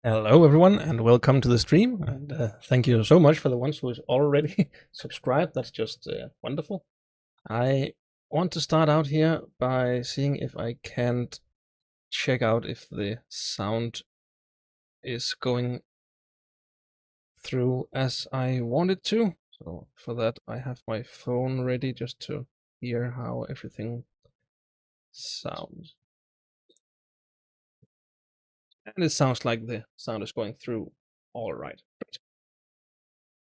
Hello, everyone, and welcome to the stream. And thank you so much for the ones who is already subscribed. That's just wonderful. I want to start out here by seeing if I can't check out if the sound is going through as I want it to. So for that, I have my phone ready just to hear how everything sounds. And it sounds like the sound is going through all right.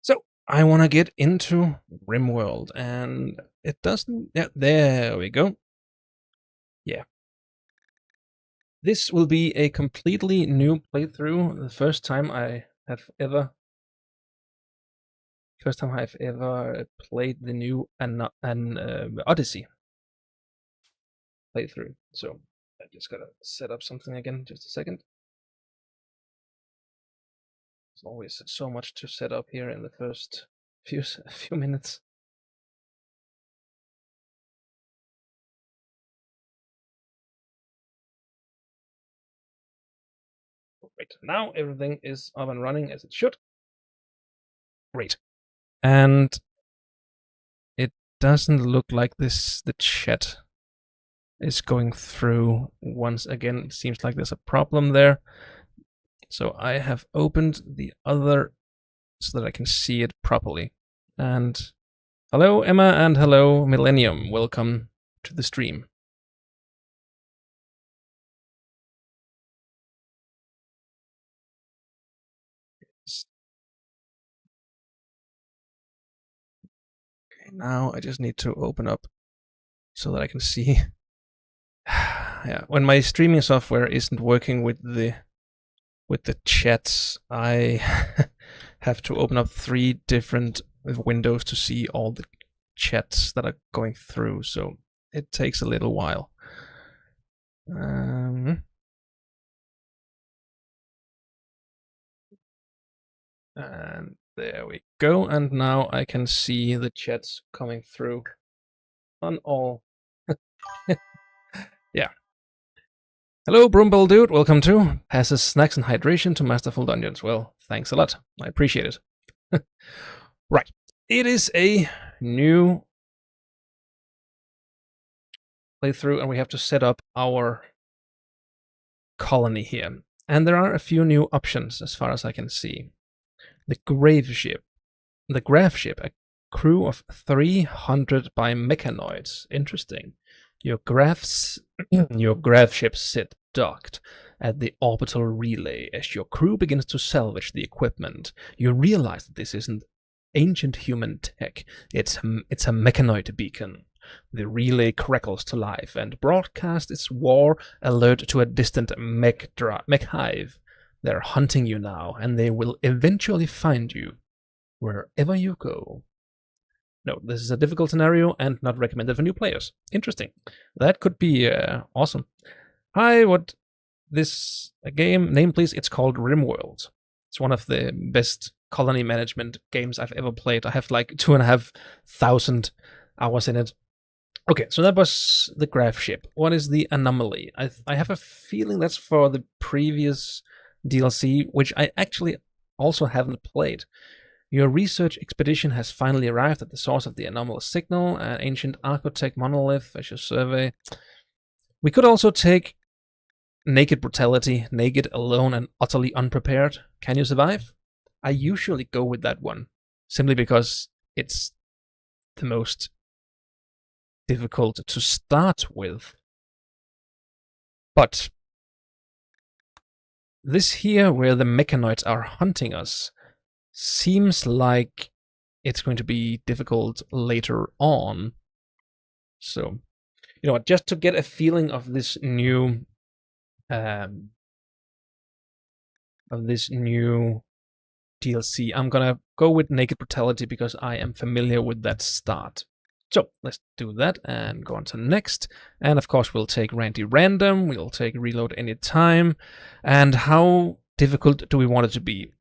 So I want to get into Rimworld, and it doesn't. Yeah, there we go. Yeah. This will be a completely new playthrough. The first time I've ever played the new Odyssey playthrough. So I just gotta set up something again. Just a second. There's always so much to set up here in the first few minutes. Great. Now everything is up and running as it should. Great. And it doesn't look like the chat is going through once again. It seems like there's a problem there. So I have opened the other so that I can see it properly. And hello, Emma, and hello, Millennium. Welcome to the stream. Okay, now I just need to open up so that I can see. Yeah, when my streaming software isn't working with the chats, I have to open up 3 different windows to see all the chats that are going through, so it takes a little while. And there we go, and now I can see the chats coming through on all. Yeah. Hello, Broomball Dude, welcome to Passes Snacks and Hydration to Masterful Dungeons. Well, thanks a lot, I appreciate it. Right, it is a new playthrough, and we have to set up our colony here. And there are a few new options as far as I can see. The grave ship, a crew of 300 by mechanoids. Interesting. Your grav ships sit docked at the orbital relay. As your crew begins to salvage the equipment, you realize that this isn't ancient human tech. It's a mechanoid beacon. The relay crackles to life and broadcasts its war alert to a distant mech hive. They're hunting you now, and they will eventually find you wherever you go. No, this is a difficult scenario and not recommended for new players. Interesting. That could be awesome. Hi, what this game name, please? It's called Rimworld. It's one of the best colony management games I've ever played. I have like 2,500 hours in it. Okay, so that was the graph ship. What is the anomaly? I have a feeling that's for the previous DLC, which I actually also haven't played. Your research expedition has finally arrived at the source of the anomalous signal, an ancient architect monolith as your survey. We could also take naked brutality, naked, alone, and utterly unprepared. Can you survive? I usually go with that one, simply because it's the most difficult to start with. But this here, where the mechanoids are hunting us, seems like it's going to be difficult later on. So, you know what, just to get a feeling of this new DLC, I'm gonna go with naked brutality because I am familiar with that start. So let's do that and go on to next. And of course, we'll take Randy Random. We'll take Reload Anytime. And how difficult do we want it to be?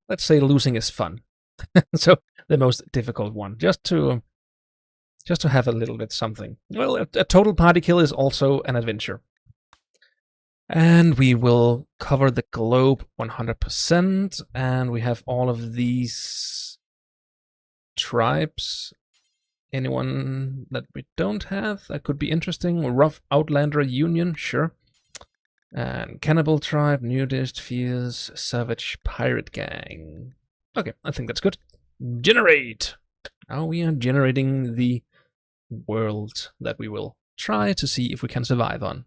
Let's say losing is fun. So the most difficult one, just to have a little bit something. Well, a total party kill is also an adventure. And we will cover the globe 100%, and we have all of these tribes. Anyone that we don't have that could be interesting? Rough Outlander Union, sure. And Cannibal Tribe, Nudist, Fierce, Savage Pirate Gang. Okay, I think that's good. Generate! Now we are generating the world that we will try to see if we can survive on.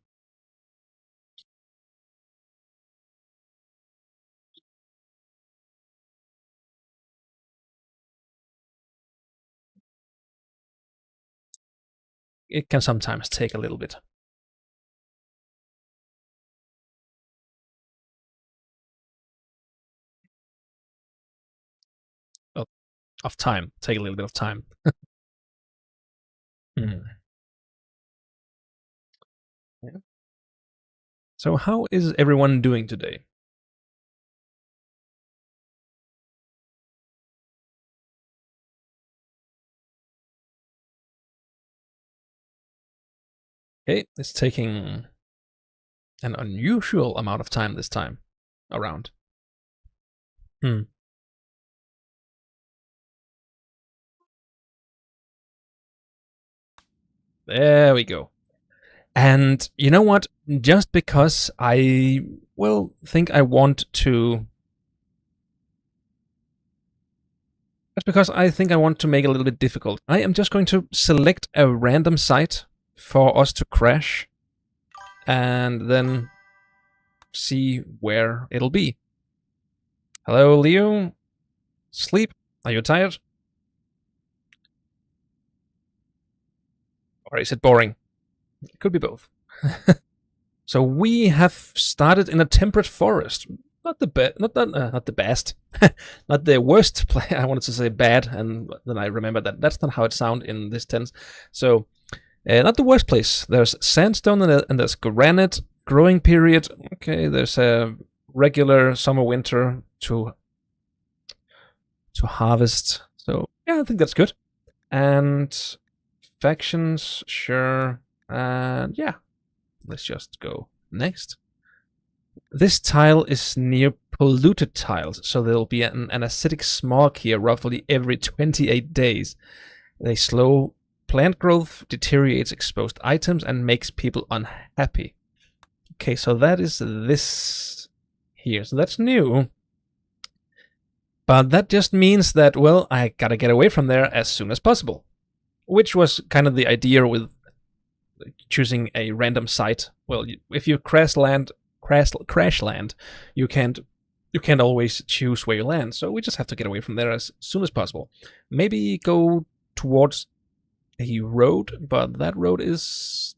It can sometimes take a little bit. Of time, take a little bit of time. Mm. Yeah. So how is everyone doing today? Okay, it's taking an unusual amount of time this time around. Hmm. There we go. And you know what? Just because I, well, think I want to. Just because I think I want to make it a little bit difficult, I am just going to select a random site for us to crash and then see where it'll be. Hello, Leo. Sleep? Are you tired? Or is it boring? It could be both. So we have started in a temperate forest. Not the not the best, not the worst. I wanted to say bad, and then I remembered that that's not how it sounds in this tense. So, not the worst place. There's sandstone and there's granite. Growing period. Okay, there's a regular summer winter to harvest. So yeah, I think that's good. And factions, sure. And yeah, let's just go next. This tile is near polluted tiles, so there'll be an acidic smog here roughly every 28 days. They slow plant growth, deteriorates exposed items, and makes people unhappy. Okay, so that is this here. So that's new. But that just means that, well, I gotta get away from there as soon as possible. Which was kind of the idea with choosing a random site. Well, if you crash land, you can't always choose where you land. So we just have to get away from there as soon as possible. Maybe go towards a road, but that road is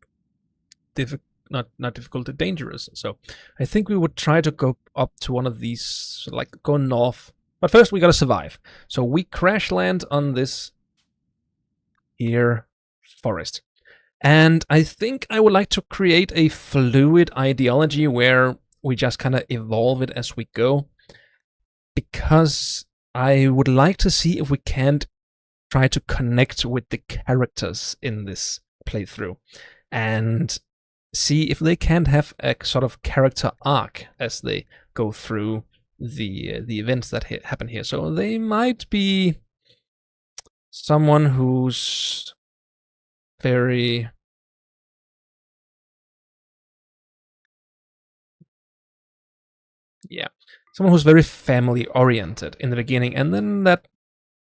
not difficult, dangerous. So I think we would try to go up to one of these, like go north. But first we gotta survive. So we crash land on this here forest. And I think I would like to create a fluid ideology where we just kind of evolve it as we go. Because I would like to see if we can't try to connect with the characters in this playthrough and see if they can't have a sort of character arc as they go through the events that happen here. So they might be someone who's very yeah, someone who's very family oriented in the beginning, and then that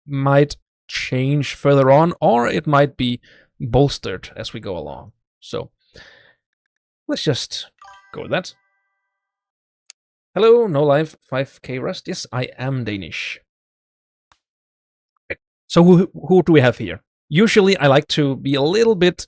might change further on, or it might be bolstered as we go along. So let's just go with that. Hello, no life 5k rust. Yes, I am Danish. So who do we have here? Usually I like to be a little bit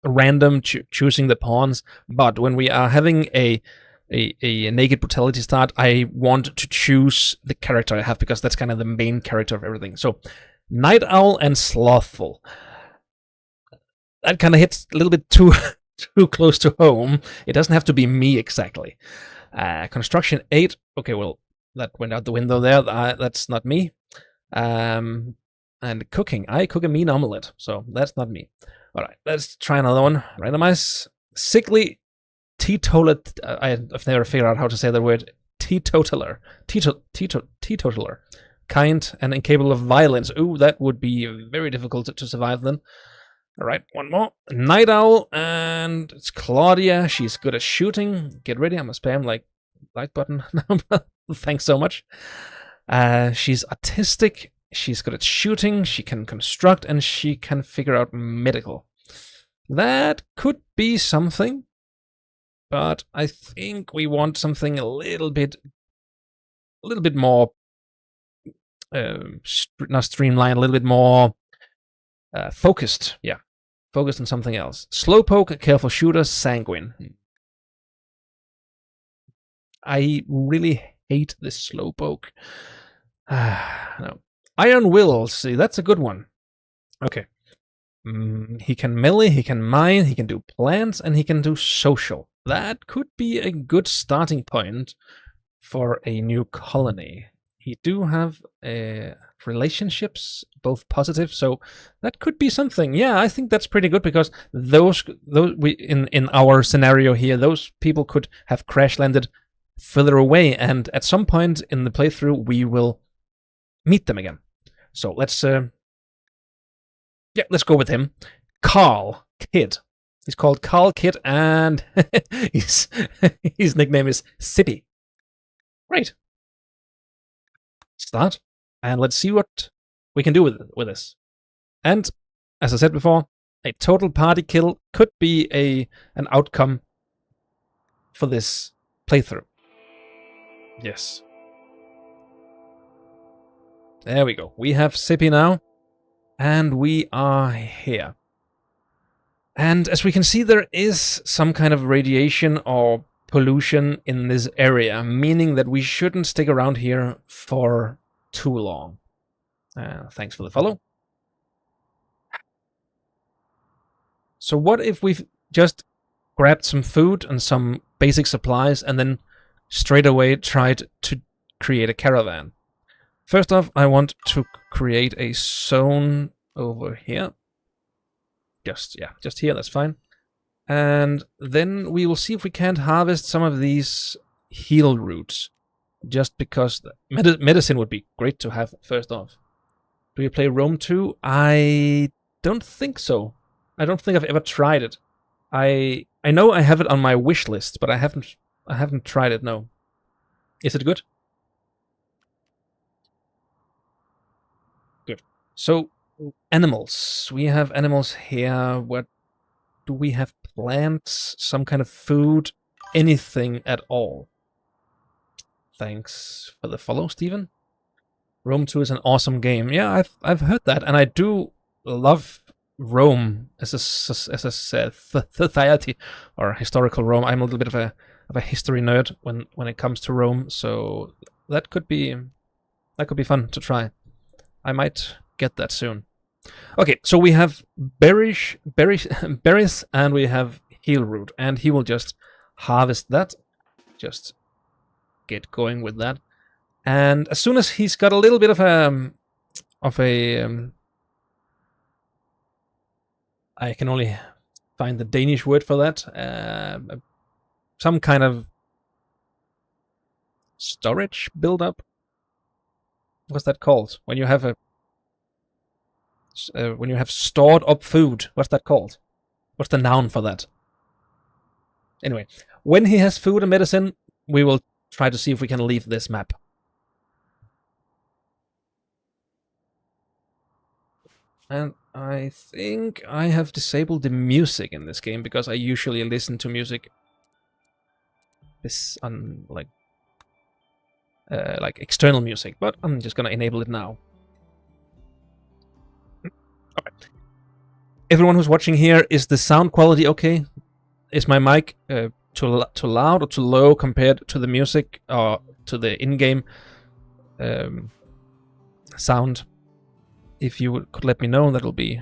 random choosing the pawns, but when we are having a naked brutality start, I want to choose the character I have because that's kind of the main character of everything. So Night Owl and Slothful. That kind of hits a little bit too too close to home. It doesn't have to be me exactly. Construction 8. Okay, well, that went out the window there. That's not me. And cooking. I cook a mean omelette, so that's not me. All right, let's try another one. Randomize. Sickly teetotaler. I've never figured out how to say the word teetotaler. Teetotaler. Kind and incapable of violence. Ooh, that would be very difficult to survive then. All right, one more. Night Owl, and it's Claudia. She's good at shooting. Get ready, I'm gonna spam like button. Thanks so much. She's autistic. She's good at shooting. She can construct, and she can figure out medical. That could be something, but I think we want something a little bit more, not streamlined, a little bit more focused. Yeah, focused on something else. Slowpoke, careful shooter, sanguine. I really hate this slowpoke. No. Iron Will, see, that's a good one. Okay. He can melee, he can mine, he can do plants, and he can do social. That could be a good starting point for a new colony. He do have relationships, both positive, so that could be something. Yeah, I think that's pretty good because those we in our scenario here, those people could have crash landed further away, and at some point in the playthrough we will meet them again. So let's let's go with him. Carl Kid. He's called Carl Kid, and his nickname is Sippy. Great. Start, and let's see what we can do with this. And as I said before, a total party kill could be an outcome for this playthrough. Yes. There we go. We have Sippy now, and we are here. And as we can see, there is some kind of radiation or pollution in this area, meaning that we shouldn't stick around here for too long. Thanks for the follow. So what if we've just grabbed some food and some basic supplies and then straight away tried to create a caravan? First off, I want to create a zone over here. Just here, that's fine. And then we will see if we can't harvest some of these heal roots. Just because medicine would be great to have first off. Do you play Rome 2? I don't think so. I don't think I've ever tried it. I know I have it on my wish list, but I haven't tried it, no. Is it good? Good. So, animals. We have animals here. What do we have? Plants, some kind of food, anything at all. Thanks for the follow, Steven. Rome 2 is an awesome game. Yeah, I've heard that, and I do love Rome as a society or historical Rome. I'm a little bit of a history nerd when it comes to Rome, so that could be fun to try. I might get that soon. Okay, so we have berries, and we have heal root, and he will just harvest that. Just get going with that. And as soon as he's got a little bit of a I can only find the Danish word for that. Some kind of storage buildup. What's that called? When you have stored up food, what's that called? What's the noun for that? Anyway, when he has food and medicine, we will try to see if we can leave this map. And I think I have disabled the music in this game because I usually listen to music on like external music, but I'm just gonna enable it now. Okay. Everyone who's watching here, is the sound quality okay? Is my mic too loud or too low compared to the music or to the in-game sound? If you could let me know, that'll be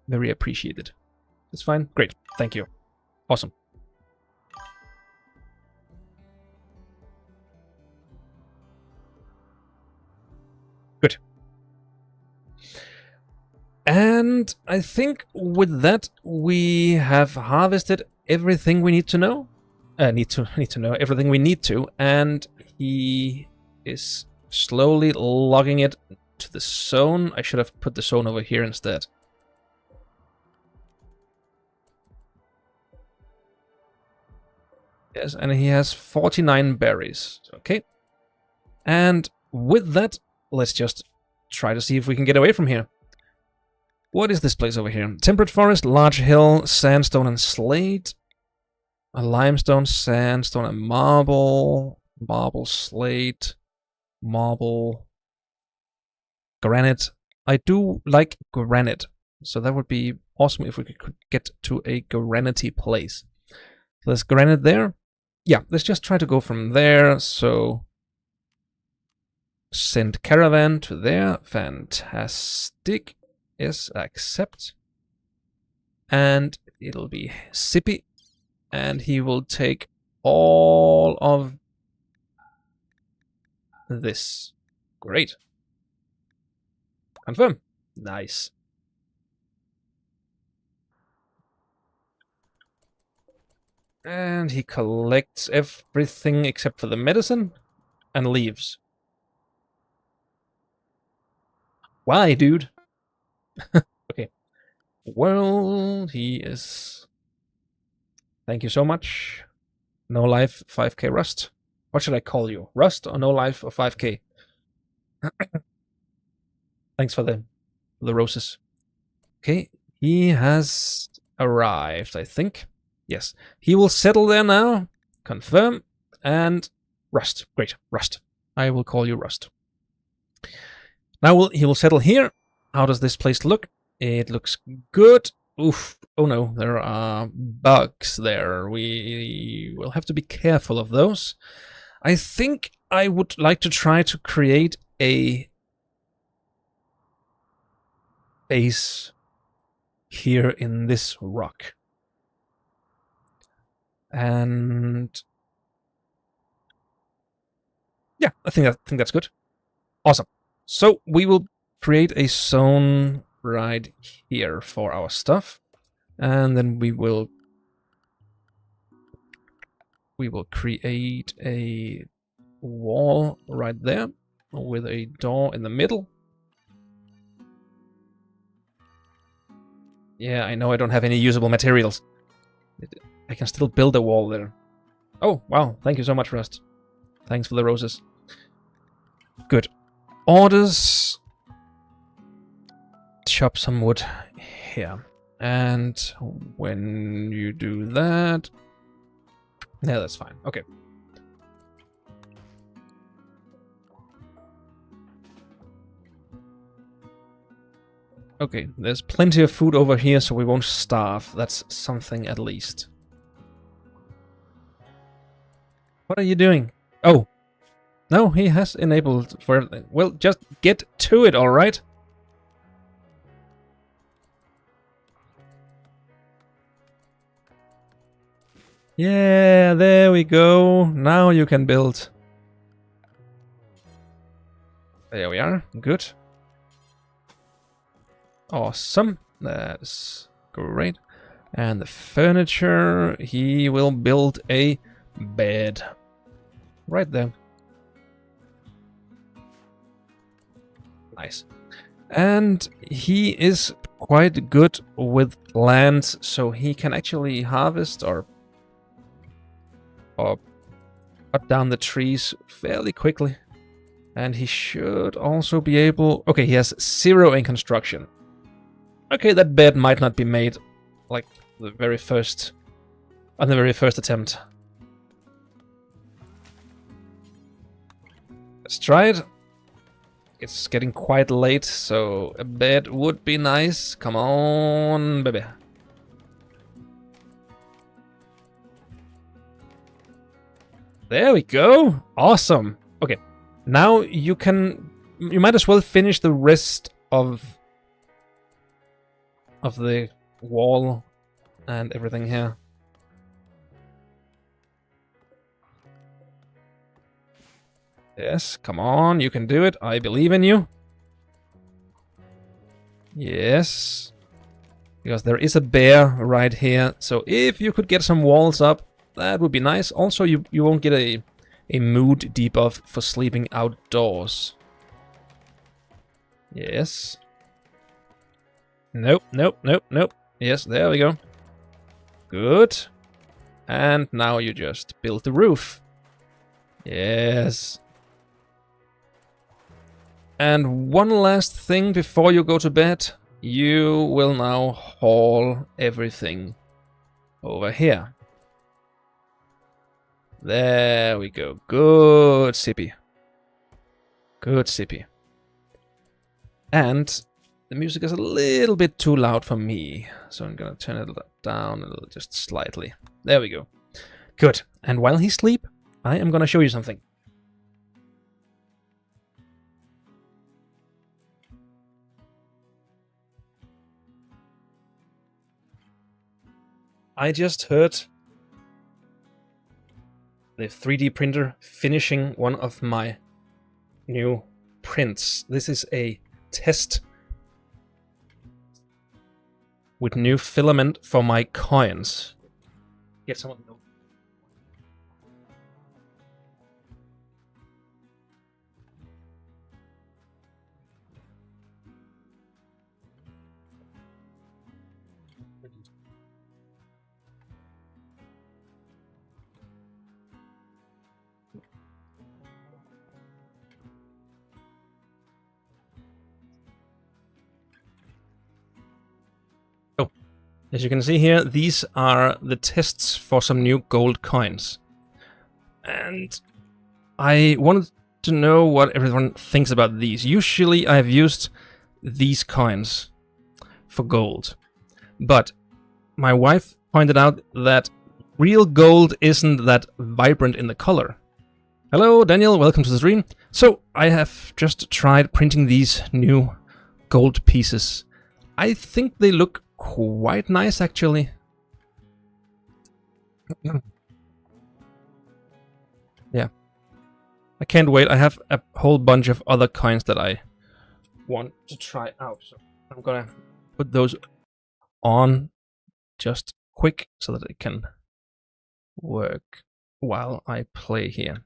very appreciated. It's fine? Great. Thank you. Awesome. Good. And I think with that, we have harvested everything we need to know. need to know everything we need to, and he is slowly logging it to the zone. I should have put the zone over here instead. Yes, and he has 49 berries. Okay. And with that, let's just try to see if we can get away from here. What is this place over here? Temperate forest, large hill, sandstone and slate. A limestone, sandstone and marble. Marble, slate, marble, granite. I do like granite, so that would be awesome if we could get to a granite-y place. So there's granite there. Yeah, let's just try to go from there. So send caravan to there. Fantastic. Yes, accept. And it'll be Sippy. And he will take all of this. Great. Confirm. Nice. And he collects everything except for the medicine and leaves. Why, dude? Okay. Well, he is... Thank you so much. No life, 5k rust. What should I call you? Rust or no life or 5k? Thanks for the roses. Okay, he has arrived, I think. Yes, he will settle there now. Confirm. And Rust. Great, Rust. I will call you Rust. Now he will settle here. How does this place look? It looks good. Oof. Oh no, there are bugs there. We will have to be careful of those. I think I would like to try to create a base here in this rock. And yeah, I think that's good. Awesome. So we will create a zone right here for our stuff, and then we will create a wall right there with a door in the middle. Yeah, I know I don't have any usable materials. I can still build a wall there. Oh, wow. Thank you so much, Rust. Thanks for the roses. Good. Orders. Chop some wood here. And when you do that... Yeah, that's fine. Okay. Okay, there's plenty of food over here, so we won't starve. That's something at least. What are you doing? Oh. No, he has enabled for... Well, just get to it, alright? Yeah, there we go. Now you can build. There we are. Good. Awesome. That's great. And the furniture, he will build a bed. Right there. Nice. And he is quite good with lands, so he can actually harvest or cut down the trees fairly quickly. And he should also be able... Okay, he has 0 in construction. Okay, that bed might not be made like on the very first attempt. Let's try it. It's getting quite late, so a bed would be nice. Come on, baby. There we go. Awesome. Okay. Now you might as well finish the rest of the wall and everything here. Yes, come on, you can do it. I believe in you. Yes. Because there is a bear right here. So if you could get some walls up, That would be nice. Also, you won't get a mood debuff for sleeping outdoors. Yes. Nope, nope, nope, nope. Yes, there we go. Good. And now you just build the roof. Yes. And one last thing before you go to bed. You will now haul everything over here. There we go. Good, Sippy. Good, Sippy. And the music is a little bit too loud for me, so I'm gonna turn it down a little, just slightly. There we go. Good. And while he sleeps, I am gonna show you something. I just heard the 3D printer finishing one of my new prints. This is a test with new filament for my coins. Get some of them. As you can see here, these are the tests for some new gold coins. And I wanted to know what everyone thinks about these. Usually I've used these coins for gold. But my wife pointed out that real gold isn't that vibrant in the color. Hello, Daniel, welcome to the stream. So I have just tried printing these new gold pieces. I think they look quite nice, actually. Yeah. I can't wait. I have a whole bunch of other coins that I want to try out. So I'm gonna put those on just quick so that it can work while I play here.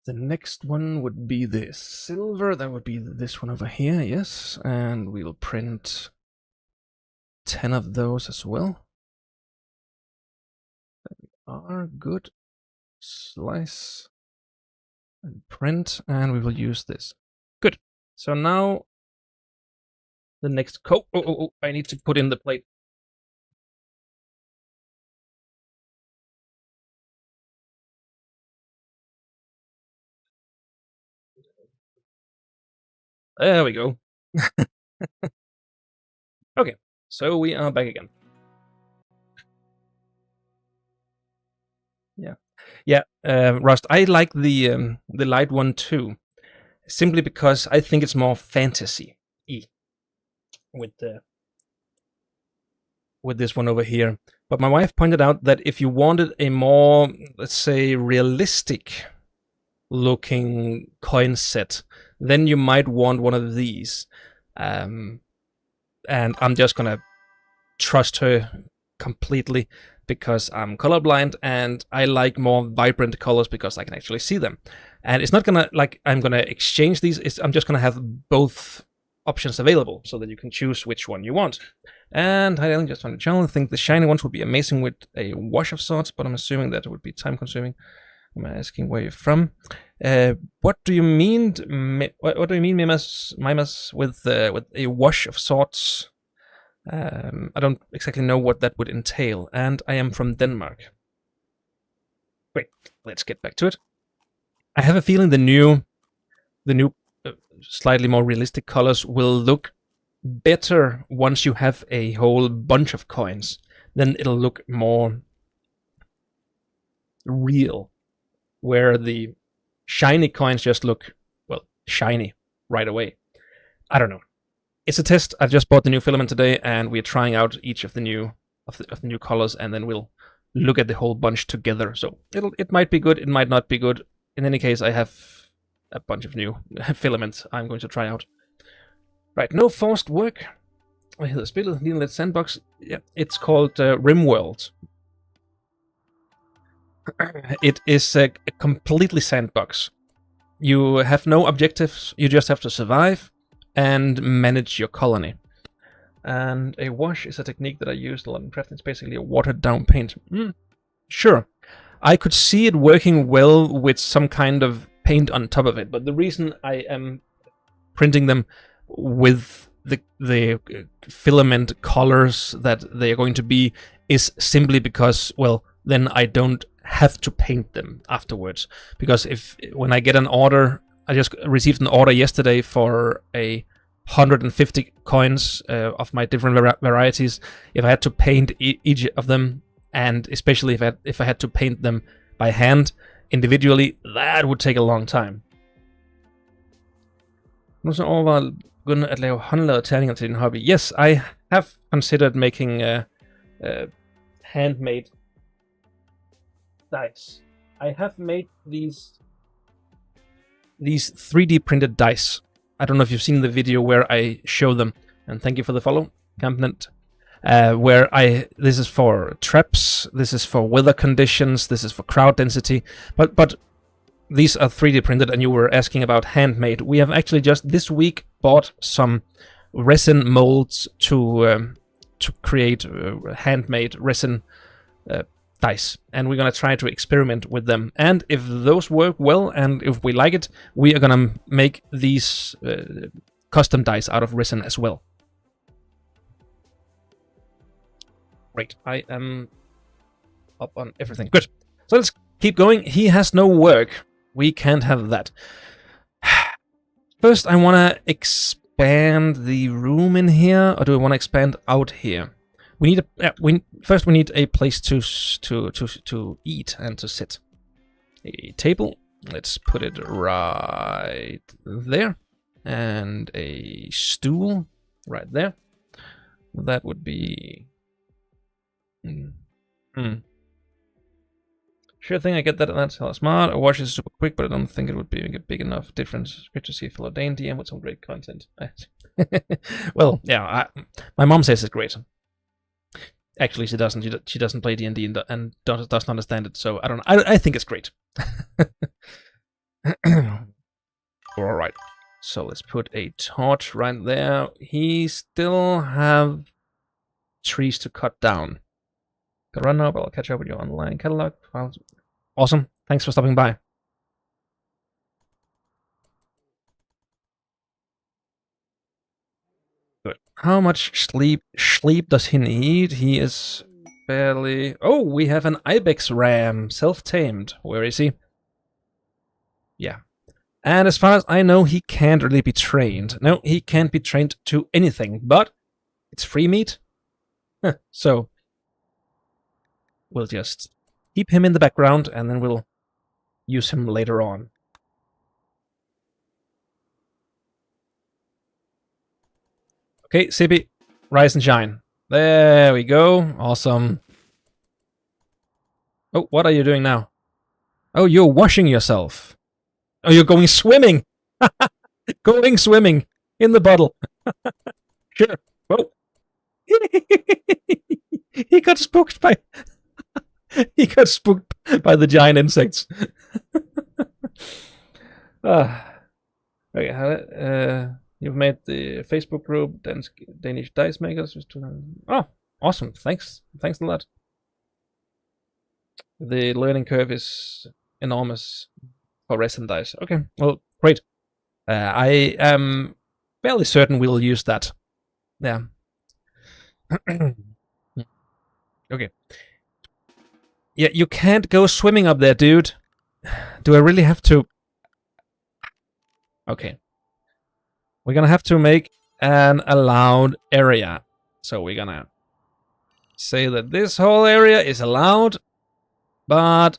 The next one would be this silver. That would be this one over here, yes. And we'll print 10 of those as well. They are good. Slice and print, and we will use this. Good. So now the next coat. Oh, I need to put in the plate. There we go. Okay, so we are back again. Yeah, Rust. I like the light one too, simply because I think it's more fantasy-y with this one over here. But my wife pointed out that if you wanted a more, let's say, realistic looking coin set, then you might want one of these. And I'm just gonna trust her completely because I'm colorblind and I like more vibrant colors because I can actually see them. And it's not gonna, like, I'm gonna exchange these, I'm just gonna have both options available so that you can choose which one you want. And I just on the channel, I think the shiny ones would be amazing with a wash of sorts, but I'm assuming that it would be time consuming. I'm asking where you're from. What do you mean? What do you mean, Mimas, with a wash of sorts? I don't exactly know what that would entail, and I am from Denmark. Wait, let's get back to it. I have a feeling the new, slightly more realistic colors will look better once you have a whole bunch of coins. Then it'll look more real, where the shiny coins just look, well, shiny right away. I don't know. It's a test. I've just bought the new filament today, and we're trying out each of the new new colors, and then we'll look at the whole bunch together. So it might be good, it might not be good. in any case, I have a bunch of new filaments I'm going to try out. Right, no forced work. Hvad hedder spillet? Lige lidt sandbox. Yeah, it's called Rimworld. It is a completely sandbox. You have no objectives. You just have to survive and manage your colony. And a wash is a technique that I used a lot in crafting. It's basically a watered down paint. Sure. I could see it working well with some kind of paint on top of it, but the reason I am printing them with the filament colors that they are going to be is simply because, well, then I don't have to paint them afterwards. Because when I get an order, I just received an order yesterday for 150 coins of my different varieties. If I had to paint each of them, and especially if I had to paint them by hand individually, that would take a long time. Nu så overvejer begynde at lave håndlavede terninger til din hobby. Yes, I have considered making handmade dice. I have made these 3D printed dice. I don't know if you've seen the video where I show them. And thank you for the follow, Campnet. This is for traps, this is for weather conditions, this is for crowd density, but these are 3D printed, and you were asking about handmade. We have actually just this week bought some resin molds to create handmade resin dice, and we're gonna try to experiment with them. And if those work well, and if we like it, we are gonna make these custom dice out of resin as well. Great, I am up on everything. Good. So let's keep going. He has no work. We can't have that. First, I want to expand the room in here, or do I want to expand out here? We need first we need a place to eat and to sit. A table. Let's put it right there, and a stool right there. That would be. Sure thing, I get that. That's hella smart. A watch is super quick, but I don't think it would be a big enough difference. Great to see Philo Dane DM with some great content. Well, yeah, my mom says it's great. Actually, she doesn't. She doesn't play D&D and doesn't understand it. So I don't. I think it's great. All right. So let's put a torch right there. He still have trees to cut down. Gotta run now, but I'll catch up with you online catalog. Awesome. Thanks for stopping by. Good. How much sleep does he need? He is barely... Oh, we have an ibex ram, self-tamed. Where is he? Yeah. And as far as I know, he can't really be trained. No, he can't be trained to anything, but it's free meat. So we'll just keep him in the background, and then we'll use him later on. Okay, Sippy, rise and shine. There we go. Awesome. Oh, what are you doing now? Oh, you're washing yourself. Oh, you're going swimming. Going swimming in the bottle. Sure. Whoa. He got spooked by... He got spooked by the giant insects. Okay, you've made the Facebook group Danish Dice Makers. Oh, awesome! Thanks a lot. The learning curve is enormous for resin dice. Okay, well, great. I am fairly certain we'll use that. Yeah. Okay. Yeah, you can't go swimming up there, dude. Do I really have to? Okay. We're gonna have to make an allowed area. So we're gonna say that this whole area is allowed, but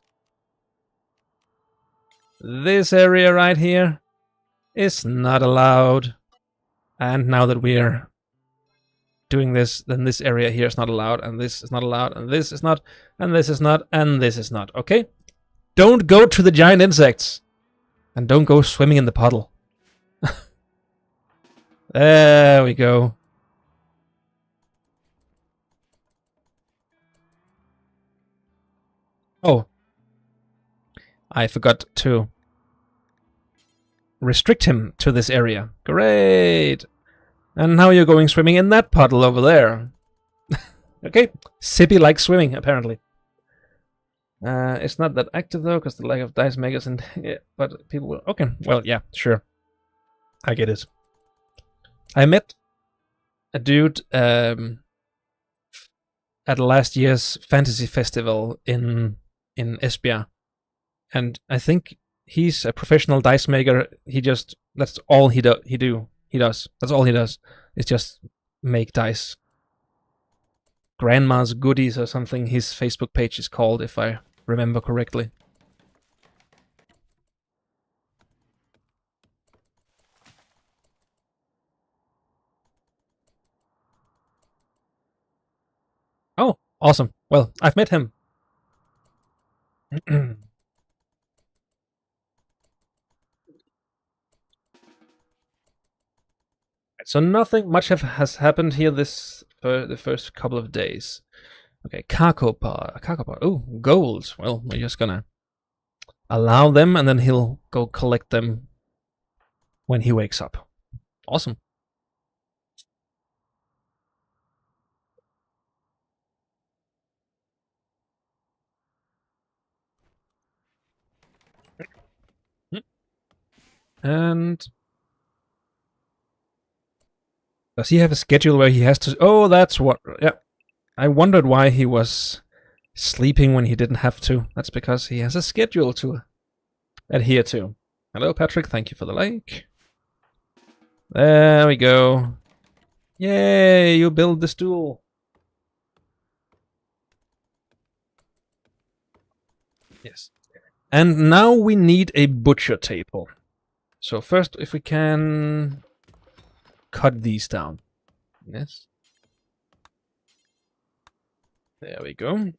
this area right here is not allowed. And now that we're doing this, then this area here is not allowed, and this is not allowed, and this is not, and this is not, and this is not. Okay? Don't go to the giant insects. And don't go swimming in the puddle. There we go. Oh. I forgot to restrict him to this area. Great! And now you're going swimming in that puddle over there. Okay, Sippy likes swimming, apparently. It's not that active though, because the lack of dice makers and yeah, but people will. Okay, well, yeah, sure, I get it. I met a dude at last year's fantasy festival in Esbjerg, and I think he's a professional dice maker. That's all he does. That's all he does. Is just make dice. Grandma's Goodies or something his Facebook page is called, if I remember correctly. Oh, awesome. Well, I've met him. So nothing much has happened here for the first couple of days. Okay, cargo bar. Oh, gold. Well, we're just gonna allow them, and then he'll go collect them when he wakes up. Awesome. And does he have a schedule where he has to? Oh, that's what. Yeah, I wondered why he was sleeping when he didn't have to. That's because he has a schedule to adhere to. Hello, Patrick. Thank you for the like. There we go. Yay, you build the stool. Yes. And now we need a butcher table. So first, if we can cut these down. Yes. There we go.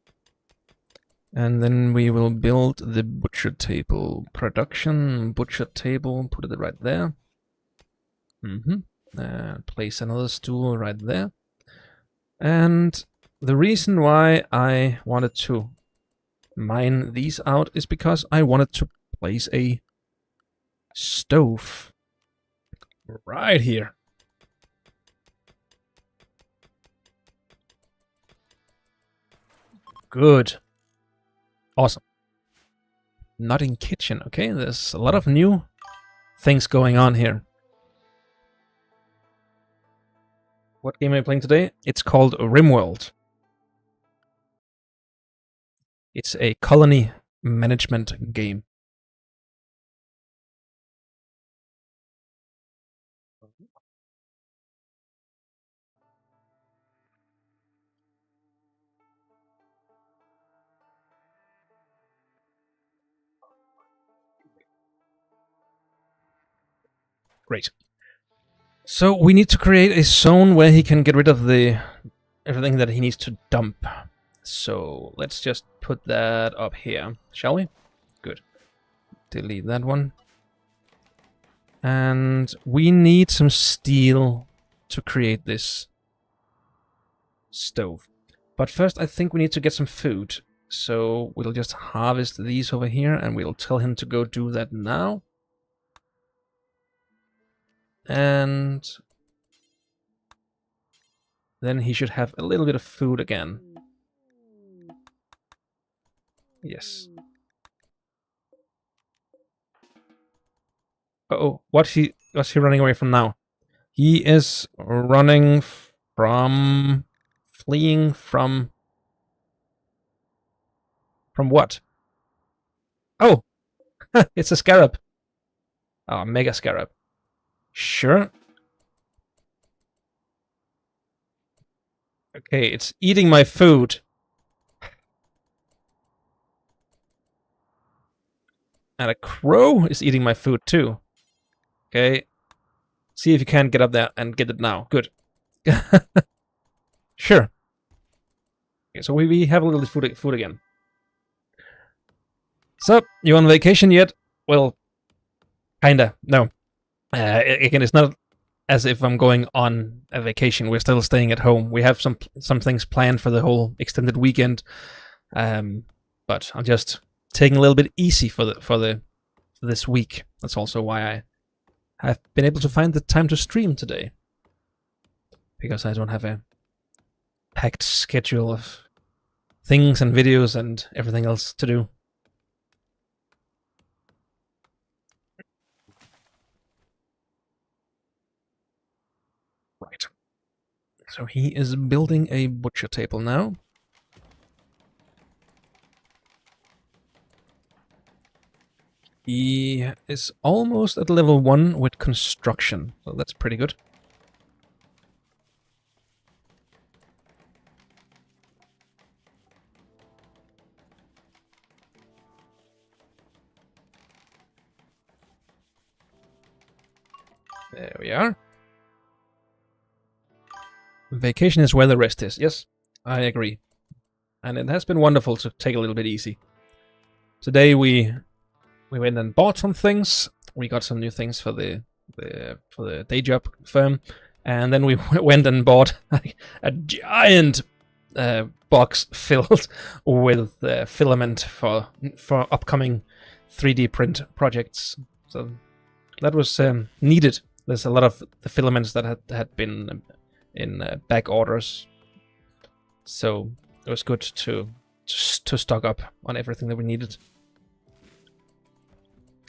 And then we will build the butcher table. Production, butcher table, put it right there. Place another stool right there. And the reason why I wanted to mine these out is because I wanted to place a stove right here. Good. Awesome. Not in kitchen, okay? There's a lot of new things going on here. What game are you playing today? It's called Rimworld. It's a colony management game. Great. So we need to create a zone where he can get rid of everything that he needs to dump. So let's just put that up here, shall we? Good. Delete that one. And we need some steel to create this stove. But first I think we need to get some food. So we'll just harvest these over here and we'll tell him to go do that now. And then he should have a little bit of food again. Yes. Uh-oh, what's he running away from now? He is running from... fleeing from what? Oh! It's a scarab. Oh, mega scarab. Sure. Okay, it's eating my food. And a crow is eating my food too. Okay. See if you can get up there and get it now. Good. Sure. Okay, so we have a little food again. So, you on vacation yet? Well, Kinda. No. Again, it's not as if I'm going on a vacation. We're still staying at home. We have some things planned for the whole extended weekend, but I'm just taking a little bit easy for this week. That's also why I have been able to find the time to stream today, because I don't have a packed schedule of things and videos and everything else to do. Right. So he is building a butcher table now. He is almost at level 1 with construction, so that's pretty good. There we are. Vacation is where the rest is. Yes, I agree. And it has been wonderful to take a little bit easy. Today we went and bought some things. We got some new things for the day job firm, and then we went and bought a giant box filled with filament for upcoming 3D print projects. So that was needed. There's a lot of the filaments that had been in back orders, so it was good to stock up on everything that we needed.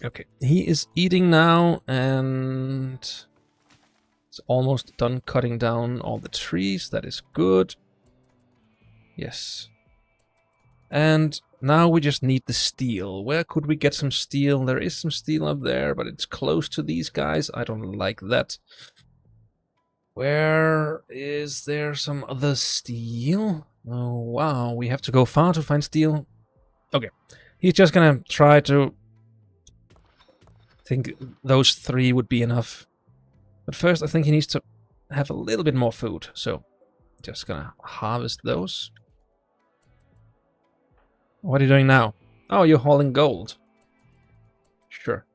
Okay, he is eating now, and it's almost done cutting down all the trees. That is good. Yes. And now we just need the steel. Where could we get some steel? There is some steel up there, but it's close to these guys. I don't like that. Where is there some other steel? Oh, wow. We have to go far to find steel. Okay. He's just gonna try to... I think those 3 would be enough. But first, I think he needs to have a little bit more food. So, just gonna harvest those. What are you doing now? Oh, you're hauling gold. Sure.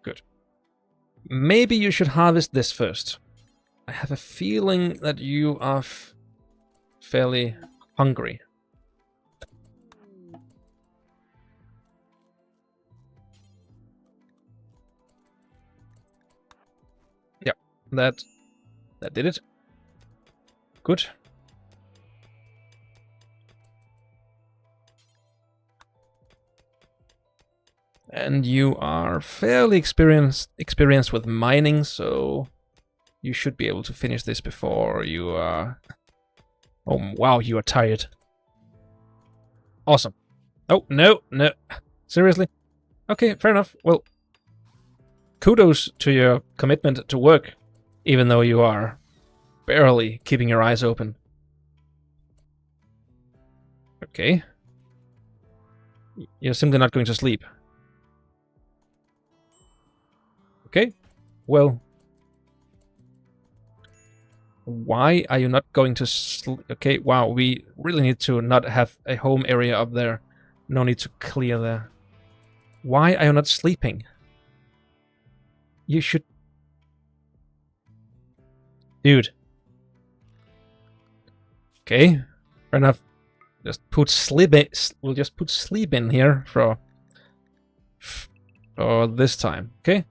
Good. Maybe you should harvest this first. I have a feeling that you are fairly hungry. Yep, that did it. Good. And you are fairly experienced with mining, so you should be able to finish this before you are... Oh, wow, you are tired. Awesome. Oh, no. Seriously? Okay, fair enough. Well, kudos to your commitment to work, even though you are barely keeping your eyes open. Okay. You're simply not going to sleep. Okay. Well, why are you not going to sleep? Okay, wow, we really need to not have a home area up there. No need to clear there. Why are you not sleeping? You should... Dude. Okay, fair enough. Just put sleep in. We'll just put sleep in here for this time. Okay.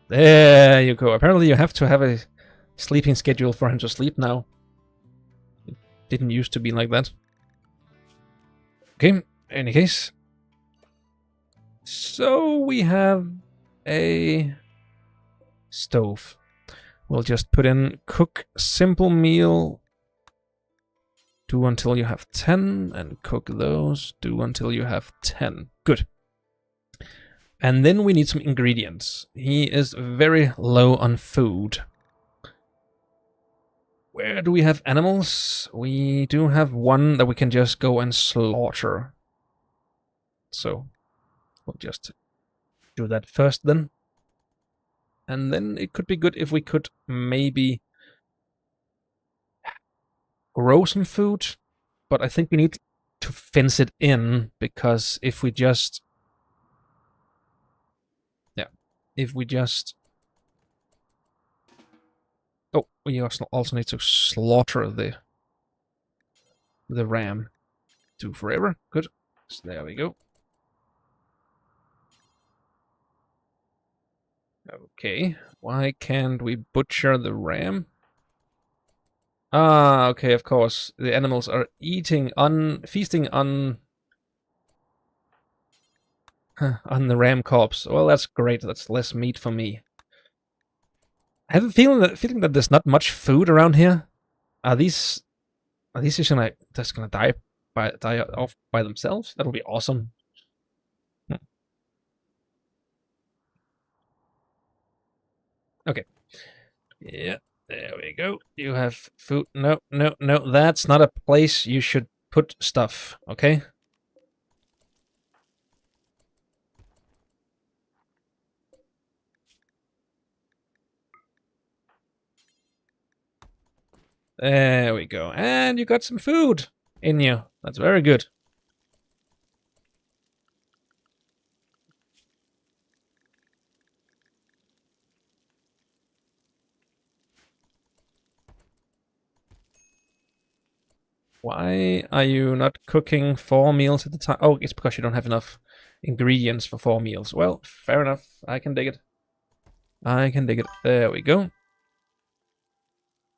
There you go. Apparently you have to have a sleeping schedule for him to sleep now. It didn't used to be like that. Okay, in any case. So we have a stove. We'll just put in cook simple meal. Do until you have 10, and cook those. Do until you have 10. Good. And then we need some ingredients. He is very low on food. Where do we have animals? We do have one that we can just go and slaughter. So, we'll just do that first then. And then it could be good if we could maybe grow some food, but I think we need to fence it in, because if we just... Yeah, if we just... Oh, we also need to slaughter the ram. Do forever. Good. So there we go. Okay. Why can't we butcher the ram? Ah, okay, of course. The animals are feasting on the ram corpse. Well, that's great. That's less meat for me. I have a feeling that there's not much food around here. Are these just gonna die off by themselves? That would be awesome. Okay. Yeah, there we go. You have food. No, no, no. That's not a place you should put stuff. Okay. There we go. And you got some food in you. That's very good. Why are you not cooking 4 meals at a time? Oh, it's because you don't have enough ingredients for 4 meals. Well, fair enough. I can dig it. I can dig it. There we go.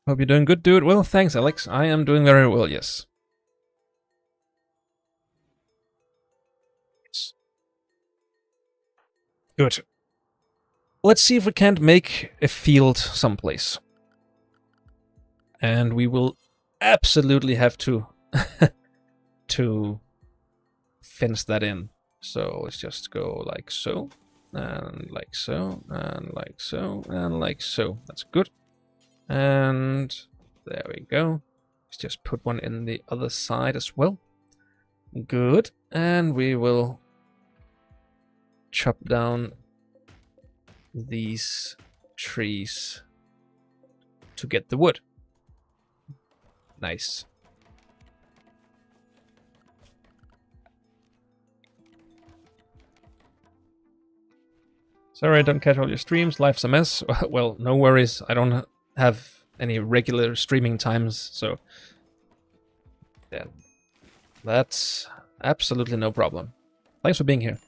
Hope you're doing good, dude. Well, thanks, Alex. I am doing very well, yes. Good. Let's see if we can't make a field someplace. And we will absolutely have to to fence that in. So let's just go like so, and like so, and like so, and like so. That's good. And there we go. Let's just put one in the other side as well. Good. And we will chop down these trees to get the wood. Nice. Sorry I don't catch all your streams. Life's a mess. Well, no worries. I don't have any regular streaming times, so yeah, that's absolutely no problem. Thanks for being here.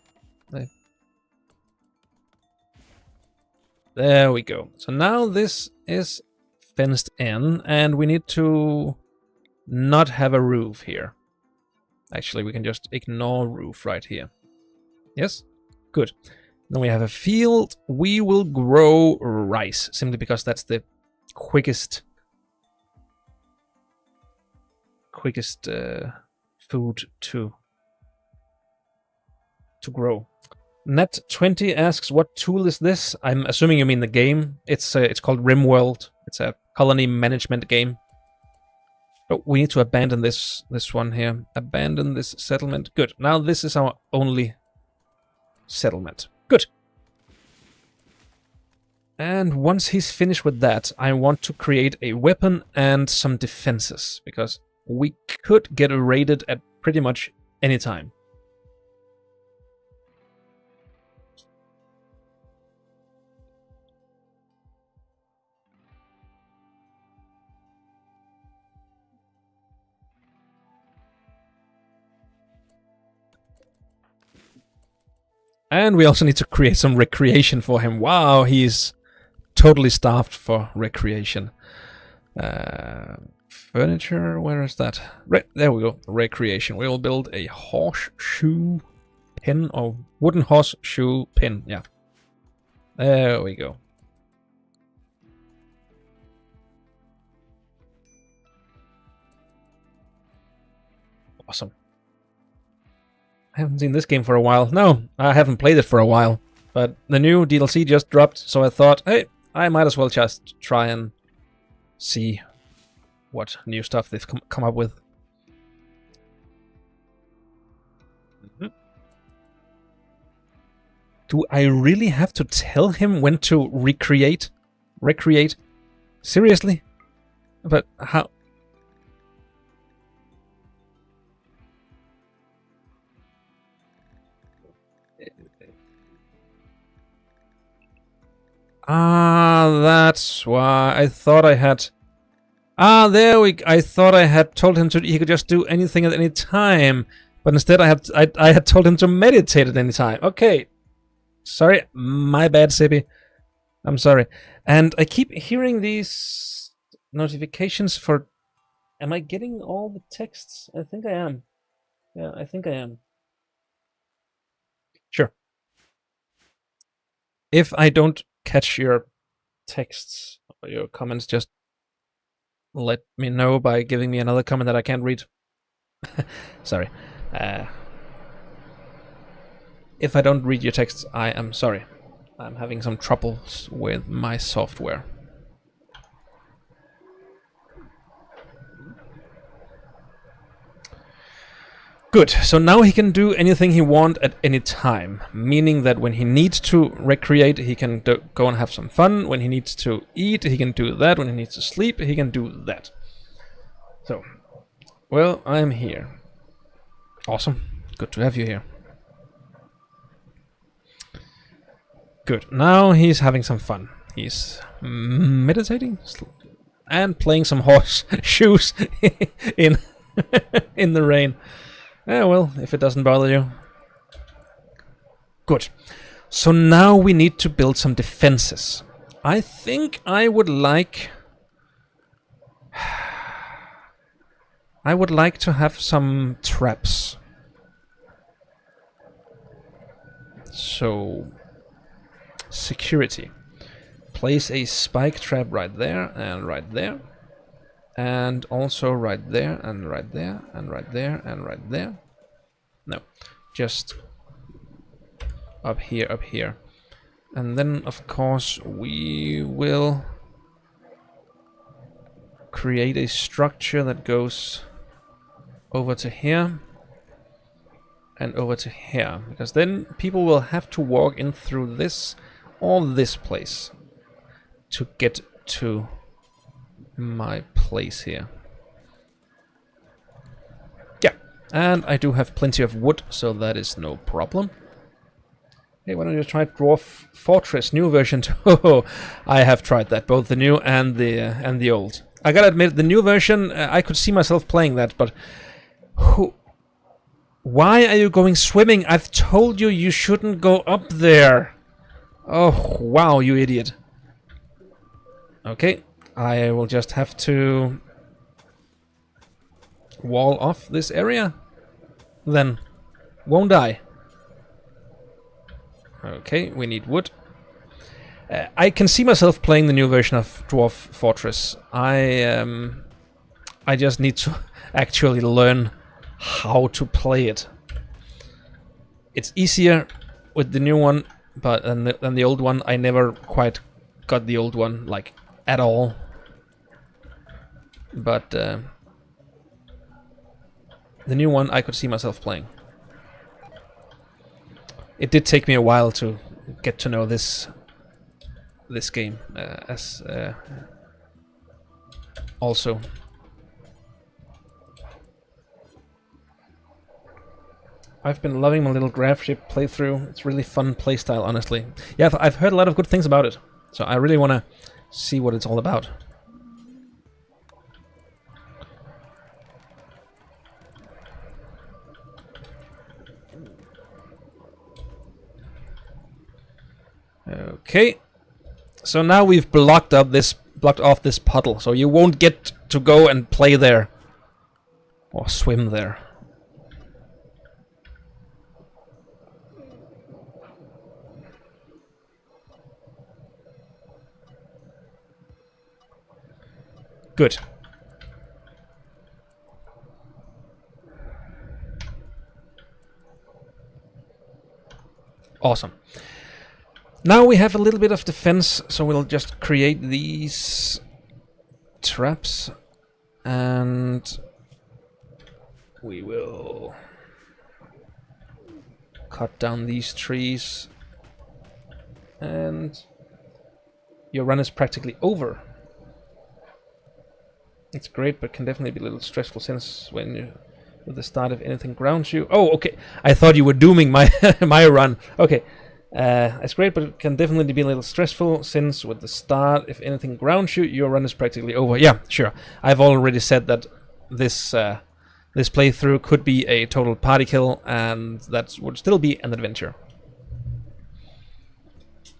There we go. So now this is fenced in, and we need to not have a roof here. Actually, we can just ignore roof right here. Yes? Good. Then we have a field. We will grow rice, simply because that's the quickest food to grow. Net20 asks, what tool is this? I'm assuming you mean the game. It's called Rimworld. It's a colony management game. Oh, we need to abandon this one here. Abandon this settlement. Good. Now this is our only settlement. Good. And once he's finished with that, I want to create a weapon and some defenses, because we could get raided at pretty much any time. And we also need to create some recreation for him. Wow, he's totally starved for recreation. Furniture, where is that? Right, there we go. Recreation. We will build a horseshoe pin, or wooden horseshoe pin. Yeah. There we go. Awesome. I haven't seen this game for a while. No, I haven't played it for a while. But the new DLC just dropped, so I thought, hey, I might as well just try and see what new stuff they've come up with. Do I really have to tell him when to recreate? Recreate? Seriously? But how? Ah, that's why I thought I had... Ah, there we... I thought I had told him he could just do anything at any time. But instead I had told him to meditate at any time. Okay. Sorry, my bad, Sippy. I'm sorry. And I keep hearing these notifications for... Am I getting all the texts? I think I am. Yeah, I think I am. Sure. If I don't catch your texts or your comments, just let me know by giving me another comment that I can't read. Sorry. If I don't read your texts, I am sorry. I'm having some troubles with my software. Good, so now he can do anything he wants at any time, meaning that when he needs to recreate, he can go and have some fun. When he needs to eat, he can do that. When he needs to sleep, he can do that. So, well, I'm here. Awesome, good to have you here. Good, now he's having some fun. He's meditating and playing some horseshoes in in the rain. Yeah, well, if it doesn't bother you. Good. So now we need to build some defenses. I think I would like... I would like to have some traps. So... Security. Place a spike trap right there and right there. And also right there, and right there, and right there, and right there. No, just up here, up here. And then, of course, we will create a structure that goes over to here and over to here. Because then people will have to walk in through this or this place to get to my place here. Yeah, and I do have plenty of wood, so that is no problem. Hey, why don't you try Dwarf Fortress new version 2? I have tried that, both the new and the old. I gotta admit, the new version, I could see myself playing that, but why are you going swimming? I've told you you shouldn't go up there. Oh, wow, you idiot. Okay. I will just have to wall off this area, then won't I? Okay, we need wood. I can see myself playing the new version of Dwarf Fortress. I just need to actually learn how to play it. It's easier with the new one, but than the old one. I never quite got the old one, like, at all. But the new one I could see myself playing. It did take me a while to get to know this game also. I've been loving my little graph ship playthrough. It's really fun playstyle, honestly. Yeah, I've heard a lot of good things about it, so I really want to see what it's all about. Okay, so now we've blocked off this puddle, so you won't get to go and play there or swim there. Good. Awesome. Now we have a little bit of defense, so we'll just create these traps and we will cut down these trees and your run is practically over. It's great, but can definitely be a little stressful since when With the start, if anything grounds you. Oh, okay. I thought you were dooming my my run. Okay. It's great, but it can definitely be a little stressful, since with the start, if anything grounds you, your run is practically over. Yeah, sure. I've already said that this this playthrough could be a total party kill, and that would still be an adventure.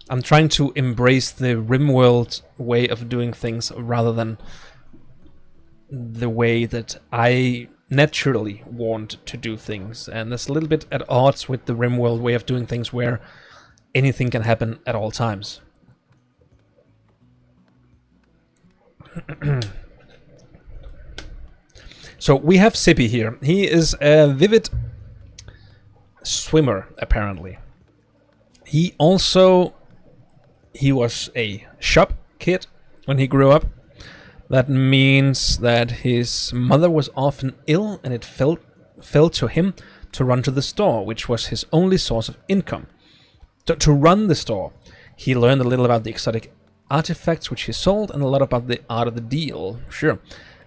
I'm trying to embrace the Rimworld way of doing things rather than the way that I naturally want to do things, and that's a little bit at odds with the Rimworld way of doing things, where anything can happen at all times. So we have Sippy here. He is a vivid swimmer, apparently. He was a shop kid when he grew up. That means that his mother was often ill, and it fell to him to run to the store, which was his only source of income. To run the store, he learned a little about the exotic artifacts which he sold, and a lot about the art of the deal. Sure.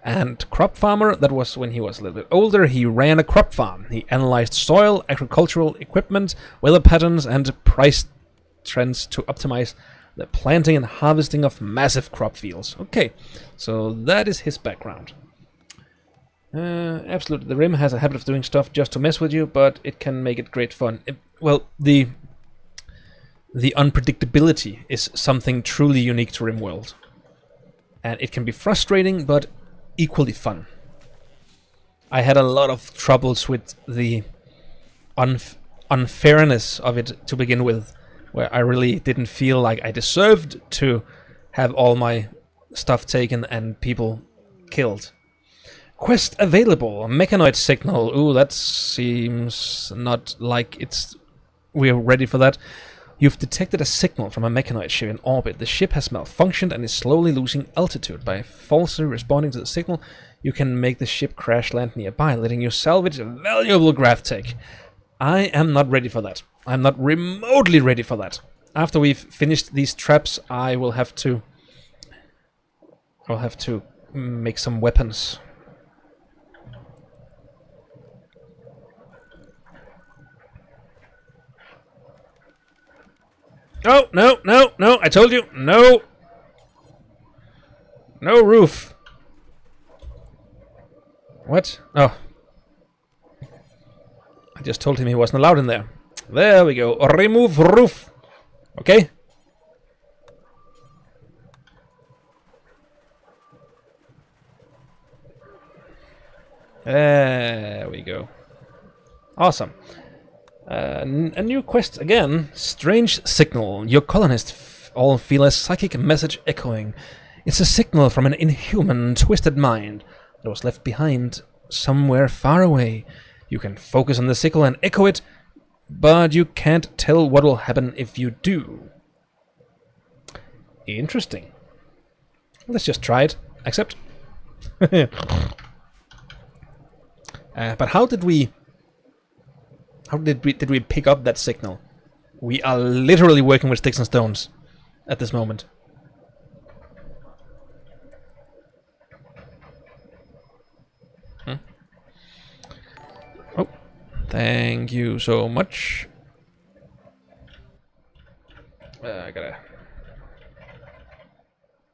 And crop farmer, that was when he was a little bit older. He ran a crop farm. He analyzed soil, agricultural equipment, weather patterns, and price trends to optimize the planting and harvesting of massive crop fields. Okay, so that is his background. Absolutely, the Rim has a habit of doing stuff just to mess with you, but it can make it great fun. The unpredictability is something truly unique to Rimworld. And it can be frustrating, but equally fun. I had a lot of troubles with the unfairness of it to begin with, where I really didn't feel like I deserved to have all my stuff taken and people killed. Quest available. Mechanoid signal. Ooh, that seems not like we're ready for that. You've detected a signal from a mechanoid ship in orbit. The ship has malfunctioned and is slowly losing altitude. By falsely responding to the signal, you can make the ship crash land nearby, letting you salvage valuable graph tech. I am not ready for that. I'm not remotely ready for that. After we've finished these traps, I'll have to make some weapons. Oh, no, no, no, I told you, no. No roof. What? Oh. I just told him he wasn't allowed in there. There we go. Remove roof. Okay. There we go. Awesome. A new quest again. Strange signal. Your colonists all feel a psychic message echoing. It's a signal from an inhuman, twisted mind that was left behind somewhere far away. You can focus on the signal and echo it, but you can't tell what will happen if you do. Interesting. Let's just try it. Accept. But how did we pick up that signal? We are literally working with sticks and stones at this moment. Oh, thank you so much. I gotta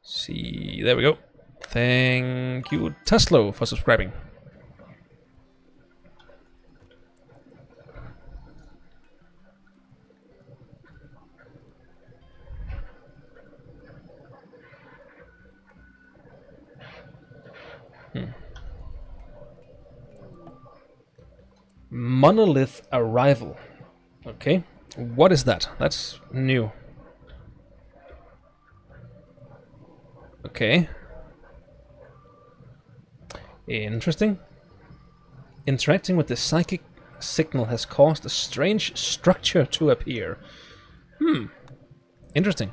see. There we go. Thank you, Teslo, for subscribing. Monolith arrival. Okay. What is that? That's new. Okay. Interesting. Interacting with the psychic signal has caused a strange structure to appear. Interesting.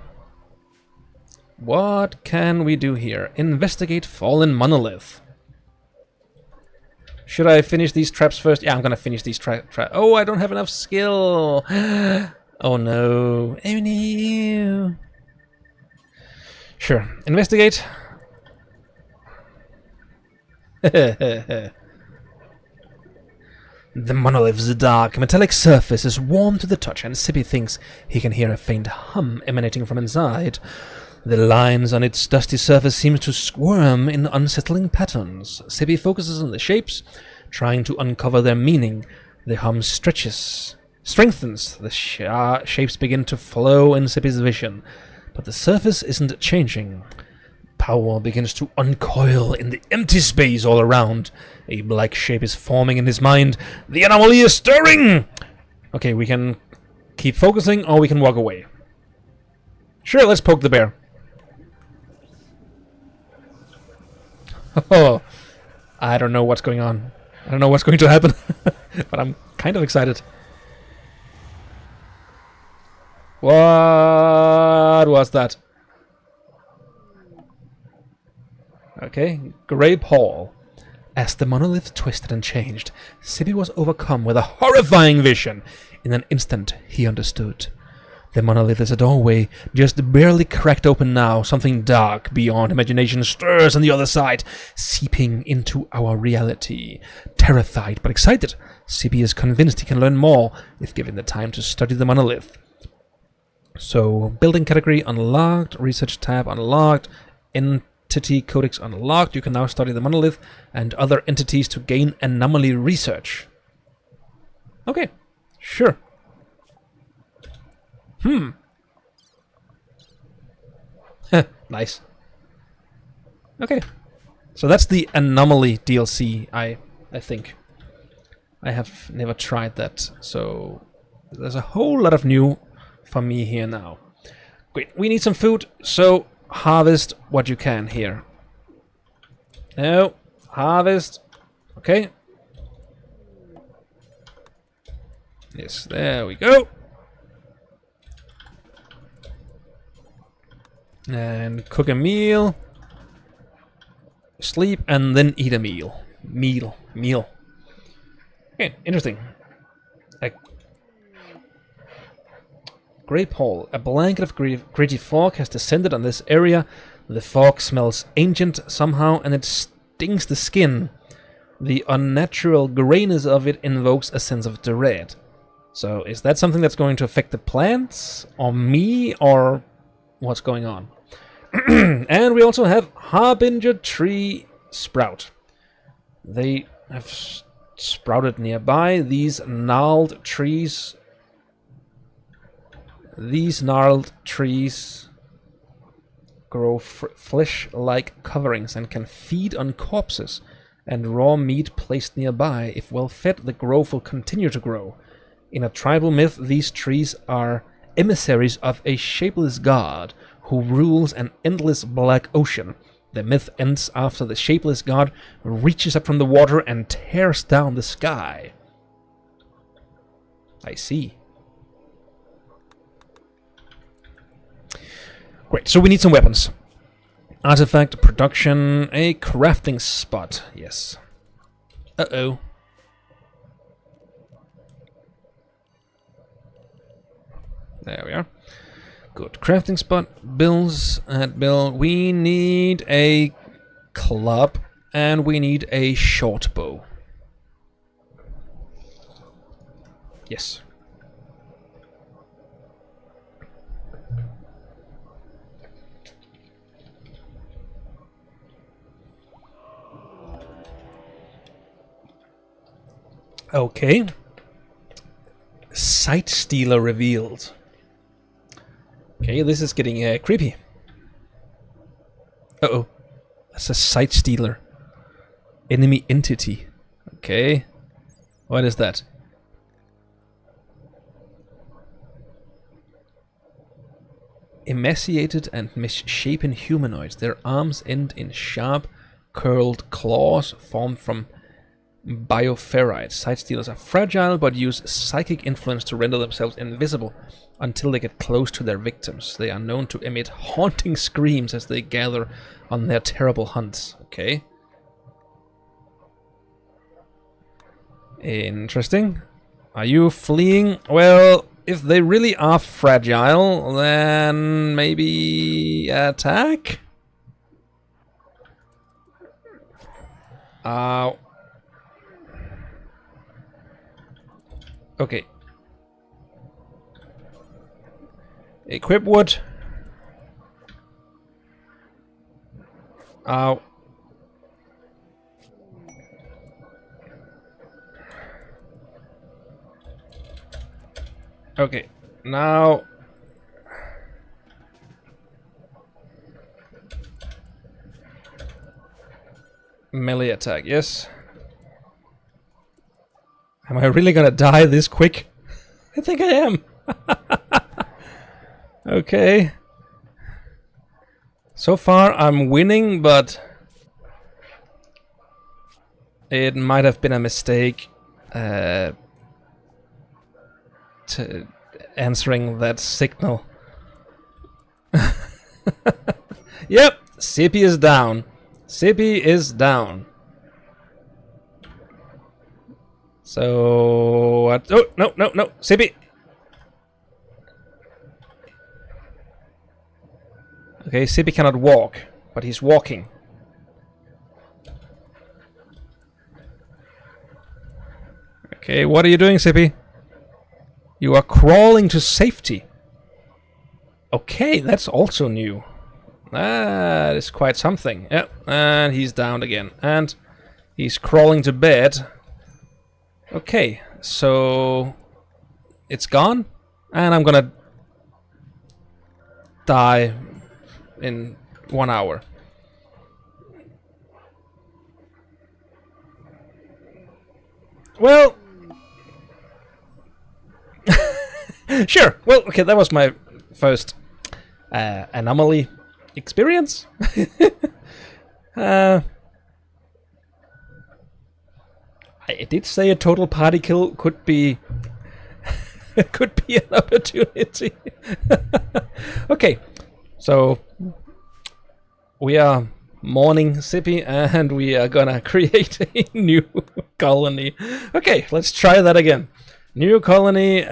What can we do here? Investigate fallen monolith. Should I finish these traps first? Yeah, I'm gonna finish these traps. Oh, I don't have enough skill. Oh no. Oh no. Sure. Investigate. The monolith's dark, metallic surface is warm to the touch, and Sippy thinks he can hear a faint hum emanating from inside. The lines on its dusty surface seem to squirm in unsettling patterns. Sippy focuses on the shapes, trying to uncover their meaning. The hum strengthens. The shapes begin to flow in Sippy's vision, but the surface isn't changing. Power begins to uncoil in the empty space all around. A black shape is forming in his mind. The anomaly is stirring! Okay, we can keep focusing or we can walk away. Sure, let's poke the bear. Oh, I don't know what's going on. I don't know what's going to happen, but I'm kind of excited. What was that? Okay, Grape Hall. As the monolith twisted and changed, Sippy was overcome with a horrifying vision. In an instant, he understood. The monolith is a doorway, just barely cracked open now. Something dark beyond imagination stirs on the other side, seeping into our reality. Terrified but excited, Sippy is convinced he can learn more if given the time to study the monolith. So, building category unlocked, research tab unlocked, entity codex unlocked. You can now study the monolith and other entities to gain anomaly research. Okay, sure. Nice. Okay. So that's the anomaly DLC, I think. I have never tried that, so there's a whole lot of new for me here now. Great, we need some food, so harvest what you can here. No, harvest. Okay. Yes, there we go. And cook a meal. Sleep and then eat a meal. Meal. Okay, interesting. Grape Hall. A blanket of gritty fog has descended on this area. The fog smells ancient somehow, and it stings the skin. The unnatural grayness of it invokes a sense of dread. So, is that something that's going to affect the plants? Or me? Or what's going on? And we also have Harbinger Tree Sprout. They have sprouted nearby. These gnarled trees grow flesh-like coverings and can feed on corpses and raw meat placed nearby. If well fed, the growth will continue to grow. In a tribal myth, these trees are emissaries of a shapeless god who rules an endless black ocean. The myth ends after the shapeless god reaches up from the water and tears down the sky. I see. Great, so we need some weapons. Artifact, production, a crafting spot. Yes. Uh-oh. There we are. Good. Crafting spot. Bills. Bill. We need a club and we need a short bow. Yes. Okay. Sight Stealer revealed. Okay, this is getting creepy. Uh-oh. That's a Sight Stealer. Enemy entity. Okay. What is that? Emaciated and misshapen humanoids. Their arms end in sharp, curled claws formed from bioferrite. Sight Stealers are fragile but use psychic influence to render themselves invisible until they get close to their victims. They are known to emit haunting screams as they gather on their terrible hunts. Okay. Interesting. Are you fleeing? Well, if they really are fragile, then maybe attack? Okay. Equip wood. Ow. Okay, now... melee attack, yes. Am I really gonna die this quick? I think I am. Okay. So far I'm winning, but it might have been a mistake to answering that signal. Yep, Sippy is down. Sippy is down. So what? Oh, no, no, no, Sippy. Okay, Sippy cannot walk, but he's walking. Okay, what are you doing, Sippy? You are crawling to safety. Okay, that's also new. That is quite something. Yep, and he's down again. And he's crawling to bed. Okay, so it's gone. And I'm gonna die in 1 hour. Well... Sure. Well, okay, that was my first anomaly experience. I did say a total party kill could be could be an opportunity. Okay, so we are mourning Sippy and we are gonna create a new colony. Okay, let's try that again. New colony.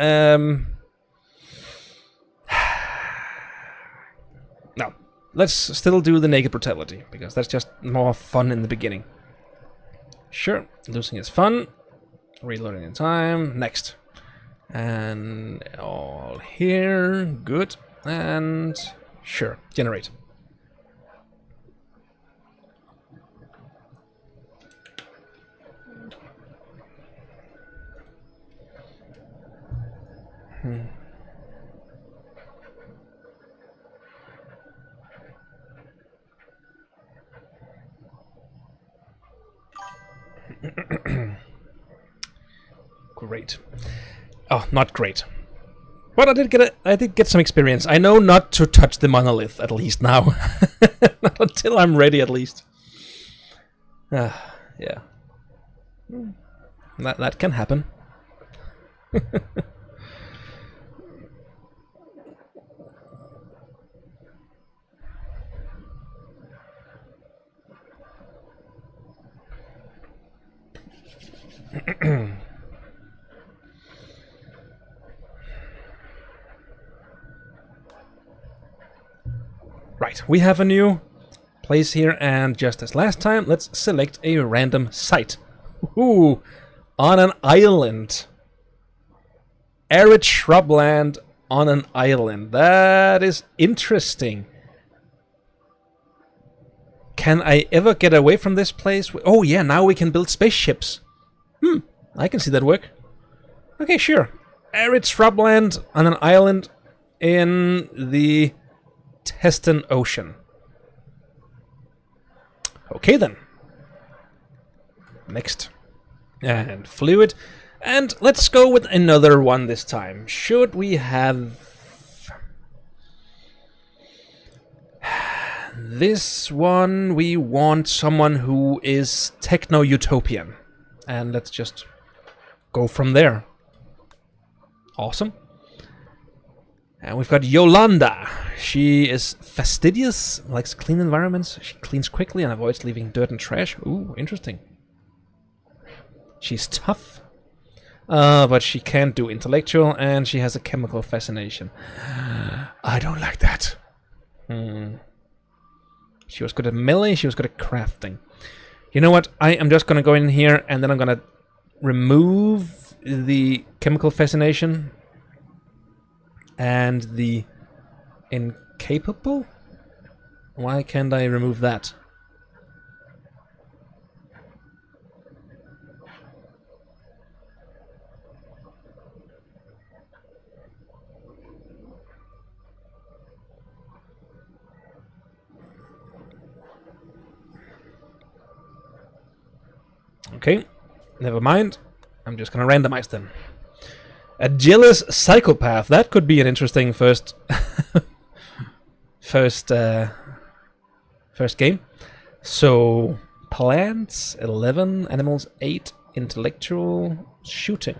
No, let's still do the naked brutality, because that's just more fun in the beginning. Sure, losing is fun. Reloading in time. Next. And all here. Good. And sure, generate. Great. Oh, not great. But I did get some experience. I know not to touch the monolith, at least now. Not until I'm ready, at least. Yeah. That can happen. Right, we have a new place here, and just as last time, let's select a random site. Ooh, on an island. Arid shrubland on an island. That is interesting. Can I ever get away from this place? Oh yeah, now we can build spaceships. I can see that work. Okay, sure. Arid shrubland on an island in the Teston Ocean. Okay then. Next. And fluid. And let's go with another one this time. Should we have... This one, we want someone who is techno-utopian. And let's just go from there. Awesome. And we've got Yolanda. She is fastidious, likes clean environments. She cleans quickly and avoids leaving dirt and trash. Ooh, interesting. She's tough. But she can't do intellectual, and she has a chemical fascination. I don't like that. She was good at melee, she was good at crafting. You know what? I am just gonna go in here, and then I'm gonna remove the chemical fascination and the incapable? Why can't I remove that? Okay, never mind. I'm just gonna randomize them. A jealous psychopath. That could be an interesting first first game. So plants 11, animals 8, intellectual, shooting.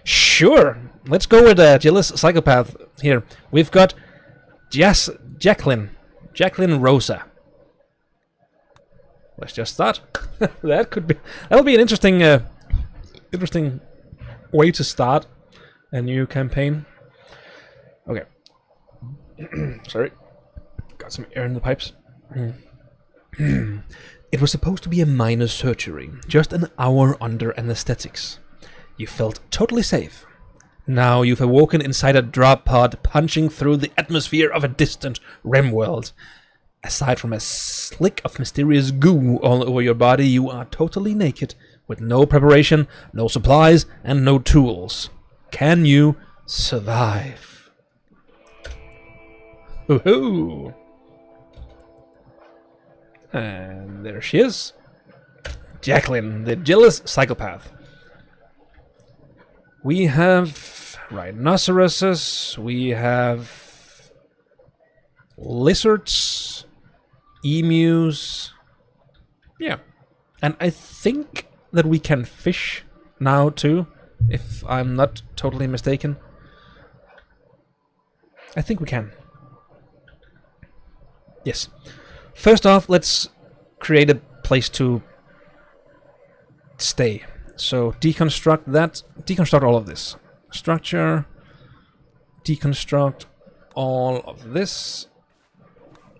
Sure, let's go with a jealous psychopath here. We've got Jacqueline Rosa. Let's just start. That'll be an interesting way to start a new campaign. Okay. Sorry. Got some air in the pipes. It was supposed to be a minor surgery, just an hour under anesthetics. You felt totally safe. Now you've awoken inside a drop pod punching through the atmosphere of a distant Rimworld. Aside from a slick of mysterious goo all over your body, you are totally naked, with no preparation, no supplies, and no tools. Can you survive? Woohoo! And there she is. Jacqueline, the jealous psychopath. We have rhinoceroses, we have lizards, emus. Yeah. And I think that we can fish now too, if I'm not totally mistaken. I think we can. Yes. First off, let's create a place to stay. So deconstruct that, deconstruct all of this. Structure, deconstruct all of this,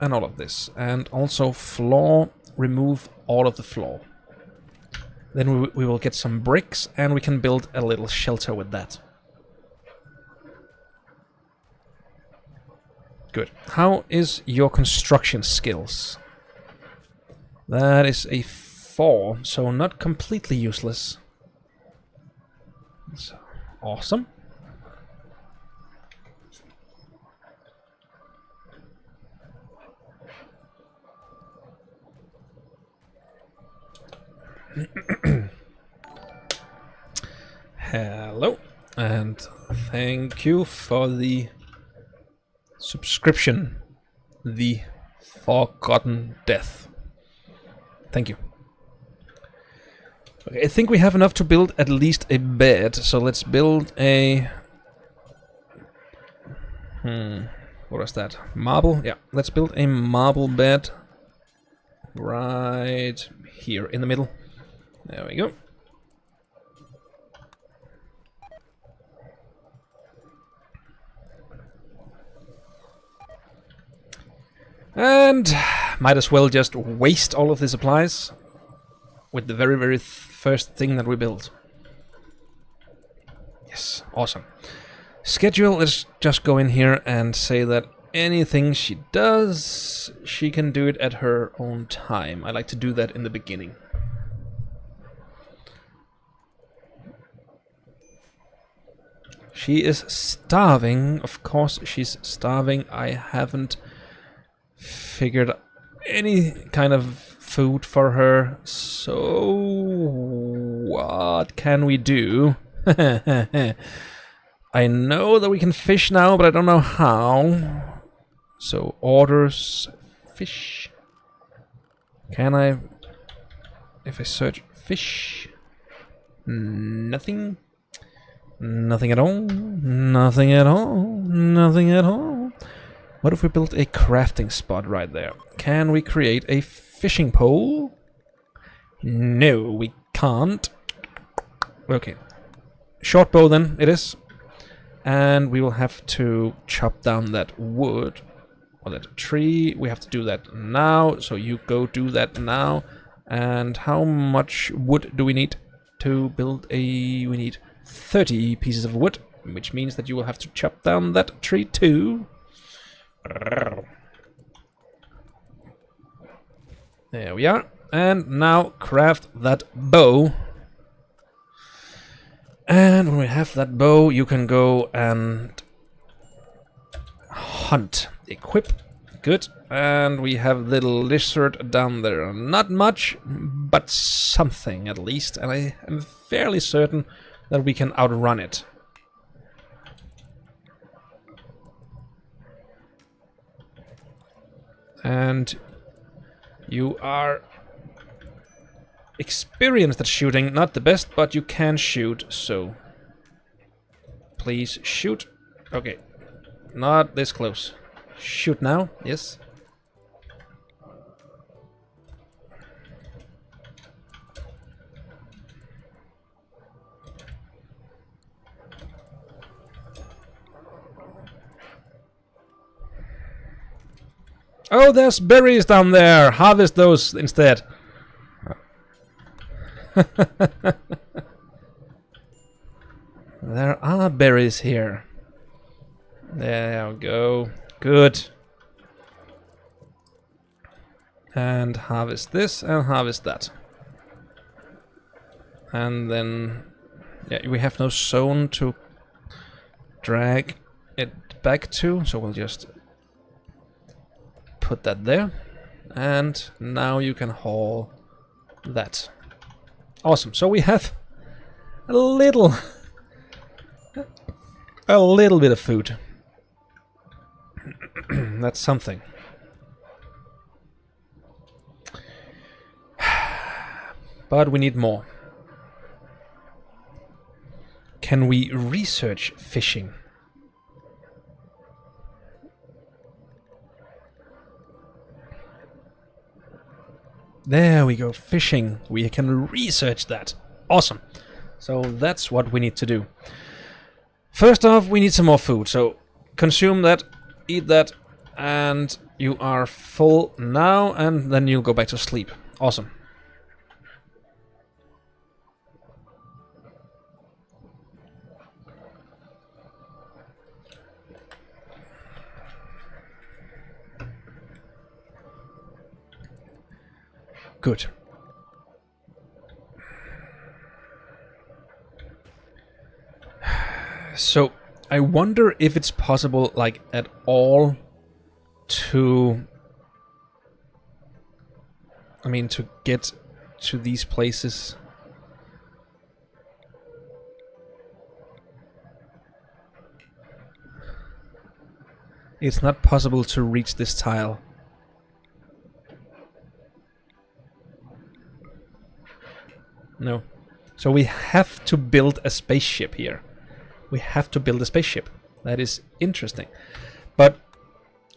and all of this. And also floor, remove all of the floor. Then we will get some bricks, and we can build a little shelter with that. Good. How is your construction skills? That is a 4, so not completely useless. So, awesome. Hello, and thank you for the subscription, The Forgotten Death. Thank you. Okay, I think we have enough to build at least a bed, so let's build a... what is that? Marble? Yeah, let's build a marble bed right here in the middle. There we go. And might as well just waste all of the supplies with the very first thing that we build. Yes, awesome. Schedule, let's just go in here and say that anything she does, she can do it at her own time. I like to do that in the beginning. She is starving. Of course she's starving. I haven't figured any kind of food for her. So what can we do? I know that we can fish now, but I don't know how. So orders fish. Can I, if I search fish, nothing? Nothing at all, nothing at all, nothing at all. What if we built a crafting spot right there? Can we create a fishing pole? No, we can't. Okay. Short bow then, it is. And we will have to chop down that wood. Or that tree. We have to do that now. So you go do that now. And how much wood do we need? to build a... We need 30 pieces of wood, which means that you will have to chop down that tree too. There we are. And now craft that bow. And when we have that bow, you can go and hunt. Equip. Good. And we have little lizard down there. Not much, but something at least. And I am fairly certain that we can outrun it. And you are experienced at shooting. Not the best, but you can shoot, so please shoot. Okay. Not this close. Shoot now. Yes. Oh, there's berries down there. Harvest those instead. There are berries here. There we go. Good. And harvest this and harvest that. And then... yeah, we have no zone to drag it back to, so we'll just put that there. And now you can haul that. Awesome. So we have a little bit of food. That's something. But we need more. Can we research fishing? There we go, fishing. We can research that. Awesome. So that's what we need to do. First off, we need some more food. So consume that, eat that, and you are full now, and then you'll go back to sleep. Awesome. Good. So, I wonder if it's possible, like, at all to... I mean, to get to these places. It's not possible to reach this tile. No. So we have to build a spaceship here. We have to build a spaceship. That is interesting. But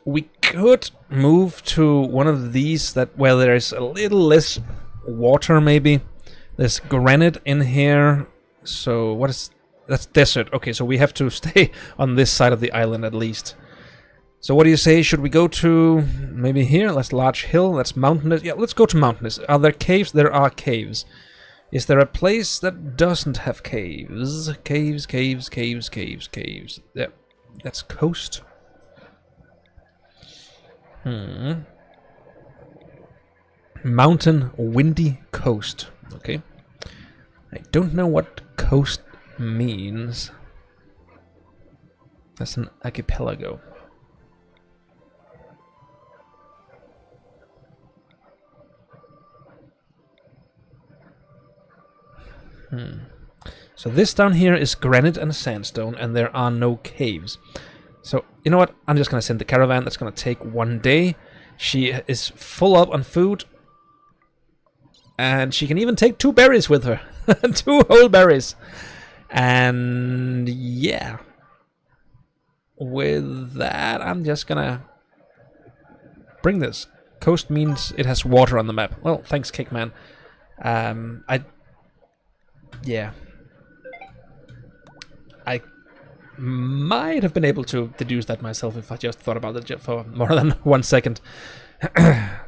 we could move to one of these that where there is a little less water maybe. There's granite in here. So what is... that's desert. Okay, so we have to stay on this side of the island at least. So what do you say? Should we go to maybe here? That's large hill. That's mountainous. Yeah, let's go to mountainous. Are there caves? There are caves. Is there a place that doesn't have caves? Caves, caves, caves, caves, caves. Yeah, that's coast. Mountain, windy coast. Okay. I don't know what coast means. That's an archipelago. So this down here is granite and sandstone, and there are no caves. So, you know what? I'm just going to send the caravan. That's going to take 1 day. She is full up on food. And she can even take 2 berries with her. 2 whole berries. And yeah. With that, I'm just going to bring this. Coast means it has water on the map. Well, thanks, Kickman. Yeah. I might have been able to deduce that myself if I just thought about it for more than 1 second. I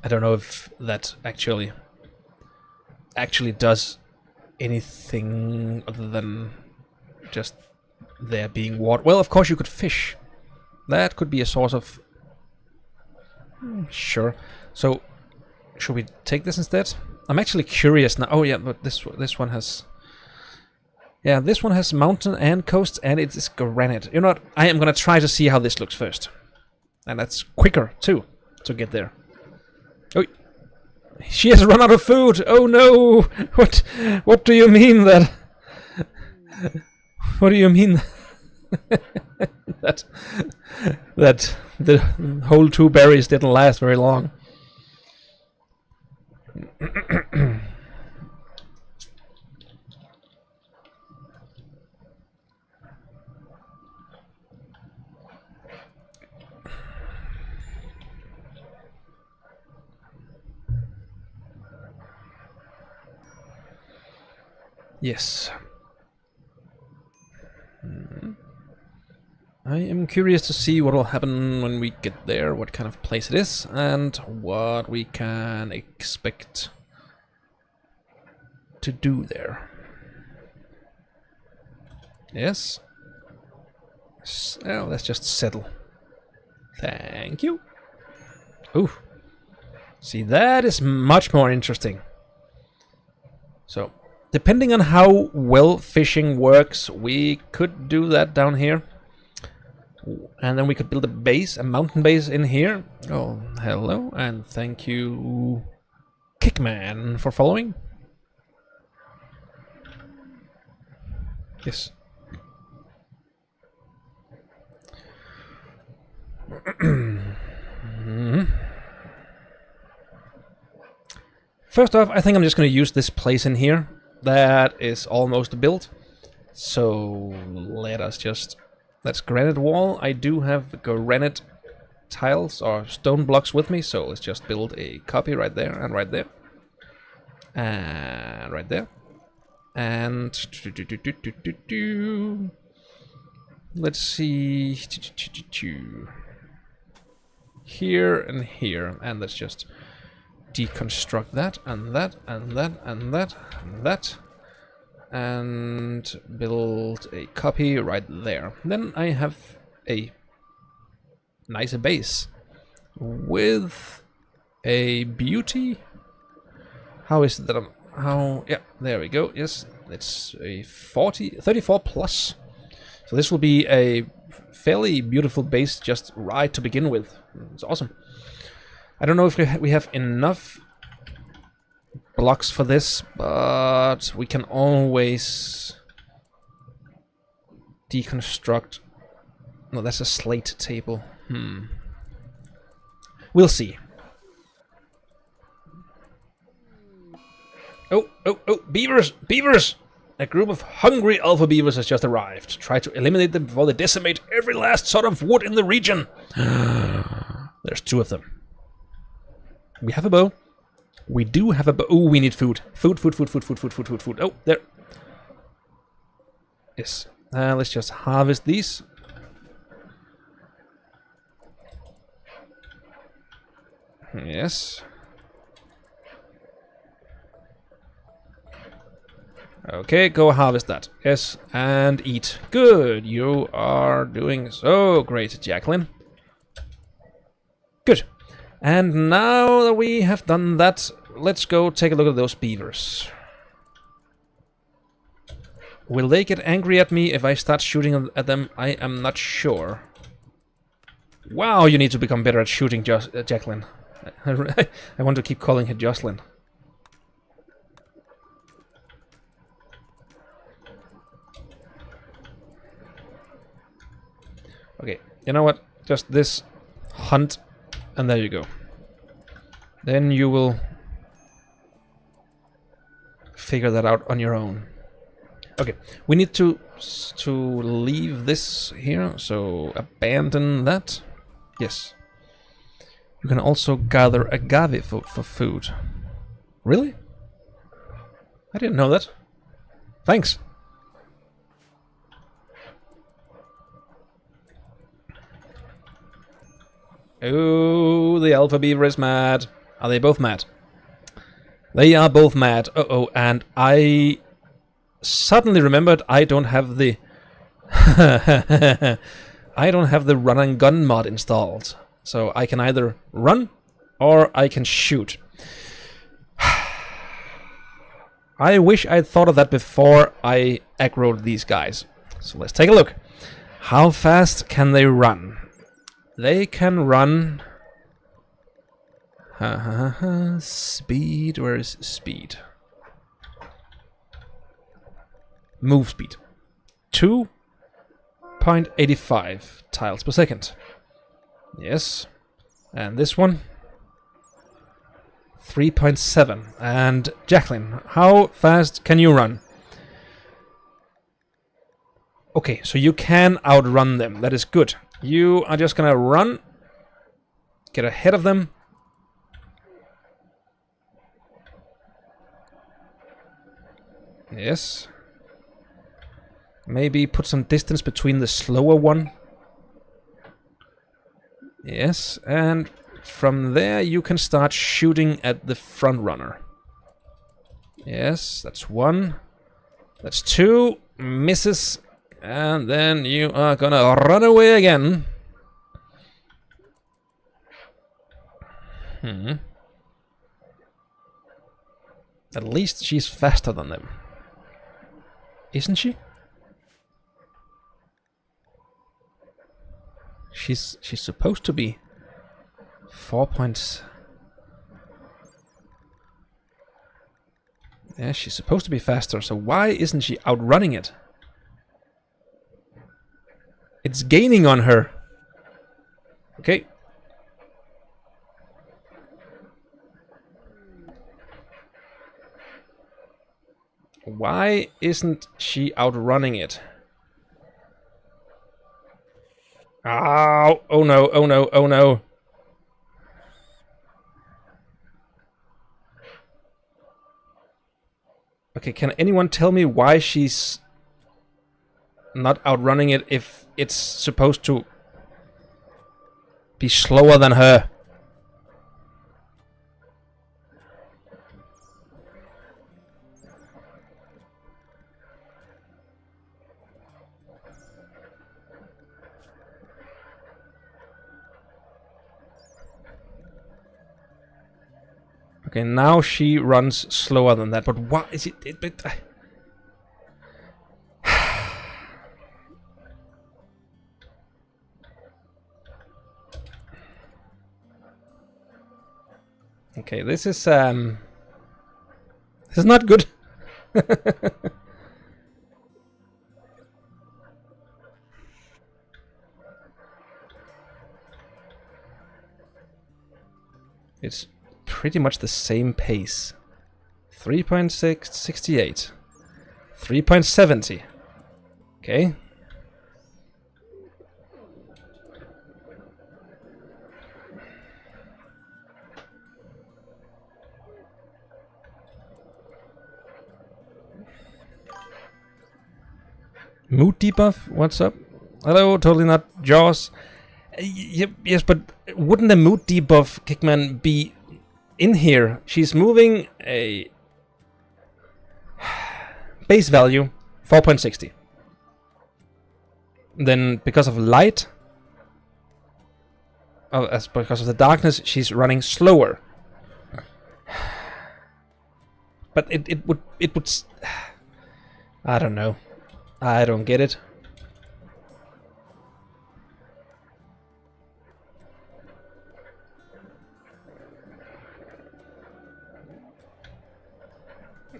don't know if that actually does anything other than just there being water. Well, of course you could fish. That could be a source of... Sure. So, should we take this instead? I'm actually curious now. Oh yeah, but this one has... Yeah, this one has mountain and coast, and it is granite. You know what? I am gonna try to see how this looks first. And that's quicker, too, to get there. Oh, she has run out of food! Oh no! What do you mean that... What do you mean that the whole 2 berries didn't last very long? Yes. I am curious to see what will happen when we get there, what kind of place it is, and what we can expect to do there. Yes. Well, let's just settle. Thank you. Ooh. See, that is much more interesting. So, depending on how well fishing works, we could do that down here. And then we could build a base, a mountain base in here. Oh, hello, and thank you, Kickman, for following. Yes. First off, I think I'm just going to use this place in here. That is almost built. So let us just... That's granite wall. I do have granite tiles or stone blocks with me, so let's just build a copy right there and right there. And right there. And... Let's see... Here and here. And let's just deconstruct that and that and that and that and that. And build a copy right there. Then I have a nicer base with a beauty. How is it that I'm... How... Yeah, there we go. Yes, it's a 34 plus. So this will be a fairly beautiful base just right to begin with. It's awesome. I don't know if we have enough blocks for this, but we can always deconstruct. No, that's a slate table. We'll see. Oh, beavers! Beavers! A group of hungry alpha beavers has just arrived. Try to eliminate them before they decimate every last sort of wood in the region. There's 2 of them. We have a bow. We do have a... Oh, we need food. Food. Oh, there. Yes. Let's just harvest these. Yes. Okay, go harvest that. Yes, and eat. Good. You are doing so great, Jacqueline. Good. And now that we have done that, let's go take a look at those beavers. Will they get angry at me if I start shooting at them? I am not sure. Wow, you need to become better at shooting, Jacqueline. I want to keep calling her Jocelyn. Okay, you know what? Just this hunt. And there you go. Then you will figure that out on your own. Okay, we need to leave this here, so abandon that. Yes. You can also gather agave for food. Really? I didn't know that. Thanks. Oh, the alpha beaver is mad. Are they both mad? They are both mad. Uh-oh, and I suddenly remembered I don't have the I don't have the run and gun mod installed. So I can either run or I can shoot. I wish I'd thought of that before I aggroed these guys. So let's take a look. How fast can they run? They can run... Speed, where is speed? Move speed. 2.85 tiles per second. Yes. And this one? 3.7. And Jacqueline, how fast can you run? Okay, so you can outrun them. That is good. You are just gonna run, get ahead of them. Yes. Maybe put some distance between the slower one. Yes, and from there you can start shooting at the front runner. Yes, that's one. That's two. Misses. And then you are gonna run away again. At least she's faster than them. Isn't she? She's supposed to be 4 points. Yeah, she's supposed to be faster, so why isn't she outrunning it? It's gaining on her. Okay. Why isn't she outrunning it? Ow! Oh no, oh no, oh no. Okay, can anyone tell me why she's not outrunning it if it's supposed to be slower than her? Okay, now she runs slower than that, but why is it... Okay, this is not good. It's pretty much the same pace. 3.68. 3.70. Okay. Mood debuff? What's up? Hello, totally not Jaws. Yes, but wouldn't the mood debuff, Kickman, be in here? She's moving a base value 4.60. Then because of light, because of the darkness, she's running slower. But it would I don't know. I don't get it.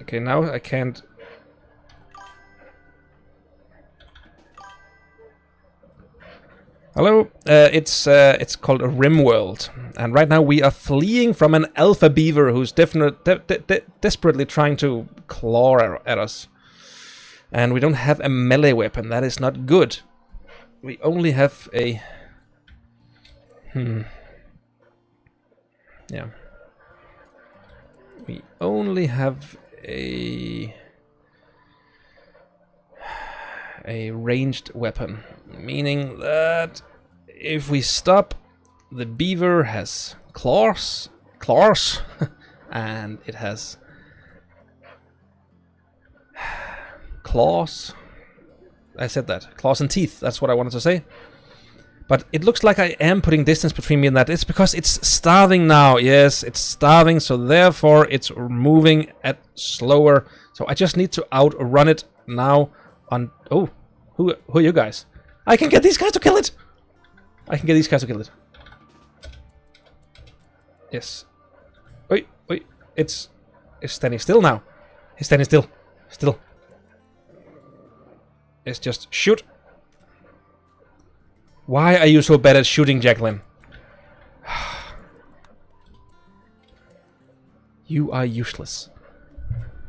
Okay, now I can't. Hello, it's called a Rimworld, and right now we are fleeing from an alpha beaver who's desperately trying to claw at us. And we don't have a melee weapon. That is not good. We only have a... Yeah. We only have a ranged weapon. Meaning that if we stop, the beaver has claws, and it has... claws. I said that. Claws and teeth. That's what I wanted to say. But it looks like I am putting distance between me and that. It's because it's starving now. Yes, it's starving, so therefore it's moving at slower. So I just need to outrun it now on... Oh, who are you guys? I can get these guys to kill it! I can get these guys to kill it. Yes. Wait, wait. It's standing still now. He's standing still. Still. It's just shoot. Why are you so bad at shooting, Jacqueline? You are useless.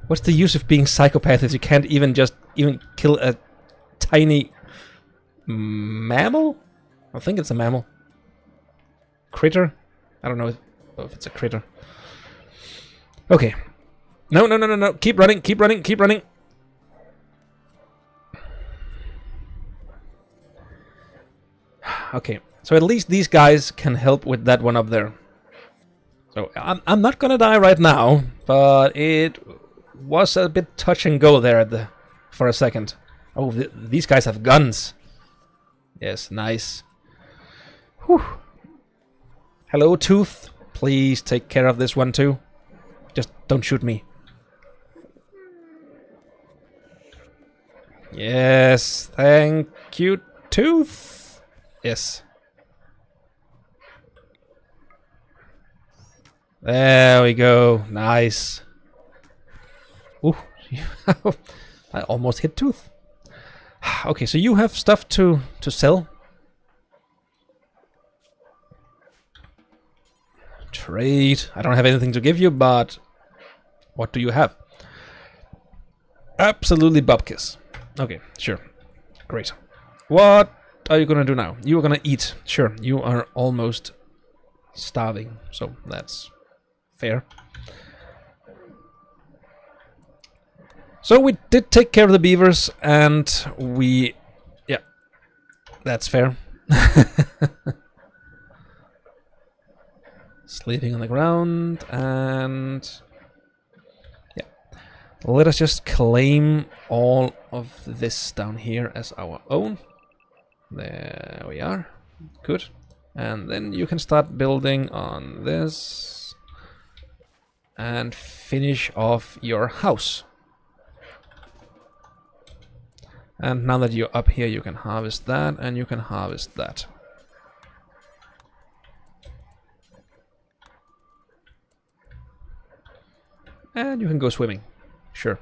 What's the use of being psychopath if you can't even kill a tiny mammal? I think it's a mammal. Critter? I don't know if it's a critter. Okay. No, no, no, no, no. Keep running, keep running, keep running. Okay, so at least these guys can help with that one up there. So I'm not gonna die right now, but it was a bit touch and go there for a second. Oh, these guys have guns. Yes, nice. Whew. Hello, Tooth. Please take care of this one too. Just don't shoot me. Yes, thank you, Tooth. Yes. There we go. Nice. Ooh. I almost hit Tooth. Okay, so you have stuff to sell. Trade. I don't have anything to give you, but what do you have? Absolutely bupkis. Okay, sure. Great. What are you gonna do now? You are gonna eat. Sure, you are almost starving, so that's fair. So we did take care of the beavers, and yeah, that's fair. Sleeping on the ground, and yeah. Let us just claim all of this down here as our own. There we are. Good. And then you can start building on this and finish off your house. And now that you're up here, you can harvest that and you can harvest that. And you can go swimming. Sure.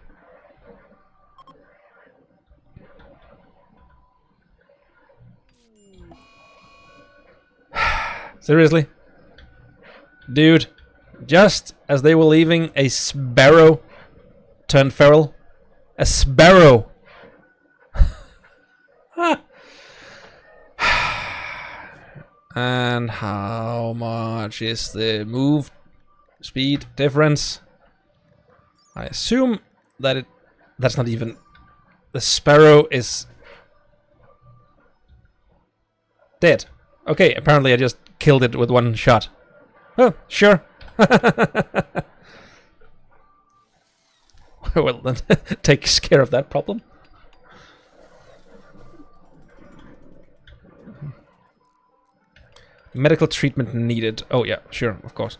Seriously? Dude, just as they were leaving, a sparrow turned feral. A sparrow! And how much is the move speed difference? I assume that that's not even... The sparrow is dead. Okay, apparently I just killed it with one shot. Oh, sure. Well, then takes care of that problem. Medical treatment needed. Oh yeah, sure, of course.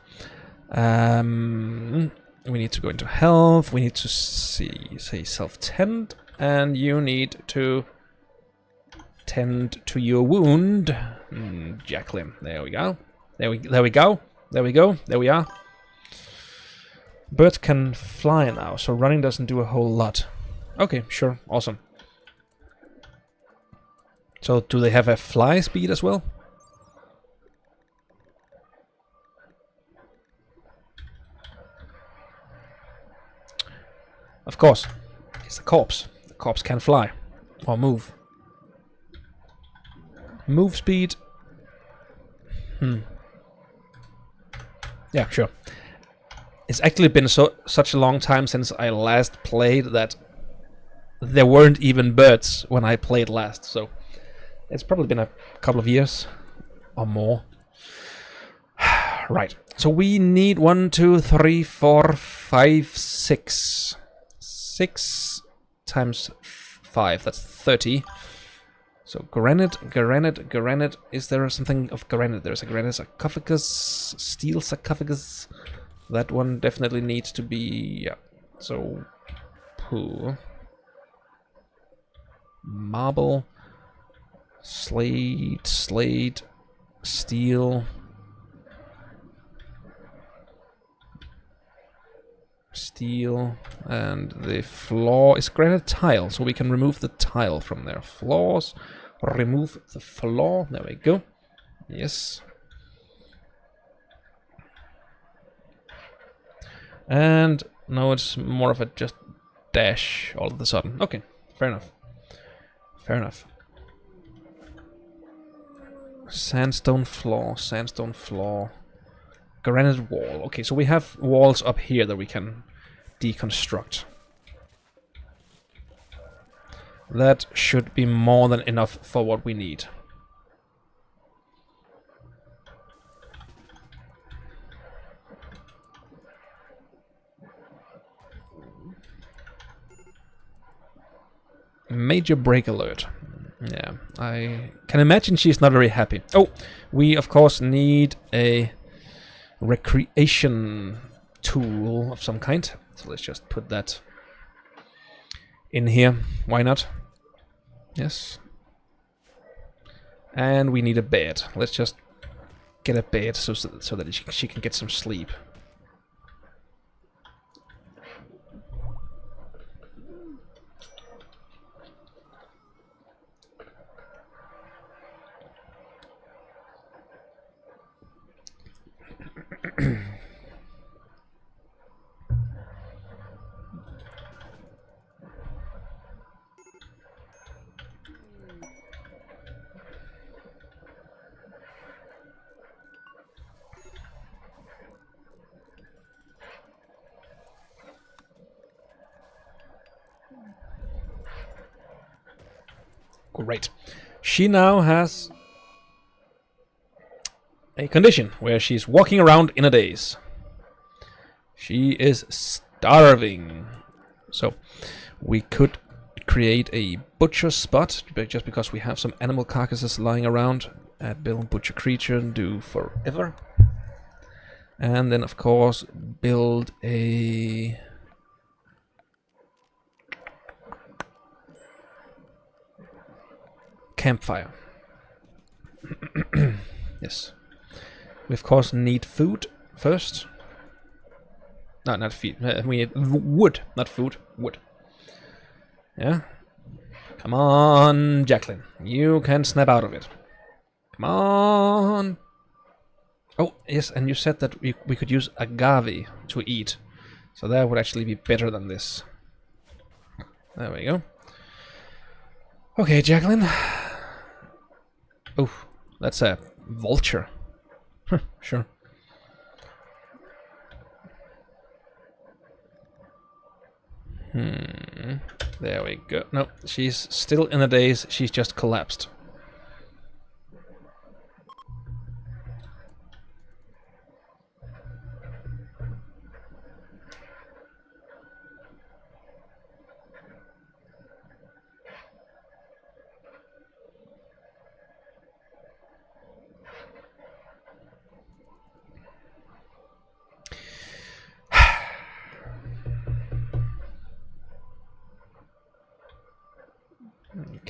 We need to go into health. We need to say self-tend, and you need to tend to your wound. Jacqueline, there we go. There we go. There we go. There we are. Bird can fly now, so running doesn't do a whole lot. Okay, sure, awesome. So do they have a fly speed as well? Of course, it's a corpse. The corpse can fly or move. Move speed. Yeah, sure. It's actually been such a long time since I last played that there weren't even birds when I played last, so it's probably been a couple of years or more. Right. So we need 1, 2, 3, 4, 5, 6. 6 times 5. That's 30. So granite. Is there something of granite? There's a granite sarcophagus, steel sarcophagus. That one definitely needs to be... yeah. So... poo. Marble. Slate. Steel. And the floor is granite tile, so we can remove the tile from there. Floors. Remove the floor. There we go. Yes. And now it's more of a just dash all of a sudden. Okay, fair enough. Sandstone floor. Granite wall. Okay, so we have walls up here that we can deconstruct. That should be more than enough for what we need. Major break alert. Yeah, I can imagine she's not very happy. Oh, we of course need a recreation tool of some kind. So let's just put that in here. Why not? Yes. And we need a bed. Let's just get a bed so that she can get some sleep. Great. She now has a condition where she's walking around in a daze. She is starving. So we could create a butcher spot just because we have some animal carcasses lying around. Add build butcher creature and do forever. And then of course build a campfire. Yes. We of course need food first. No, not feed. We need wood, not food. Wood. Yeah. Come on, Jacqueline. You can snap out of it. Come on. Oh, yes, and you said that we could use agave to eat. So that would actually be better than this. There we go. Okay, Jacqueline. Oh, that's a vulture. Sure. There we go. No, she's still in a daze. She's just collapsed.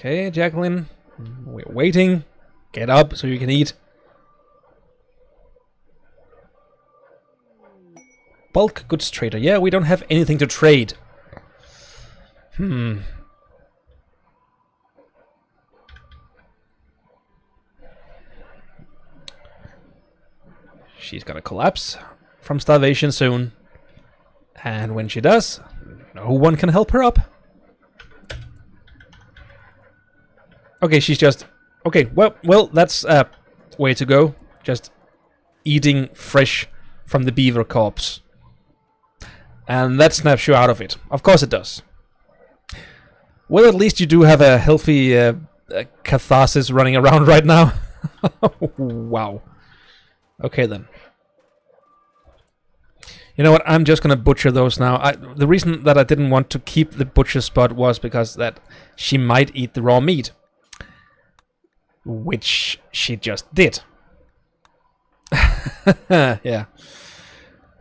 Okay, Jacqueline. We're waiting. Get up so you can eat. Bulk goods trader. Yeah, we don't have anything to trade. She's gonna collapse from starvation soon. And when she does, no one can help her up. Okay, she's just... Okay, well, that's a way to go. Just eating fresh from the beaver corpse. And that snaps you out of it. Of course it does. Well, at least you do have a healthy catharsis running around right now. Wow. Okay, then. You know what? I'm just gonna butcher those now. The reason that I didn't want to keep the butcher spot was because that she might eat the raw meat, which she just did. Yeah.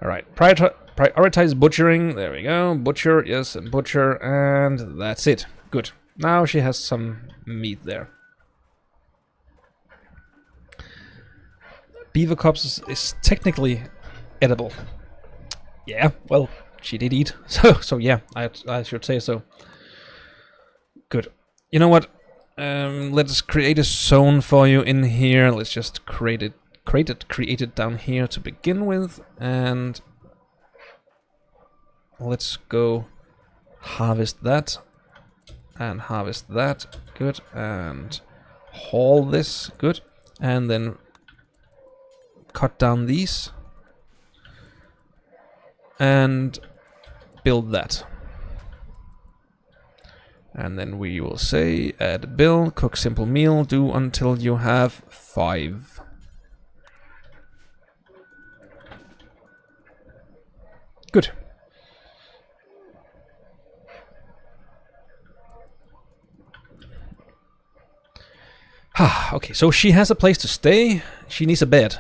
All right. Prioritize butchering. There we go. Butcher, yes, and butcher, and that's it. Good. Now she has some meat there. Beaver cubs is technically edible. Yeah, well, she did eat, so yeah, I should say so. Good. You know what? Let's create a zone for you in here. Let's just create it down here to begin with, and let's go harvest that and harvest that. Good, and haul this. Good, and then cut down these and build that. And then we will say add bill, cook simple meal, do until you have 5. Good. Okay, so she has a place to stay. She needs a bed.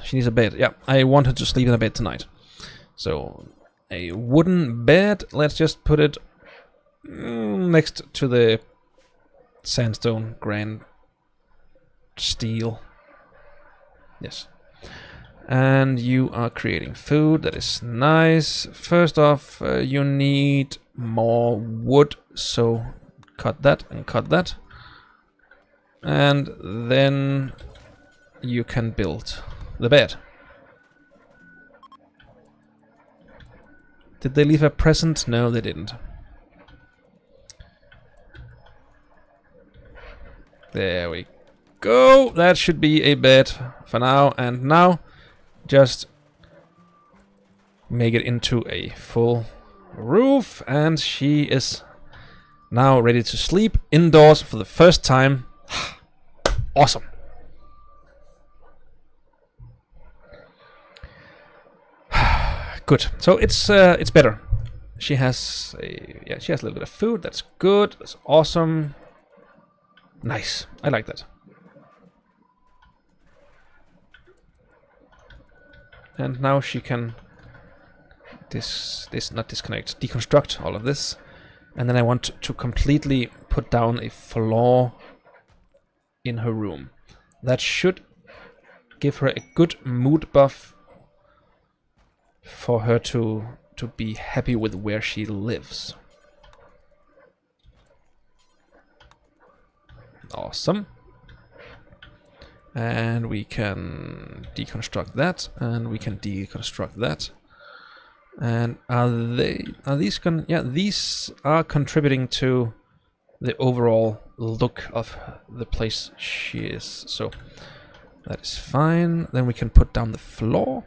Yeah, I want her to sleep in a bed tonight. So a wooden bed. Let's just put it next to the sandstone grand steel. Yes. And you are creating food. That is nice. First off, you need more wood. So cut that and cut that. And then you can build the bed. Did they leave a present? No, they didn't. There we go. That should be a bed for now. And now, just make it into a full roof. And she is now ready to sleep indoors for the first time. Awesome. Good. So it's better. She has she has a little bit of food. That's good. That's awesome. Nice. I like that. And now she can deconstruct all of this. And then I want to completely put down a floor in her room. That should give her a good mood buff for her to be happy with where she lives. Awesome. And we can deconstruct that, and we can deconstruct that. And these are contributing to the overall look of the place she is. So that is fine. Then we can put down the floor.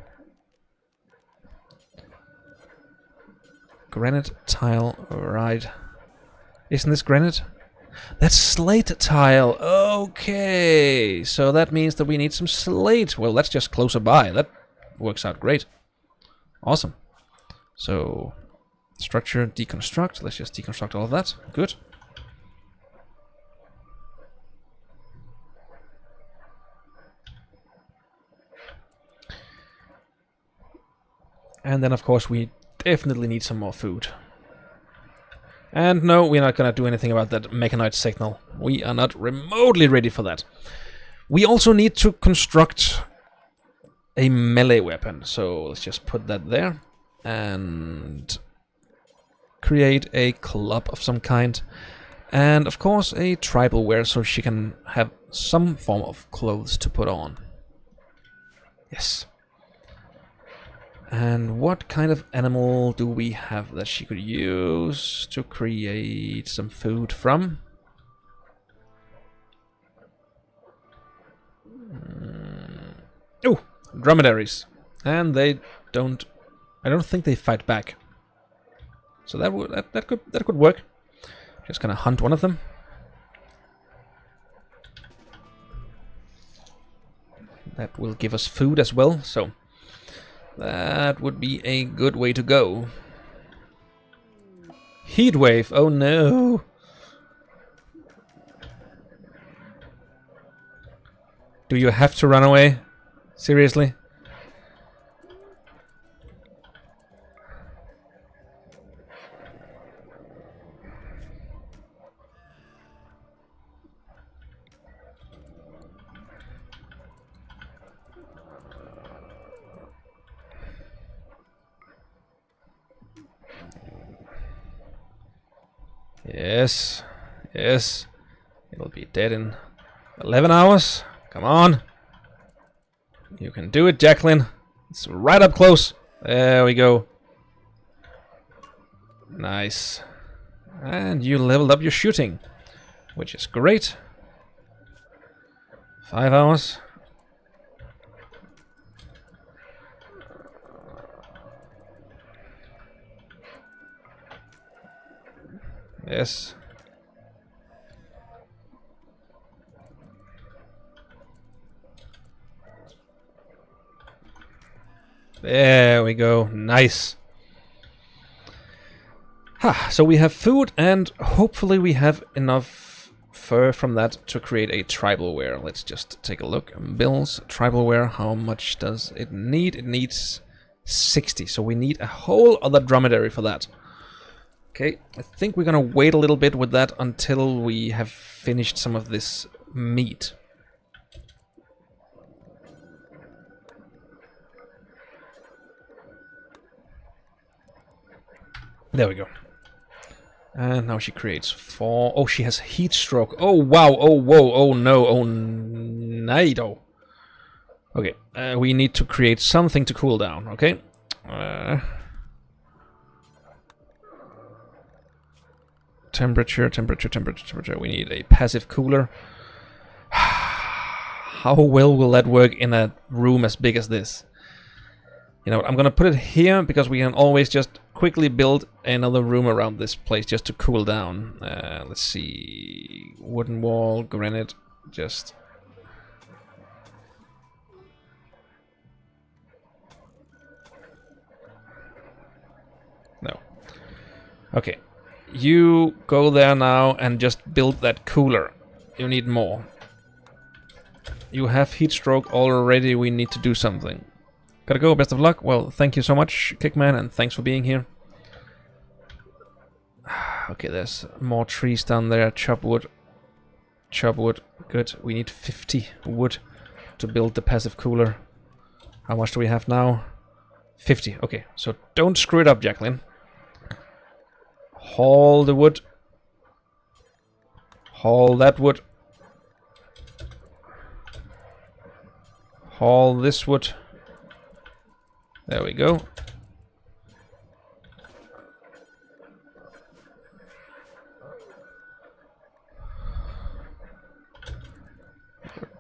Granite tile, right. Isn't this granite? That's slate tile. Okay. So that means that we need some slate. Well, that's just closer by. That works out great. Awesome. So, structure, deconstruct. Let's just deconstruct all of that. Good. And then, of course, we definitely need some more food. And no, we're not going to do anything about that mechanoid signal. We are not remotely ready for that. We also need to construct a melee weapon. So let's just put that there. And create a club of some kind. And of course a tribal wear so she can have some form of clothes to put on. Yes. And what kind of animal do we have that she could use to create some food from? Oh, dromedaries. And they don't... I don't think they fight back. So that could work. Just gonna hunt one of them. That will give us food as well, so... That would be a good way to go. Heatwave, oh no! Do you have to run away? Seriously? Yes, yes. It'll be dead in 11 hours. Come on. You can do it, Jacqueline. It's right up close. There we go. Nice. And you leveled up your shooting, which is great. 5 hours. Yes. There we go. Nice. So we have food, and hopefully we have enough fur from that to create a tribal wear. Let's just take a look. Bills, tribal wear, how much does it need? It needs 60, so we need a whole other dromedary for that. Okay, I think we're gonna wait a little bit with that until we have finished some of this meat. There we go. And now she creates 4. Oh, she has heat stroke. Oh, wow. Oh, whoa. Oh, no. Oh, no. Okay, we need to create something to cool down, okay? Temperature. We need a passive cooler. How well will that work in a room as big as this? You know what, I'm gonna put it here because we can always just quickly build another room around this place just to cool down. Let's see. Wooden wall, granite, just... No. Okay. You go there now and just build that cooler. You need more. You have heat stroke already, we need to do something. Gotta go, best of luck. Well, thank you so much, Kickman, and thanks for being here. Okay, there's more trees down there. Chop wood. Chop wood. Good. We need 50 wood to build the passive cooler. How much do we have now? 50. Okay, so don't screw it up, Jacqueline. Haul the wood. Haul that wood. Haul this wood. There we go.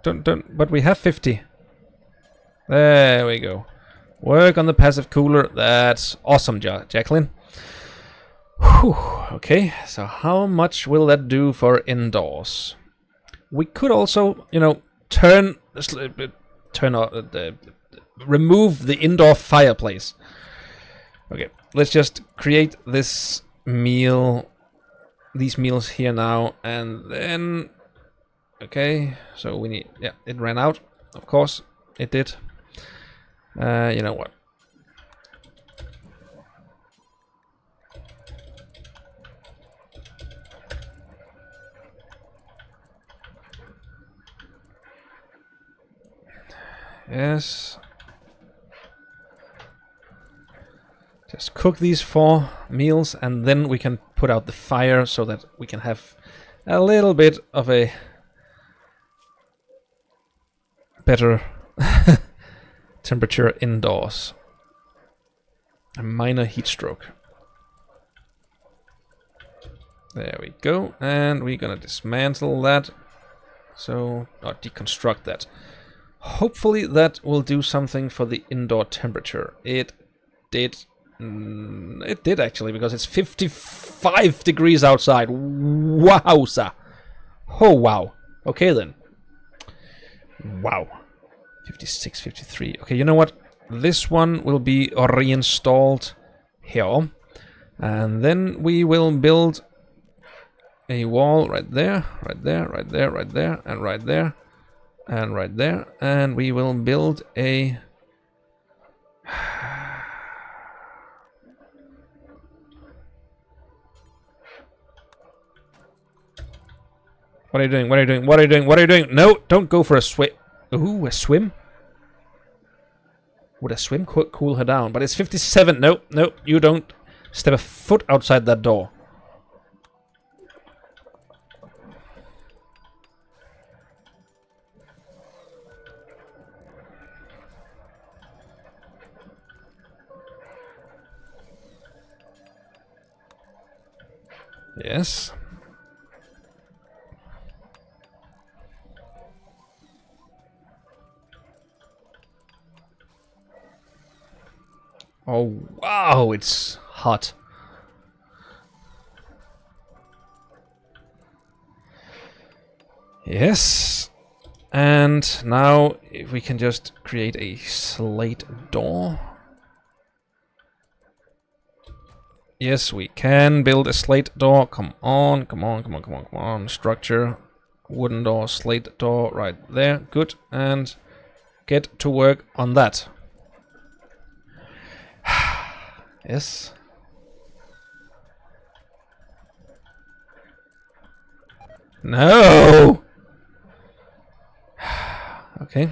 Don't, but we have 50. There we go. Work on the passive cooler. That's awesome, Jacqueline. Whew. Okay, so how much will that do for indoors? We could also, you know, remove the indoor fireplace. Okay, let's just create this meal, these meals here now, and then... Okay, so we need... Yeah, it ran out, of course, it did. You know what? Yes. Just cook these 4 meals and then we can put out the fire so that we can have a little bit of a better temperature indoors. A minor heat stroke. There we go. And we're gonna dismantle that. So, or deconstruct that. Hopefully that will do something for the indoor temperature. It did. It did actually, because it's 55 degrees outside. Wowza. Oh wow. Okay then. Wow. 56, 53. Okay, you know what? This one will be reinstalled here. And then we will build a wall right there, right there, right there, right there, and right there, and right there. And we will build a... What are you doing? What are you doing? What are you doing? What are you doing? No, don't go for a swim. Ooh, a swim? Would a swim cool her down? But it's 57. No, no, you don't step a foot outside that door. Yes. Oh, wow, it's hot. Yes. And now if we can just create a slate door. Yes, we can build a slate door. Come on, come on, come on, come on, come on. Structure. Wooden door, slate door, right there. Good. And get to work on that. Yes. No! Okay.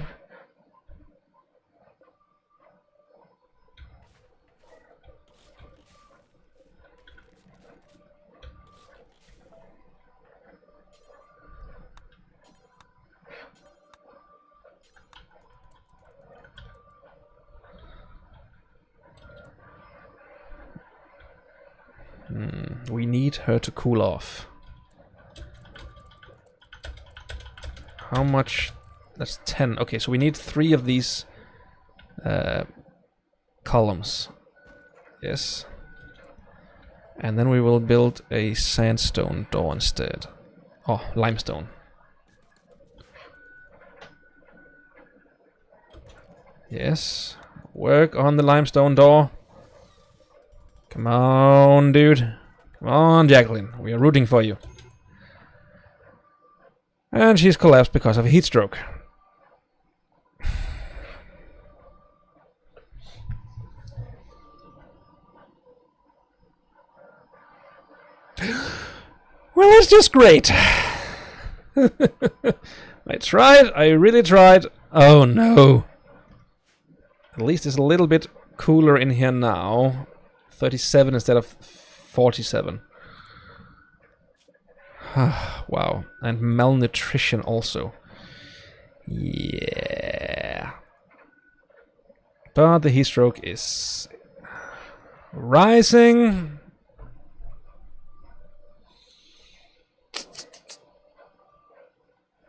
We need her to cool off. How much? That's 10. Okay, so we need 3 of these columns. Yes. And then we will build a sandstone door instead. Oh, limestone. Yes. Work on the limestone door. Come on, dude. Come on, Jacqueline. We are rooting for you. And she's collapsed because of a heat stroke. Well, that's just great. I tried. I really tried. Oh, no. At least it's a little bit cooler in here now. 37 instead of 47. Wow. And malnutrition also. Yeah. But the heat stroke is rising.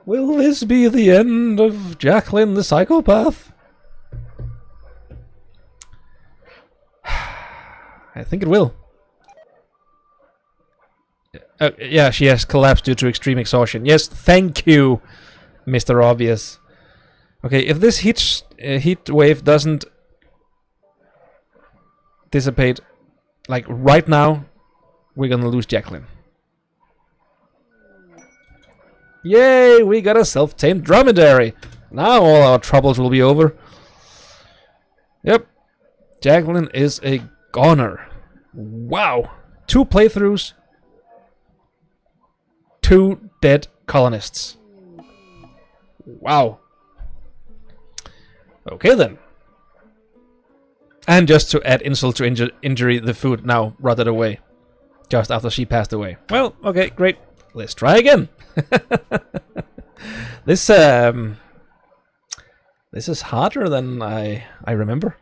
Will this be the end of Jacqueline the psychopath? I think it will. Yeah, she has collapsed due to extreme exhaustion. Yes, thank you, Mr. Obvious. Okay, if this heat wave doesn't dissipate, like right now, we're gonna lose Jacqueline. Yay, we got a self-tamed dromedary. Now all our troubles will be over. Yep, Jacqueline is a goner. Wow, 2 playthroughs, 2 dead colonists. Wow. Okay then. And just to add insult to injury, the food now rotted away. Just after she passed away. Well, okay, great. Let's try again. This is harder than I remember.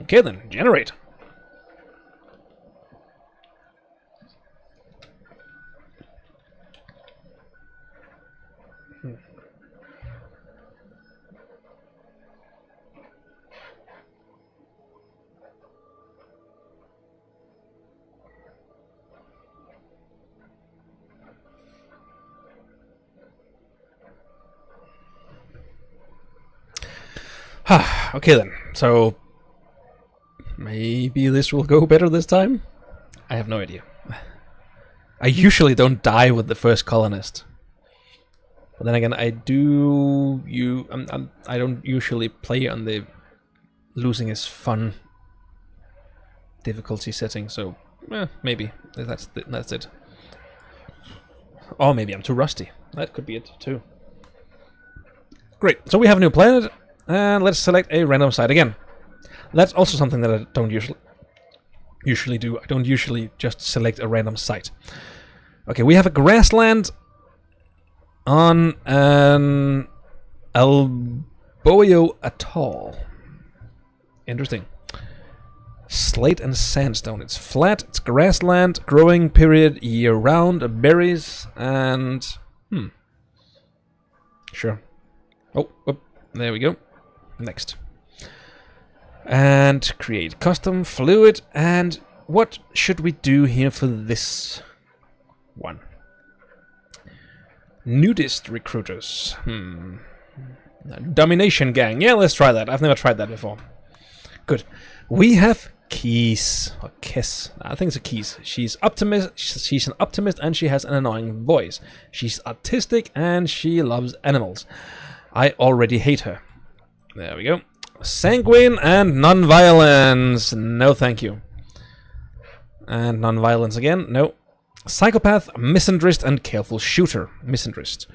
Okay then, generate. Okay then, so maybe this will go better this time? I have no idea. I usually don't die with the first colonist. But then again, I don't usually play on the losing is fun difficulty setting, so maybe that's it. Or maybe I'm too rusty. That could be it too. Great, so we have a new planet, and let's select a random site again. That's also something that I don't usually do. I don't usually just select a random site. Okay, we have a grassland on an Alboyo Atoll. Interesting. Slate and sandstone. It's flat, it's grassland, growing period year-round, berries, and... Sure. Oh, there we go. Next. And create custom fluid, and what should we do here for this one? Nudist recruiters. Domination gang. Yeah, let's try that. I've never tried that before. Good. We have Keys. Or Kiss. I think it's a Keys. She's an optimist and she has an annoying voice. She's artistic and she loves animals. I already hate her. There we go. Sanguine and non-violence. No, thank you. And non-violence again. No. Psychopath, misandrist, and careful shooter. Misandrist.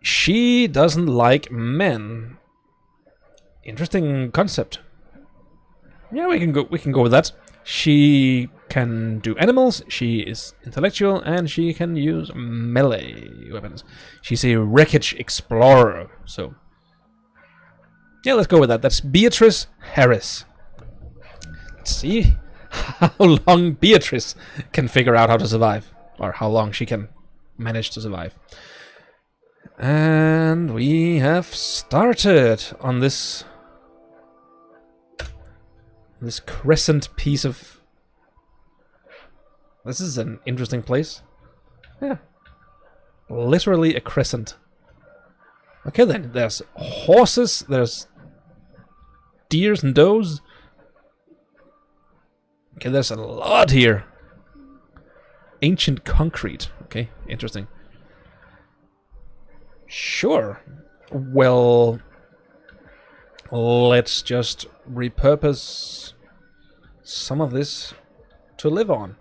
She doesn't like men. Interesting concept. Yeah, we can go with that. She can do animals, she is intellectual, and she can use melee weapons. She's a wreckage explorer, so... Yeah, let's go with that. That's Beatrice Harris. Let's see how long Beatrice can figure out how to survive. Or how long she can manage to survive. And we have started on this crescent piece of... This is an interesting place. Yeah. Literally a crescent. Okay then, there's horses, there's deers and does. Okay, there's a lot here. Ancient concrete. Okay, interesting. Sure. Well, let's just repurpose some of this to live on.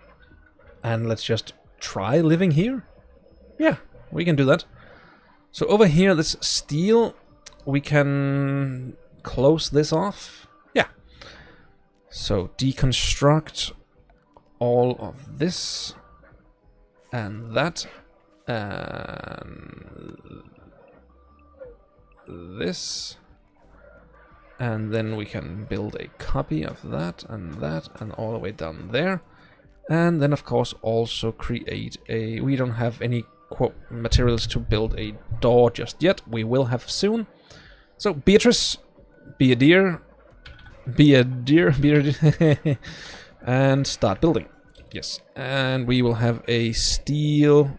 And let's just try living here. Yeah, we can do that. So over here, this steel, we can close this off. Yeah. So deconstruct all of this and that and this, and then we can build a copy of that and all the way down there. And then of course also create a... We don't have any quote materials to build a door just yet. We will have soon. So Beatrice, be a deer, and start building. Yes, and we will have a steel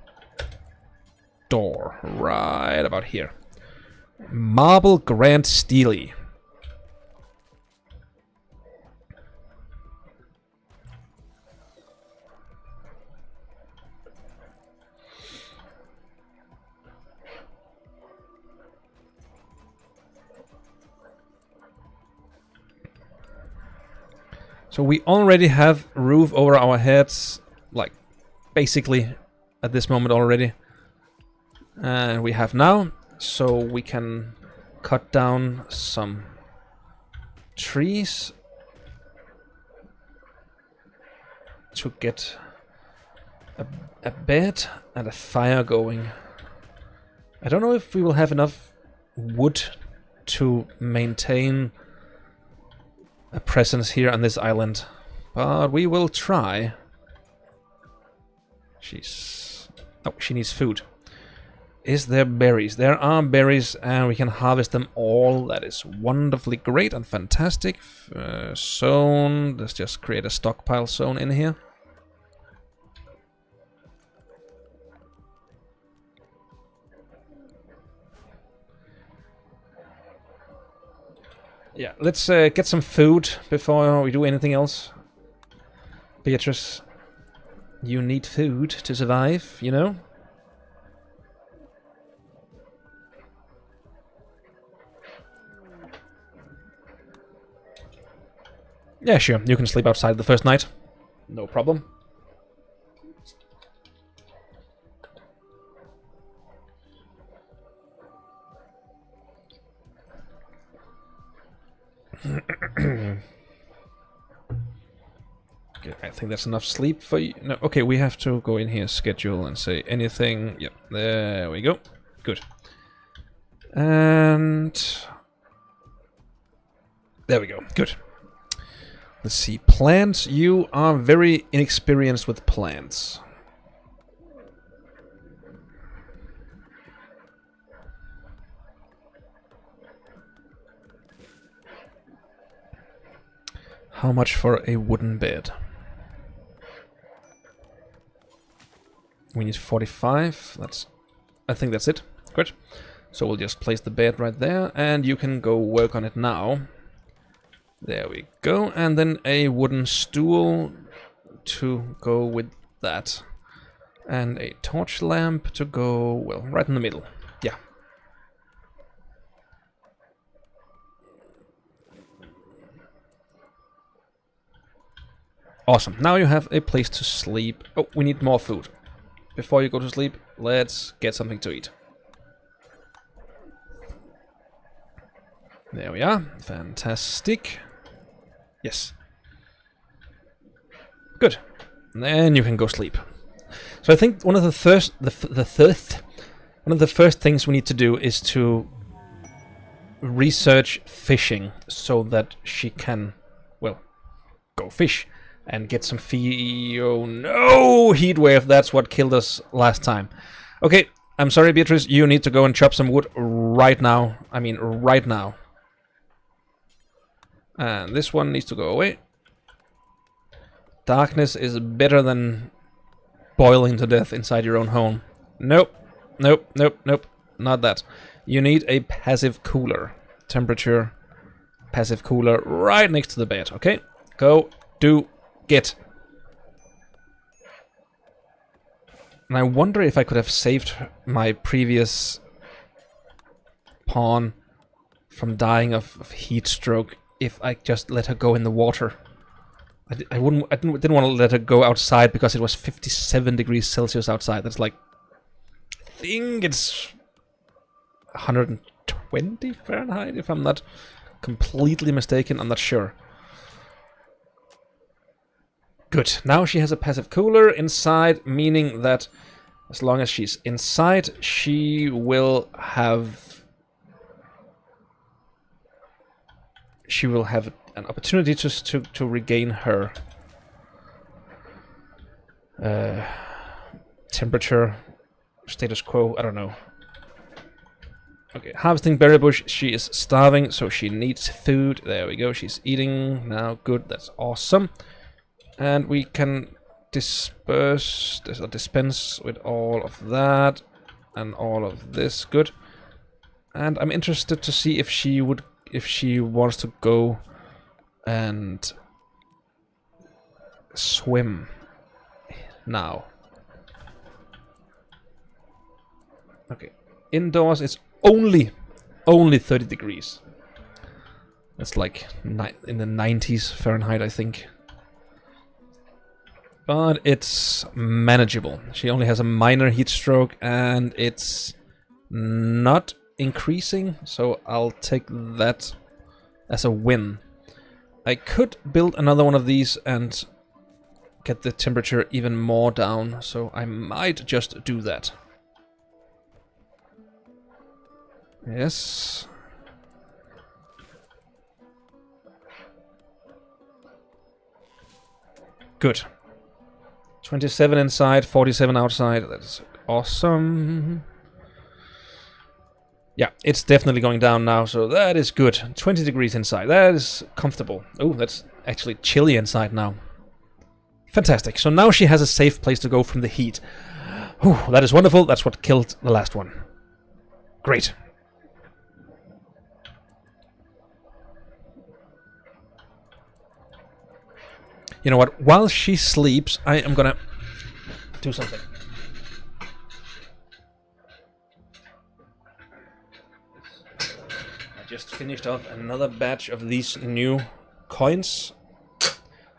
door right about here. Marble Grand Steely. So we already have roof over our heads, like basically at this moment already. And we have now, so we can cut down some trees to get a bed and a fire going. I don't know if we will have enough wood to maintain a presence here on this island, but we will try. Oh, she needs food. Is there berries? There are berries, and we can harvest them all. That is wonderfully great and fantastic. Zone. Let's just create a stockpile zone in here. Yeah, let's get some food before we do anything else. Beatrice, you need food to survive, you know? Yeah, sure, you can sleep outside the first night. No problem. Okay, I think that's enough sleep for you. No, okay, we have to go in here, schedule, and say anything. Yep, there we go. Good. And there we go. Good. Let's see. Plants. You are very inexperienced with plants. How much for a wooden bed? We need 45. I think that's it. Good. So we'll just place the bed right there, and you can go work on it now. There we go. And then a wooden stool to go with that. And a torch lamp to go, well, right in the middle. Yeah. Awesome. Now you have a place to sleep. Oh, we need more food. Before you go to sleep, let's get something to eat. There we are. Fantastic. Yes. Good. And then you can go sleep. So I think one of the first things we need to do is to research fishing so that she can, well, go fish and get some oh no, heatwave. That's what killed us last time. Okay, I'm sorry, Beatrice. You need to go and chop some wood right now. I mean, right now. And this one needs to go away. Darkness is better than boiling to death inside your own home. Nope. Nope. Nope. Nope. Not that. You need a passive cooler. Temperature. Passive cooler right next to the bed. Okay? Go. Do. Get. And I wonder if I could have saved my previous pawn from dying of heat stroke if I just let her go in the water. I didn't want to let her go outside because it was 57 degrees Celsius outside. That's like, I think it's 120 Fahrenheit, if I'm not completely mistaken. I'm not sure. Good. Now she has a passive cooler inside, meaning that as long as she's inside, she will have an opportunity to regain her temperature, status quo, I don't know. Okay, harvesting berry bush. She is starving, so she needs food. There we go, she's eating now. Good, that's awesome. And we can dispense with all of that and all of this. Good. And I'm interested to see if she wants to go and swim now. Okay, indoors it's only 30 degrees. That's like in the 90s Fahrenheit, I think. But it's manageable. She only has a minor heat stroke and it's not increasing, so I'll take that as a win. I could build another one of these and get the temperature even more down, so I might just do that. Yes. Good. 27 inside, 47 outside. That's awesome. Yeah, it's definitely going down now, so that is good. 20 degrees inside. That is comfortable. Oh, that's actually chilly inside now. Fantastic. So now she has a safe place to go from the heat. Whew, that is wonderful. That's what killed the last one. Great. You know what? While she sleeps, I am gonna do something. I just finished off another batch of these new coins.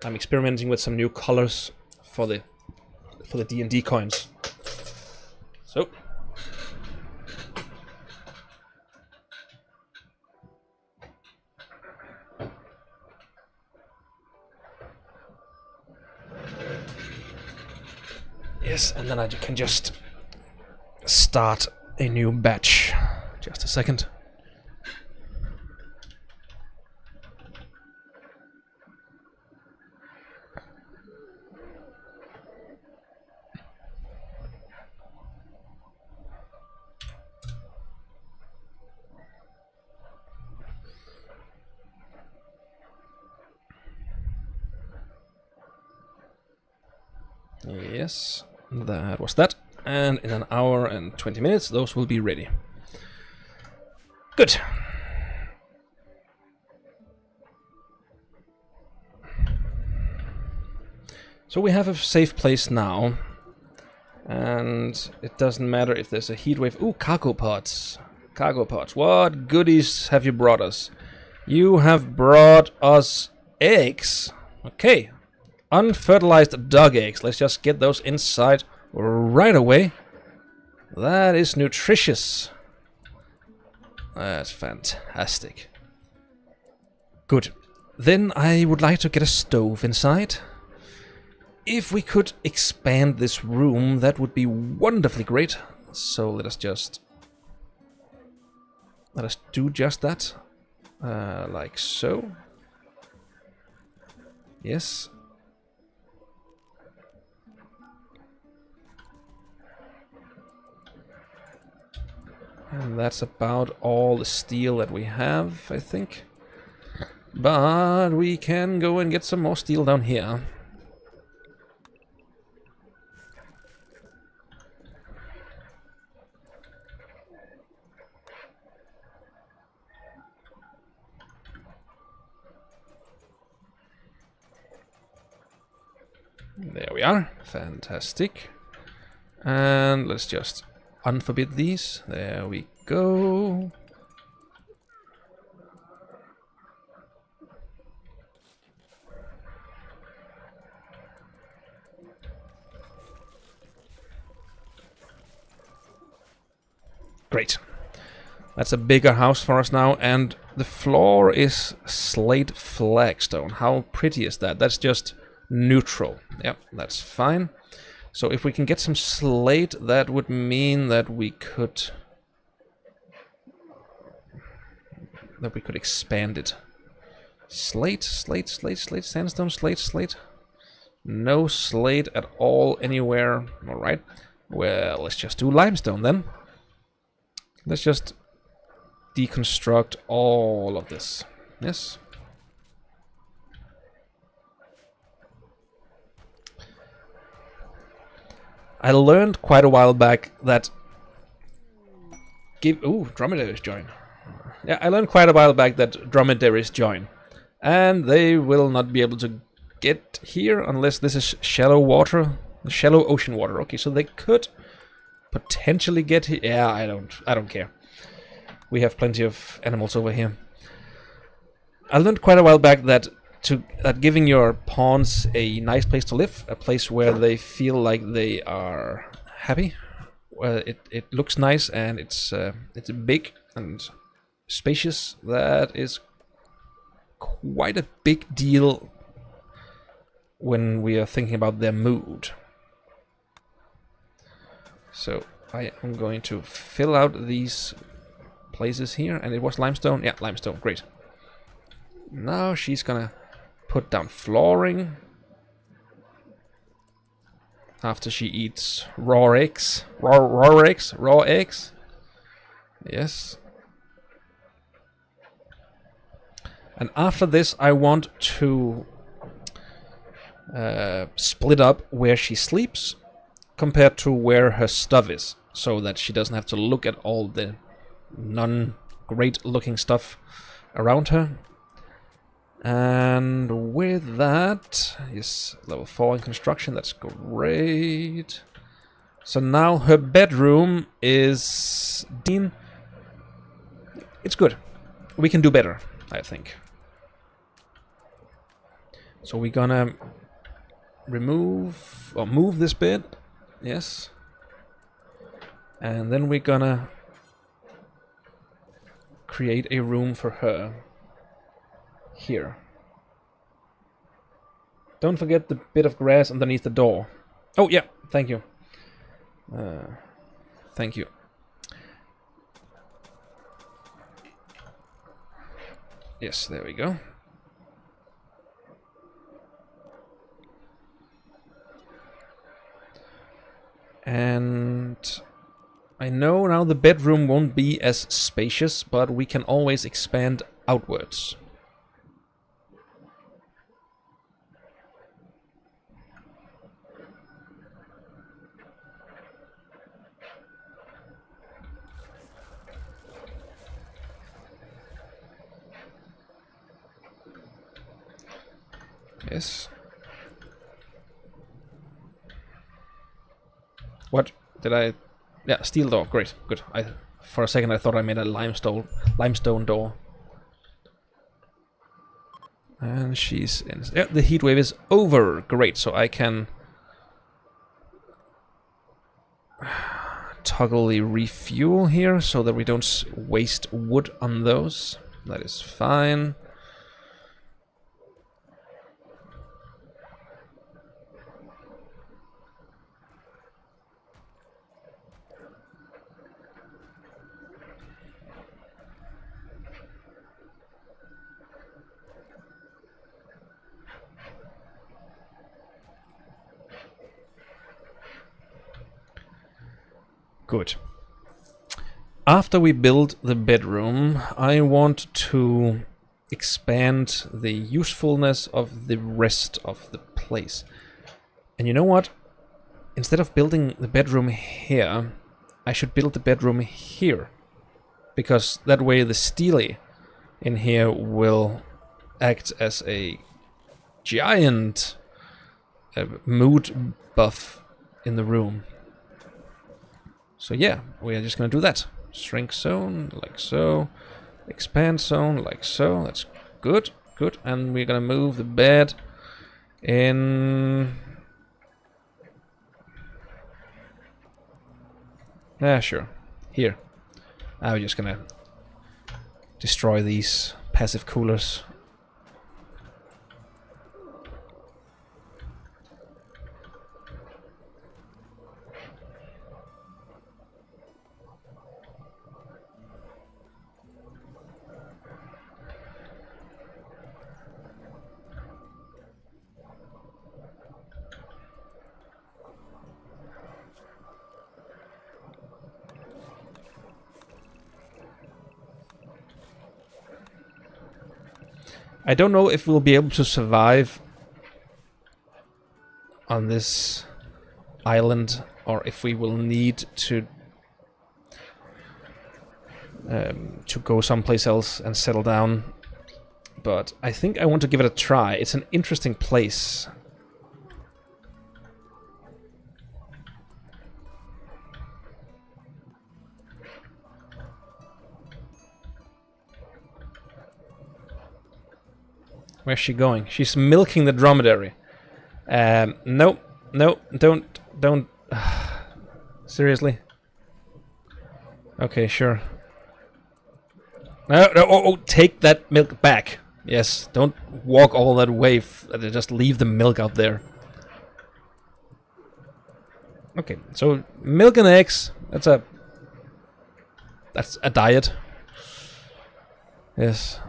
I'm experimenting with some new colors for the D&D coins. So. Yes, and then I can just start a new batch. Just a second. Yes, that was that. And in an hour and 20 minutes, those will be ready. Good. So we have a safe place now. And it doesn't matter if there's a heatwave. Ooh, cargo pods. Cargo pods. What goodies have you brought us? You have brought us eggs. Okay. Unfertilized dog eggs. Let's just get those inside right away. That is nutritious. That's fantastic. Good. Then I would like to get a stove inside. If we could expand this room, that would be wonderfully great. So let us do just that. Like so. Yes. And that's about all the steel that we have, I think. But we can go and get some more steel down here. There we are. Fantastic. And let's just unforbid these. There we go. Great. That's a bigger house for us now, and the floor is slate flagstone. How pretty is that? That's just neutral. Yep, that's fine. So if we can get some slate, that would mean that we could expand it. Slate, slate, slate, slate, sandstone, slate, slate. No slate at all anywhere. All right. Well, let's just do limestone then. Let's just deconstruct all of this. Yes. I learned quite a while back that dromedaries join. Yeah, I learned quite a while back that dromedaries join. And they will not be able to get here unless this is shallow water, shallow ocean water. Okay, so they could potentially get here. Yeah, I don't care. We have plenty of animals over here. I learned quite a while back that giving your pawns a nice place to live, a place where they feel like they are happy, where it looks nice and it's big and spacious. That is quite a big deal when we are thinking about their mood. So I am going to fill out these places here, and it was limestone. Yeah, limestone, great. Now she's gonna put down flooring after she eats raw eggs. Raw eggs. Yes. And after this, I want to split up where she sleeps compared to where her stuff is, so that she doesn't have to look at all the non-great looking stuff around her. And with that, yes, level 4 in construction, that's great. So now her bedroom is... It's good. We can do better, I think. So we're gonna remove, or move this bed, yes. And then we're gonna create a room for her. Here. Don't forget the bit of grass underneath the door. Oh, yeah, thank you. Thank you. Yes, there we go. And I know now the bedroom won't be as spacious, but we can always expand outwards. Yes. What? Did I... Yeah, steel door. Great. Good. For a second I thought I made a limestone door. And she's in... Yeah, the heat wave is over. Great. So I can... toggle the refuel here so that we don't waste wood on those. That is fine. Good. After we build the bedroom, I want to expand the usefulness of the rest of the place. And you know what? Instead of building the bedroom here, I should build the bedroom here. Because that way the steely in here will act as a giant mood buff in the room. So yeah, we are just gonna do that. Shrink zone, like so. Expand zone, like so. That's good, good. And we're gonna move the bed in... Yeah, sure. Here. Now we're just gonna destroy these passive coolers. I don't know if we'll be able to survive on this island, or if we will need to go someplace else and settle down. But I think I want to give it a try. It's an interesting place. Where's she going? She's milking the dromedary. No, no, don't. Seriously? Okay, sure. No, no, oh, take that milk back. Yes, don't walk all that way. Just leave the milk out there. Okay, so milk and eggs. That's a diet. Yes.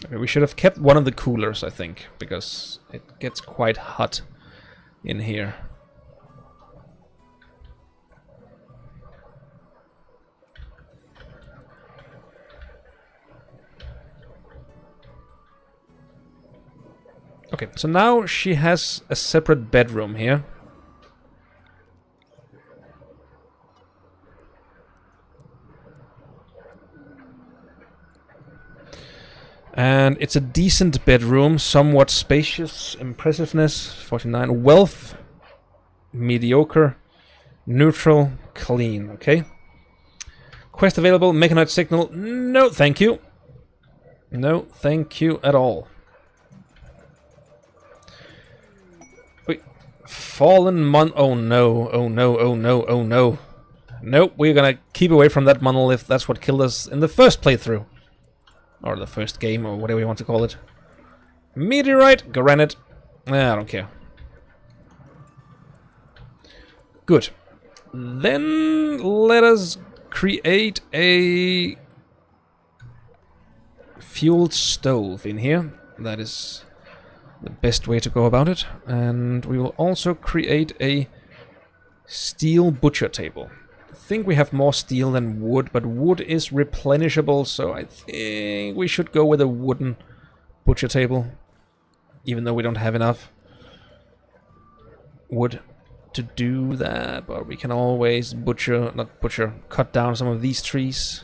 Okay, we should have kept one of the coolers, I think, because it gets quite hot in here. Okay, so now she has a separate bedroom here. And it's a decent bedroom, somewhat spacious, impressiveness, 49, wealth, mediocre, neutral, clean, okay? Quest available, mechanoid signal, no thank you. No thank you at all. Wait, fallen oh no, oh no, oh no, oh no. Nope, we're gonna keep away from that monolith, that's what killed us in the first playthrough. Or the first game, or whatever you want to call it. Meteorite, granite. Nah, I don't care. Good. Then let us create a fueled stove in here. That is the best way to go about it. And we will also create a steel butcher table. I think we have more steel than wood, but wood is replenishable, so I think we should go with a wooden butcher table, even though we don't have enough wood to do that. But we can always cut down some of these trees.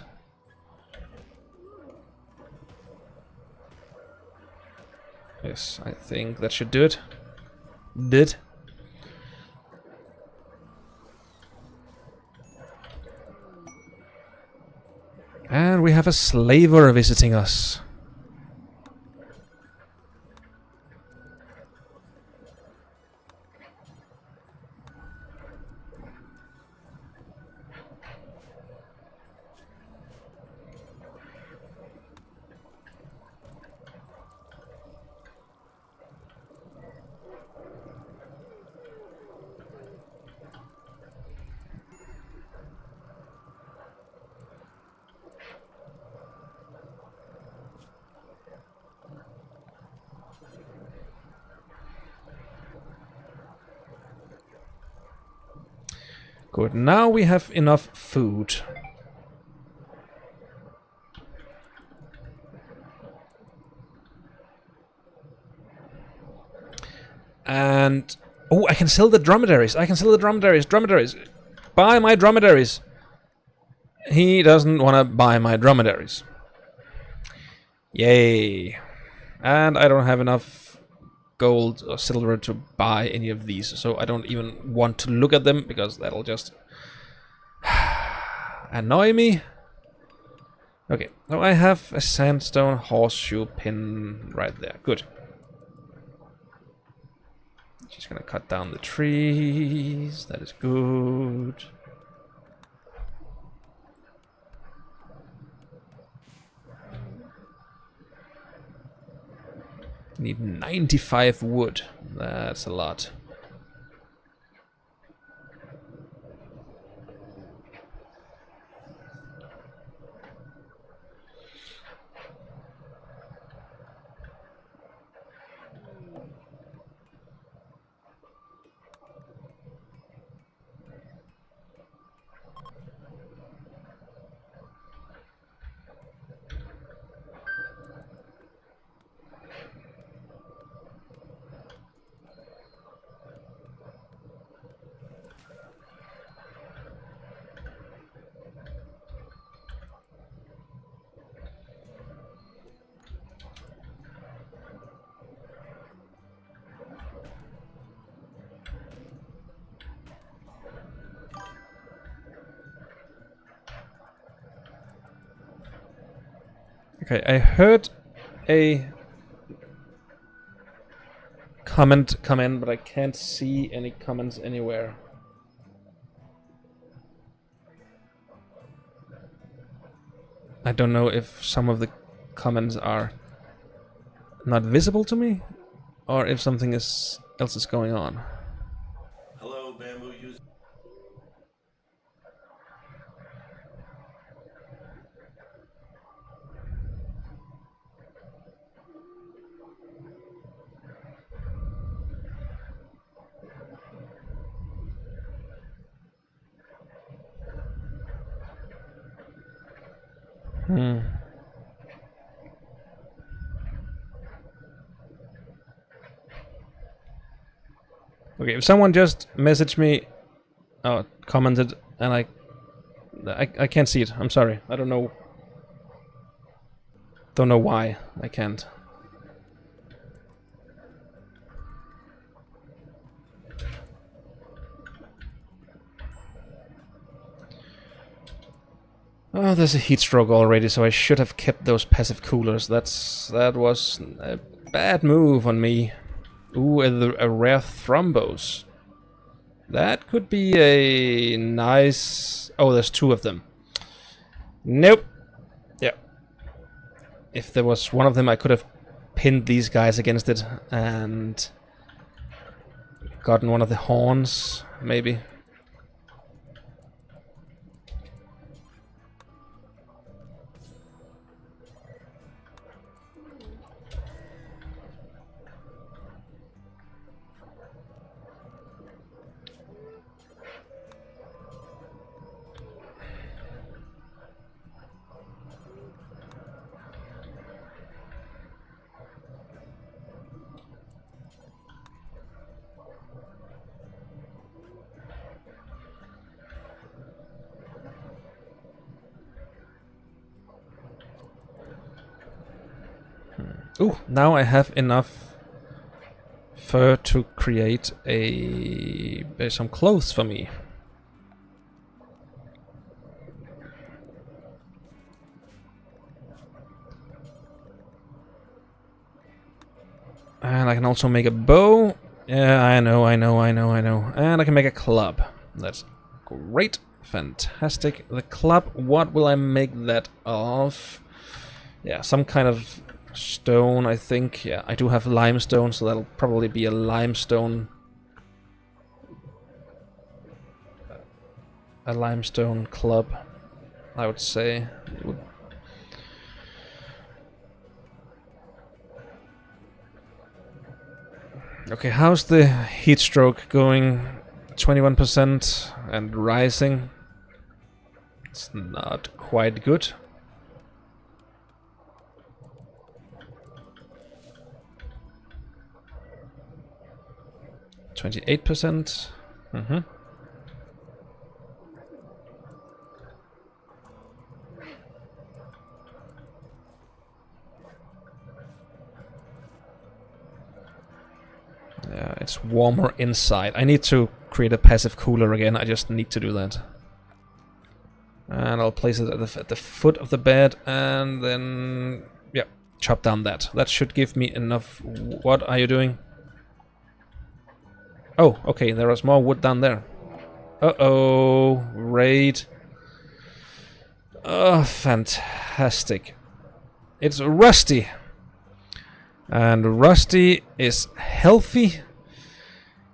Yes, I think that should do it. Did. And we have a slaver visiting us. Good, now we have enough food. And... oh, I can sell the dromedaries. I can sell the dromedaries. Dromedaries. Buy my dromedaries. He doesn't want to buy my dromedaries. Yay. And I don't have enough gold or silver to buy any of these, so I don't even want to look at them, because that'll just annoy me. Okay, now I have a sandstone horseshoe pin right there. Good. Just gonna cut down the trees. That is good. Need 95 wood. That's a lot. Okay, I heard a comment come in, but I can't see any comments anywhere. I don't know if some of the comments are not visible to me, or if something else is going on. Hello, Bamboo user. Okay, if someone just messaged me, commented, and I can't see it. I'm sorry. I don't know. Don't know why I can't. Oh, there's a heat stroke already, so I should have kept those passive coolers. That was a bad move on me. Ooh, a rare thrombos. That could be a nice... Oh, there's two of them. Nope. Yeah. If there was one of them, I could have pinned these guys against it and gotten one of the horns, maybe. Ooh, now I have enough fur to create some clothes for me. And I can also make a bow. Yeah, I know. And I can make a club. That's great. Fantastic. The club, what will I make that of? Yeah, some kind of stone, I think. Yeah, I do have limestone, so that'll probably be a limestone. A limestone club, I would say. It would. Okay, how's the heat stroke going? 21% and rising. It's not quite good. %. Mm-hmm. Yeah, it's warmer inside. I need to create a passive cooler again. I just need to do that. And I'll place it at the foot of the bed and then, yeah, chop down that. That should give me enough. What are you doing? Oh, okay, there is more wood down there. Uh-oh, raid. Oh, fantastic. It's Rusty. And Rusty is healthy.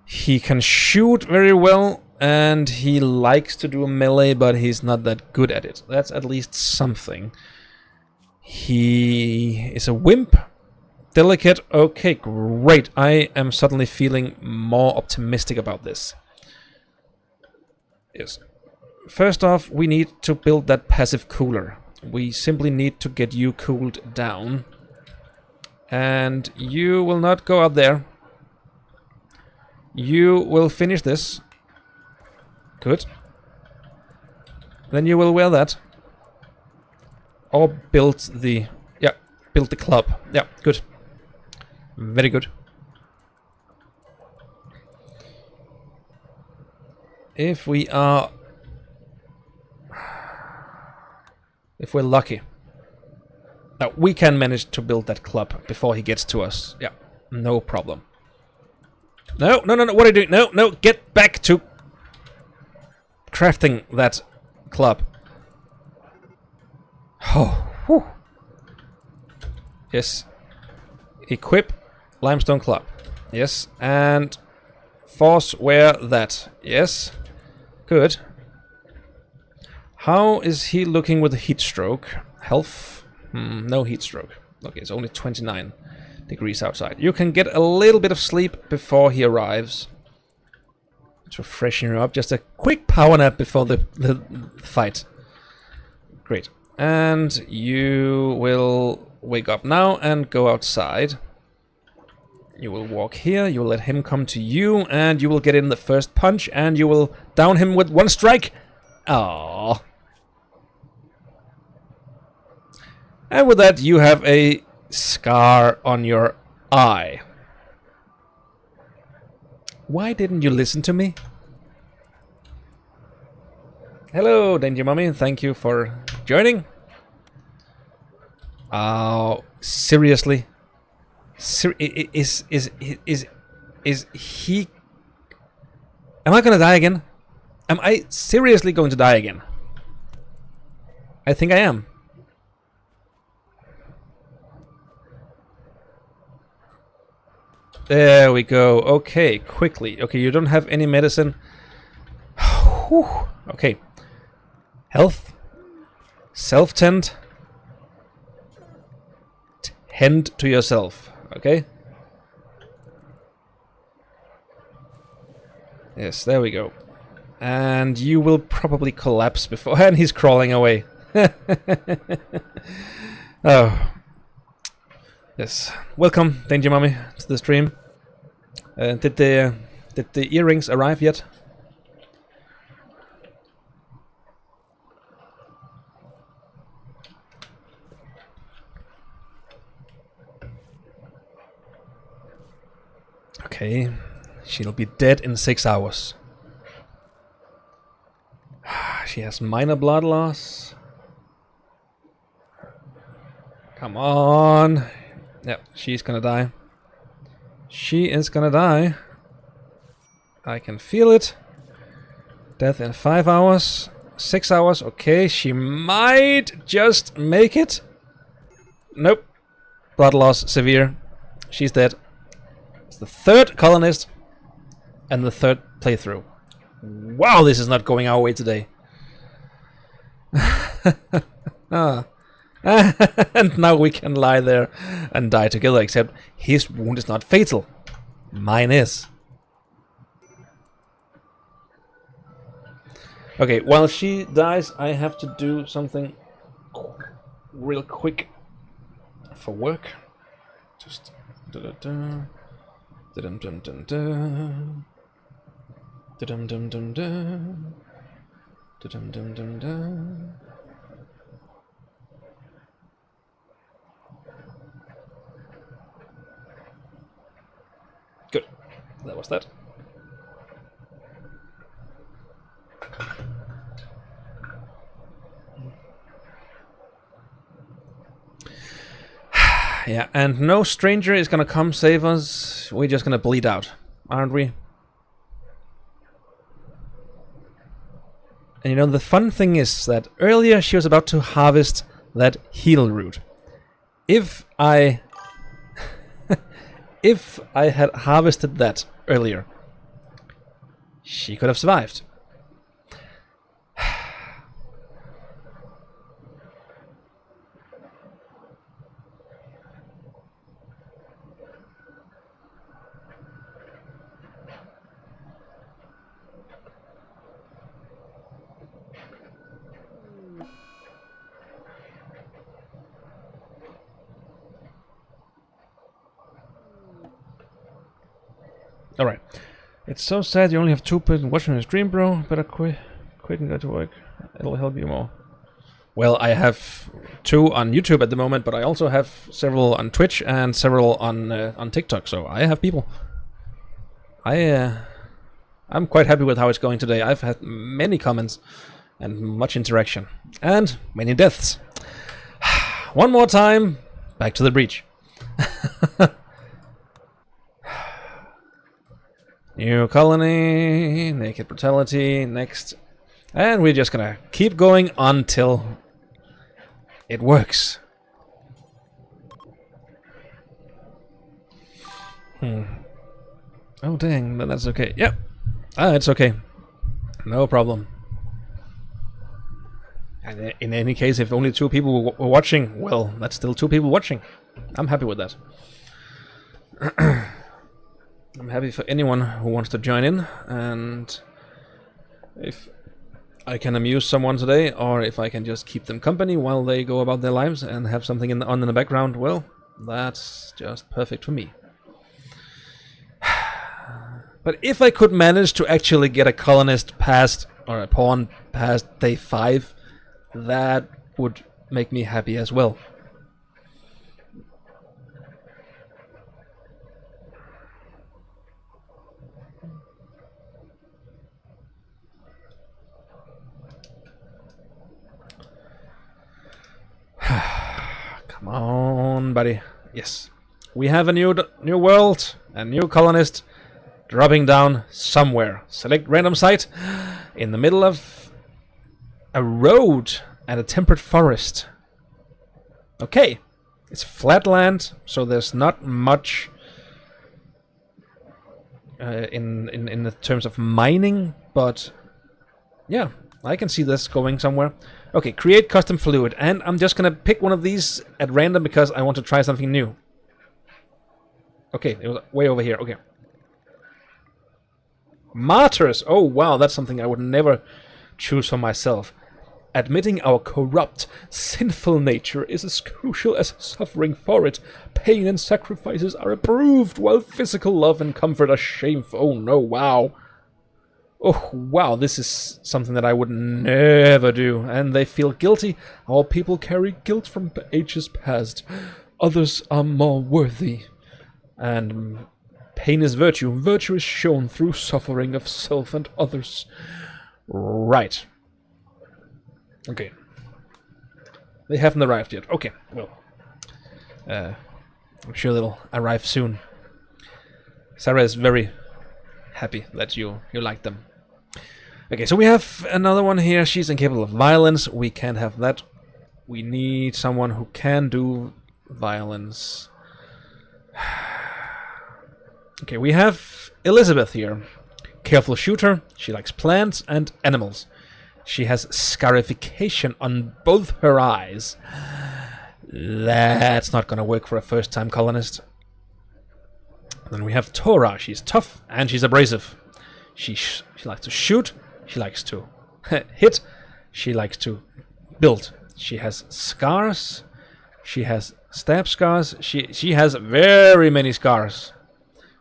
He can shoot very well. And he likes to do melee, but he's not that good at it. That's at least something. He is a wimp. Delicate. Okay, great. I am suddenly feeling more optimistic about this. Yes. First off, we need to build that passive cooler. We simply need to get you cooled down. And you will not go out there. You will finish this. Good. Then you will wear that. Or build the... Yeah, build the club. Yeah, good. Very good. If we are... If we're lucky. Now, we can manage to build that club before he gets to us. Yeah, no problem. No, what are you doing? No, get back to... crafting that club. Oh, whew. Yes. Equip limestone club. Yes, and force wear that. Yes. Good. How is he looking with the heat stroke? Health? No heat stroke. Okay, it's only 29 degrees outside. You can get a little bit of sleep before he arrives. To freshen you up. Just a quick power nap before the fight. Great. And you will wake up now and go outside. You will walk here. You will let him come to you. And you will get in the first punch. And you will down him with one strike. Aww. And with that, you have a scar on your eye. Why didn't you listen to me? Hello, Danger Mummy. Thank you for joining. Oh, seriously? Is he... Am I gonna die again? Am I seriously going to die again? I think I am. There we go. Okay, quickly. Okay, you don't have any medicine. Whew. Okay. Health. Self-tend. Tend to yourself. Okay? Yes, there we go. And you will probably collapse before... And he's crawling away. Oh. Yes. Welcome, Danger Mummy, to the stream. Did the earrings arrive yet? Okay. She'll be dead in 6 hours. She has minor blood loss. Come on. Yep, she's gonna die. She is gonna die. I can feel it. Death in 5 hours. 6 hours. Okay, she might just make it. Nope. Blood loss severe. She's dead. It's the third colonist and the third playthrough. Wow, this is not going our way today. And now we can lie there and die together, except his wound is not fatal. Mine is. Okay, while she dies, I have to do something real quick for work. Just da-da-da. Da-dum-dum-dum-da. Da-dum-dum-dum-da. Da-dum-dum-dum-da. Good. That was that. Yeah, and no stranger is gonna come save us. We're just gonna bleed out, aren't we? And you know, the fun thing is that earlier she was about to harvest that heal root. If I had harvested that earlier, she could have survived. Alright. It's so sad you only have 2 people watching your stream, bro. Better quit and go to work. It'll help you more. Well, I have 2 on YouTube at the moment, but I also have several on Twitch and several on TikTok, so I have people. I'm quite happy with how it's going today. I've had many comments and much interaction. And many deaths. One more time, back to the breach. New colony, naked brutality, next. And we're just gonna keep going until it works. Oh dang, then that's okay. Yep. It's okay. No problem. And in any case, if only 2 people were watching, well, that's still 2 people watching. I'm happy with that. I'm happy for anyone who wants to join in, and if I can amuse someone today, or if I can just keep them company while they go about their lives and have something on in the background, well, that's just perfect for me. But if I could manage to actually get a colonist past, or a pawn past day 5, that would make me happy as well. Come on, buddy. Yes. We have a new world, a new colonist dropping down somewhere. Select random site in the middle of a road and a temperate forest. Okay. It's flat land, so there's not much in the terms of mining, but yeah, I can see this going somewhere. Okay, create custom fluid, and I'm just gonna pick one of these at random because I want to try something new. Okay, it was way over here. Okay. Martyrs! Oh wow, that's something I would never choose for myself. Admitting our corrupt, sinful nature is as crucial as suffering for it. Pain and sacrifices are approved, while physical love and comfort are shameful. Oh no, wow. Oh wow, this is something that I would never do. And they feel guilty. Our people carry guilt from ages past. Others are more worthy. And pain is virtue. Virtue is shown through suffering of self and others. Right. Okay. They haven't arrived yet. Okay, well. I'm sure they'll arrive soon. Sarah is very happy that you like them. Okay, so we have another one here. She's incapable of violence. We can't have that. We need someone who can do violence. Okay, we have Elizabeth here. Careful shooter. She likes plants and animals. She has scarification on both her eyes. That's not gonna work for a first-time colonist. Then we have Tora. She's tough and she's abrasive. She likes to shoot. She likes to hit. She likes to build. She has scars. She has stab scars. She has very many scars,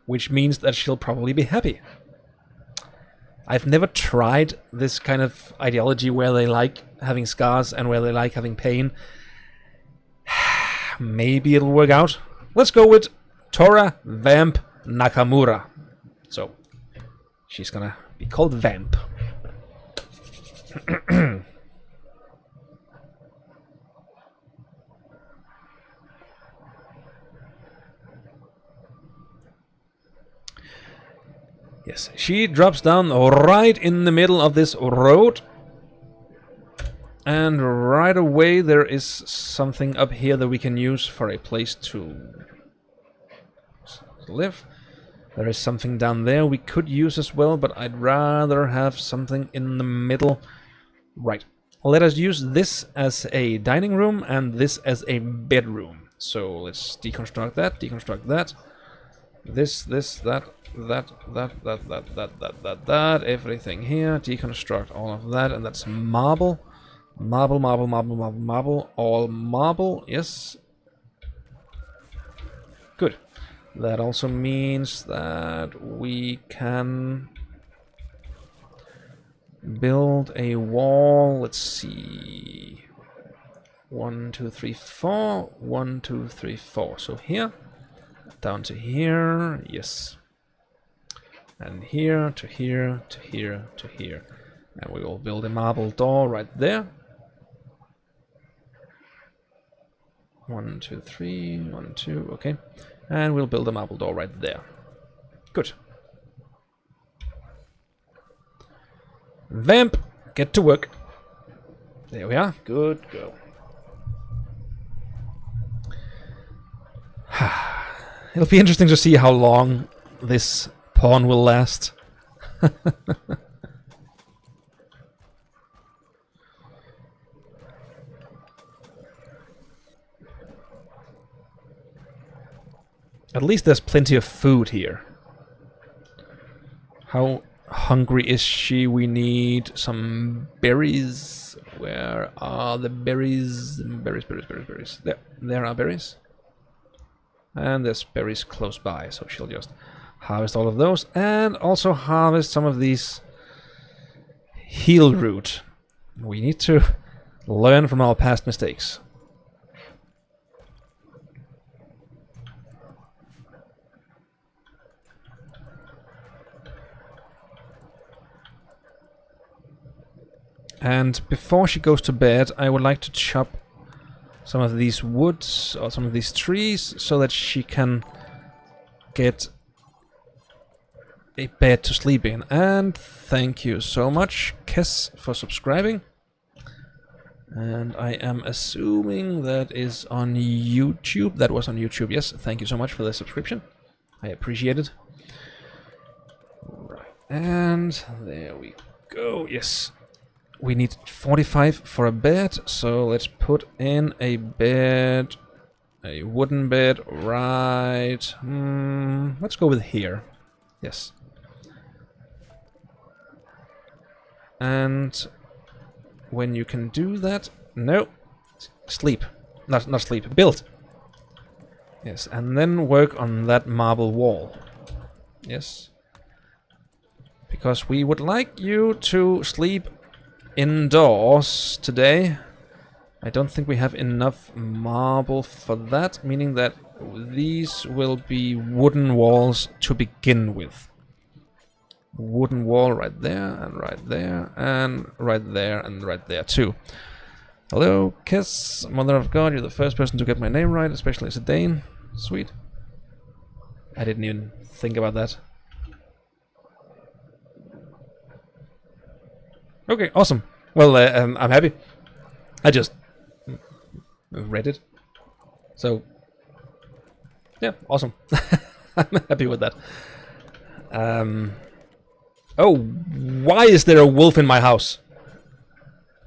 which means that she'll probably be happy. I've never tried this kind of ideology where they like having scars and where they like having pain. Maybe it'll work out. Let's go with Tora Vamp Nakamura. So, she's gonna be called Vamp. Yes, she drops down right in the middle of this road. And right away there is something up here that we can use for a place to live. There is something down there we could use as well, but I'd rather have something in the middle. Right. Let us use this as a dining room and this as a bedroom. So let's deconstruct that, This, that, that, everything here. Deconstruct all of that, and that's marble. Marble, all marble, yes. Good. That also means that we can build a wall. Let's see. 1, 2, 3, 4. 1, 2, 3, 4. So here, down to here, yes. And here, to here, to here, to here. And we will build a marble door right there. 1, 2, 3, 1, 2, okay. And we'll build a marble door right there. Good. Vamp, get to work. There we are. Good girl. It'll be interesting to see how long this pawn will last. At least there's plenty of food here. How hungry is she? We need some berries. Where are the berries? Berries. There are berries. And there's berries close by, so she'll just harvest all of those. And also harvest some of these heal root. We need to learn from our past mistakes. And before she goes to bed, I would like to chop some of these woods or some of these trees so that she can get a bed to sleep in. And thank you so much, Kes, for subscribing. And I am assuming that is on YouTube. That was on YouTube, yes. Thank you so much for the subscription. I appreciate it. Right. And there we go. Yes. We need 45 for a bed, so let's put in a bed. A wooden bed, right. Let's go with here. Yes. And when you can do that... No. Sleep. Not sleep. Build. Yes, and then work on that marble wall. Yes. Because we would like you to sleep indoors today. I don't think we have enough marble for that, meaning that these will be wooden walls to begin with. Wooden wall right there, and right there, and right there, and right there too. Hello, Kiss, Mother of God, you're the first person to get my name right, especially as a Dane. Sweet. I didn't even think about that. Okay, awesome. Well, I'm happy. I just read it. So, yeah, awesome. I'm happy with that. Oh, why is there a wolf in my house?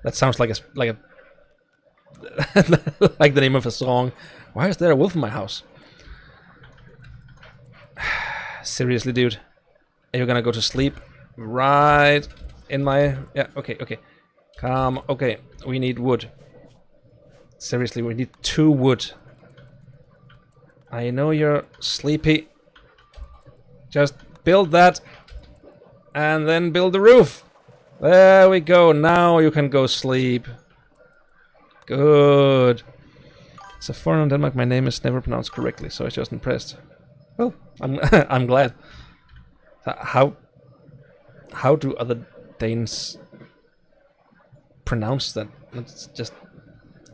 That sounds like a like the name of a song. Why is there a wolf in my house? Seriously, dude. Are you gonna go to sleep right in my... Yeah, okay, okay. Calm. Okay, we need wood. Seriously, we need 2 wood. I know you're sleepy. Just build that. And then build the roof. There we go. Now you can go sleep. Good. It's a foreigner in Denmark. My name is never pronounced correctly, so I was just impressed. Well, I'm I'm glad. How do other Danes pronounce that? It's just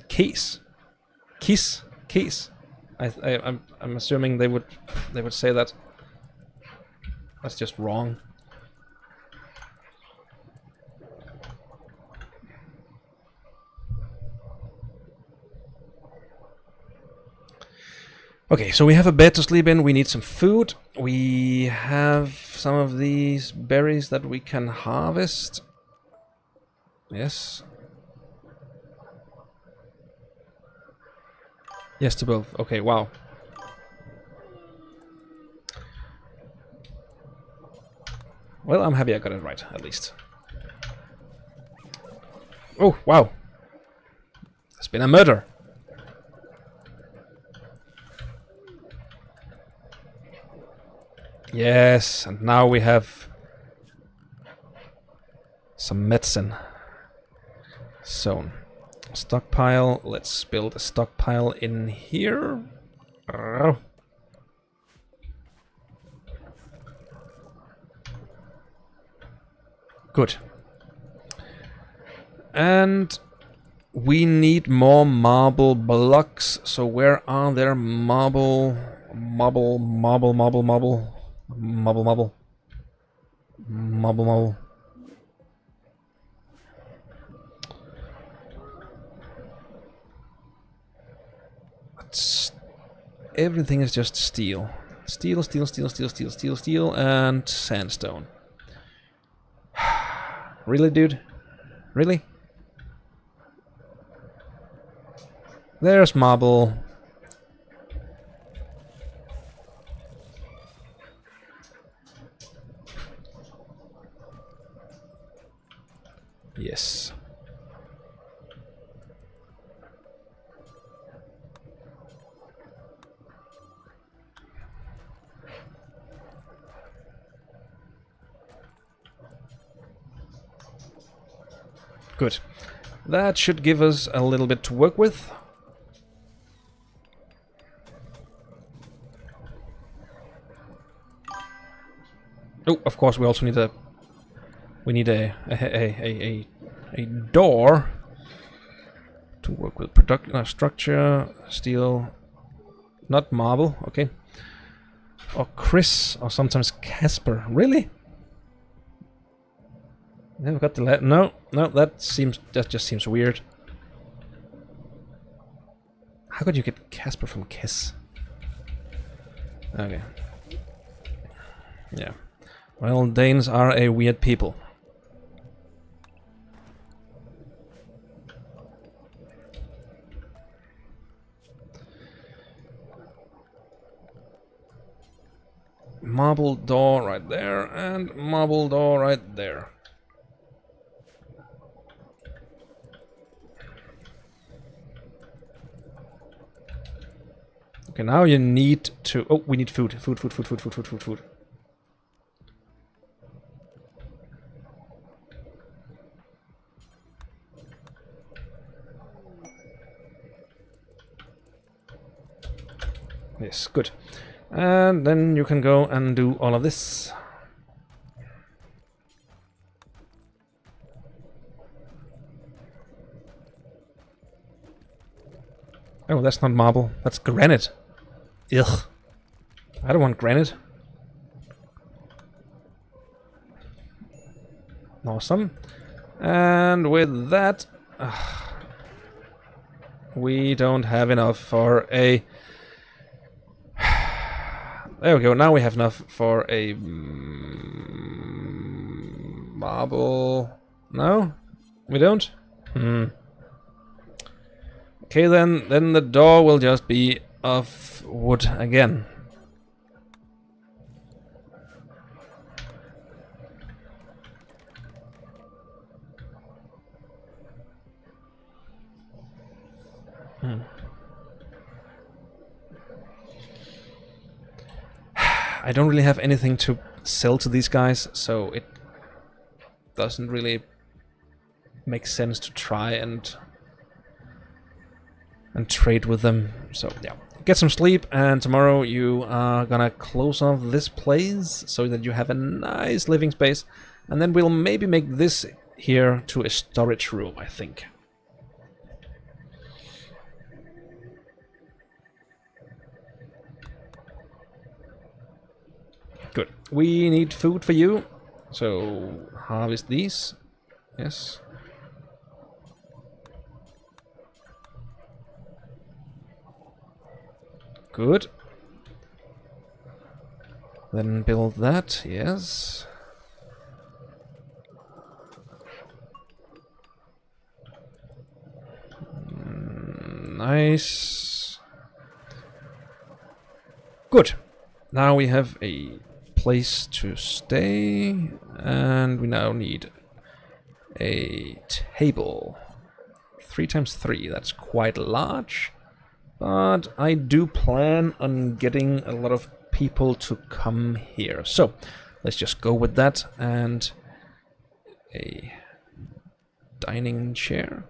Keys. I'm assuming they would say that. That's just wrong. Okay, so we have a bed to sleep in, we need some food. We have some of these berries that we can harvest. Yes. Yes to both. Okay, wow. Well, I'm happy I got it right, at least. Oh, wow. There's been a murder. Yes, and now we have some medicine. So, stockpile. Let's build a stockpile in here. Good. And we need more marble blocks. So where are there marble? Marble. Everything is just steel. Steel, and sandstone. Really, dude? Really? There's marble. Yes. Good. That should give us a little bit to work with. Oh, of course, we also need a... We need a door To work with product structure, steel, not marble, okay. Or Chris, or sometimes Casper. Really? Never got the no, that just seems weird. How could you get Casper from Kiss? Okay. Yeah. Well, Danes are a weird people. Marble door right there, and marble door right there. Okay, now you need to... Oh, we need food. Food. Yes, good. And then you can go and do all of this. Oh, that's not marble. That's granite. Ugh. I don't want granite. Awesome. And with that... we don't have enough for a... There we go, now we have enough for a... marble... No? We don't? Okay, then the door will just be of wood again. I don't really have anything to sell to these guys, so it doesn't really make sense to try and trade with them. So yeah, get some sleep, and tomorrow you are gonna close off this place so that you have a nice living space, and then we'll maybe make this here to a storage room, I think. Good. We need food for you, so harvest these. Yes. Good. Then build that, yes. Nice. Good. Now we have a place to stay, and we now need a table. 3 times 3, that's quite large. But I do plan on getting a lot of people to come here. So let's just go with that, and a dining chair.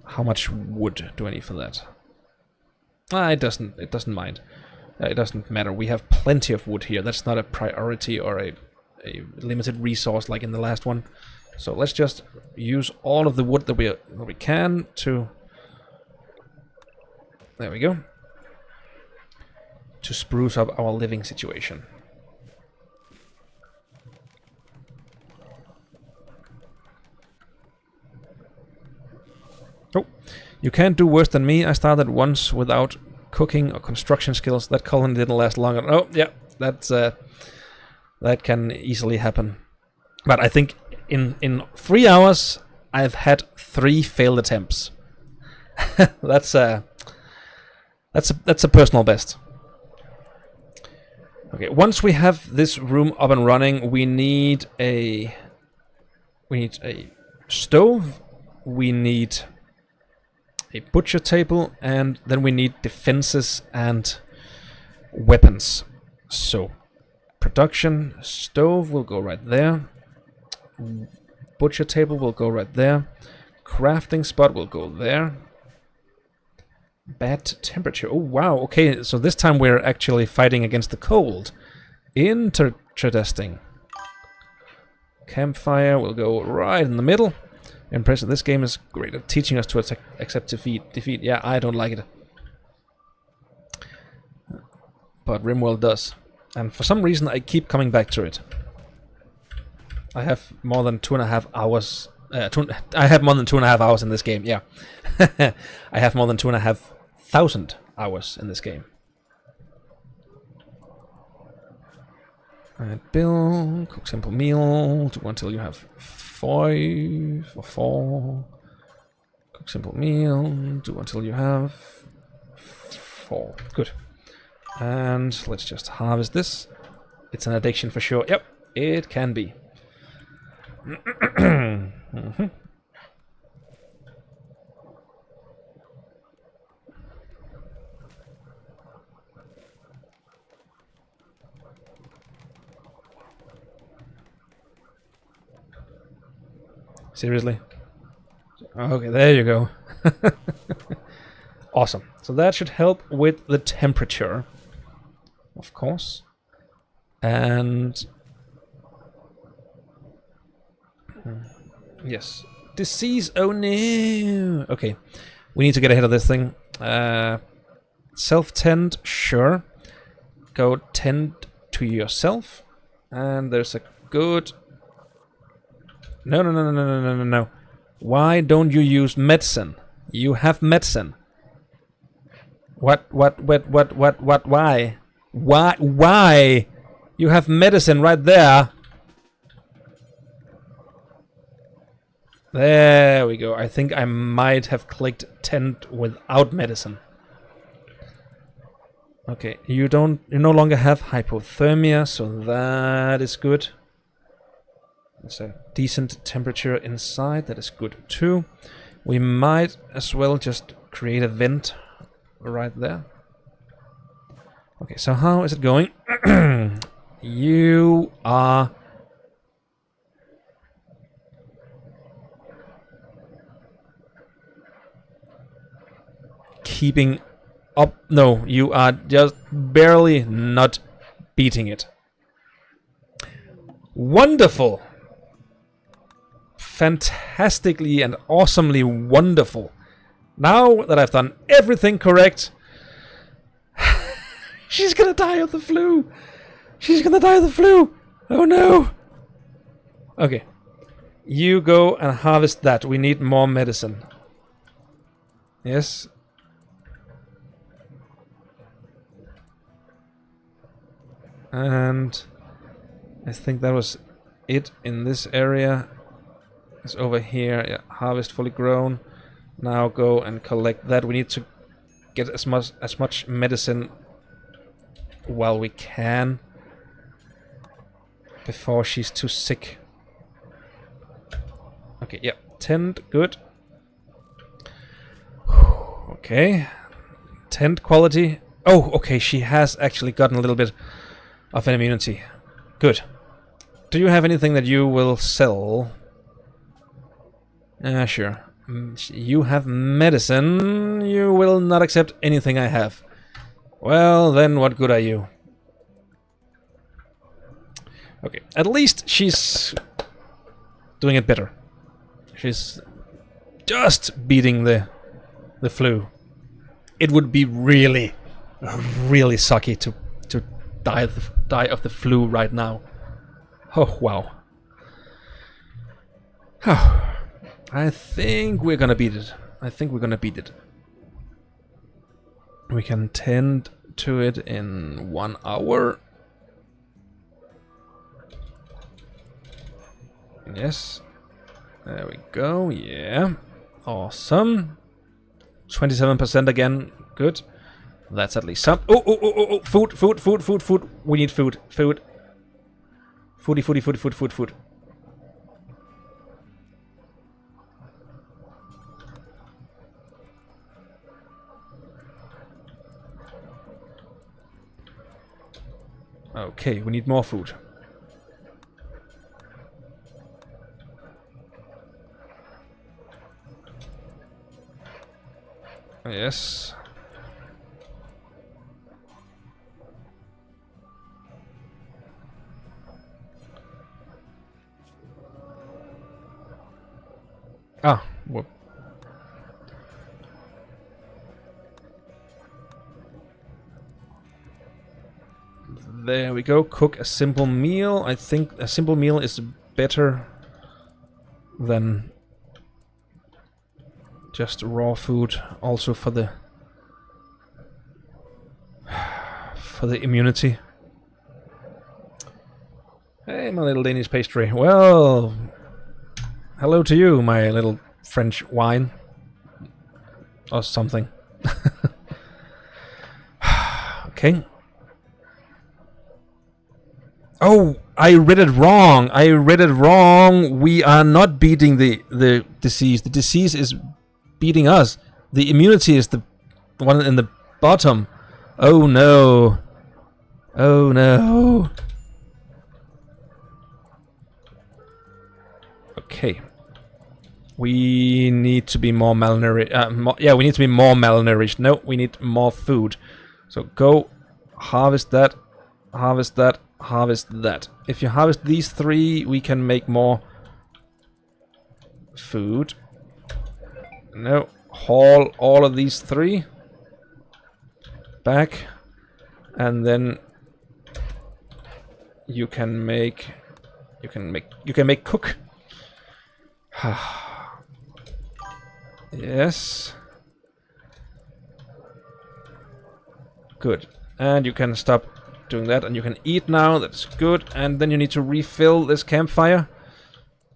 How much wood do I need for that? It doesn't mind. It doesn't matter. We have plenty of wood here. That's not a priority or a limited resource like in the last one. So let's just use all of the wood that we can to... There we go. To spruce up our living situation. Oh, you can't do worse than me. I started once without cooking or construction skills. That colony didn't last long. Oh, yeah, that's that can easily happen. But I think in 3 hours I've had 3 failed attempts. That's a personal best. Okay, once we have this room up and running, we need a stove, we need a butcher table, and then we need defenses and weapons. So, production, stove will go right there. Butcher table will go right there. Crafting spot will go there. Bad temperature. Oh, wow. Okay, so this time we're actually fighting against the cold. Interesting. Campfire will go right in the middle. Impressive. This game is great at teaching us to accept defeat. Yeah, I don't like it. But Rimworld does. And for some reason I keep coming back to it. I have more than 2.5 hours. I have more than 2.5 hours in this game, yeah. I have more than 2,500 hours in this game. Alright, build, cook simple meal, do until you have 5 or 4. Cook simple meal, do until you have 4. Good. And let's just harvest this. It's an addiction for sure. Yep, it can be. Mm-hmm. Seriously? Okay, there you go. Awesome. So that should help with the temperature, of course. And yes, disease. Oh no. Okay, we need to get ahead of this thing. Self-tend, sure. Go tend to yourself. And there's a good. No. Why don't you use medicine? You have medicine. What, why? Why? You have medicine right there. There we go. I think I might have clicked tend without medicine. Okay, you no longer have hypothermia, so that is good. It's a decent temperature inside, that is good too. We might as well just create a vent right there. Okay, so how is it going? You are keeping up. No, you are just barely not beating it. Wonderful. Fantastically and awesomely wonderful. Now that I've done everything correct, she's gonna die of the flu. She's gonna die of the flu. Oh no. Okay. You go and harvest that. We need more medicine. Yes. And I think that was it in this area. It's over here. Yeah, harvest fully grown. Now go and collect that. We need to get as much medicine while we can before she's too sick. Okay, yeah, tend, good. Okay, tend quality. Oh, okay, she has actually gotten a little bit of an immunity. Good. Do you have anything that you will sell? Sure. You have medicine. You will not accept anything I have. Well, then what good are you? Okay, at least she's doing it better. She's just beating the flu. It would be really, really sucky to die of the flu right now. Oh wow. I think we're gonna beat it. We can tend to it in 1 hour. Yes. There we go. Yeah. Awesome. 27% again. Good. That's at least some. Oh. Food. We need food. Food. Food. Okay, we need more food. Yes. Whoop. There we go. Cook a simple meal. I think a simple meal is better than just raw food. Also for the immunity. Hey, my little Danish pastry. Well, hello to you, my little French wine. Or something. Okay. Oh, I read it wrong. I read it wrong. We are not beating the disease. The disease is beating us. The immunity is the one in the bottom. Oh no. Oh no. Okay. We need to be more malnourished. Yeah, we need to be more malnourished. No, we need more food. So go harvest that. Harvest that. Harvest that. If you harvest these 3, we can make more food. No. Haul all of these 3 back. And then you can make cook. Yes. Good. And you can stop doing that, and you can eat now. That's good. And then you need to refill this campfire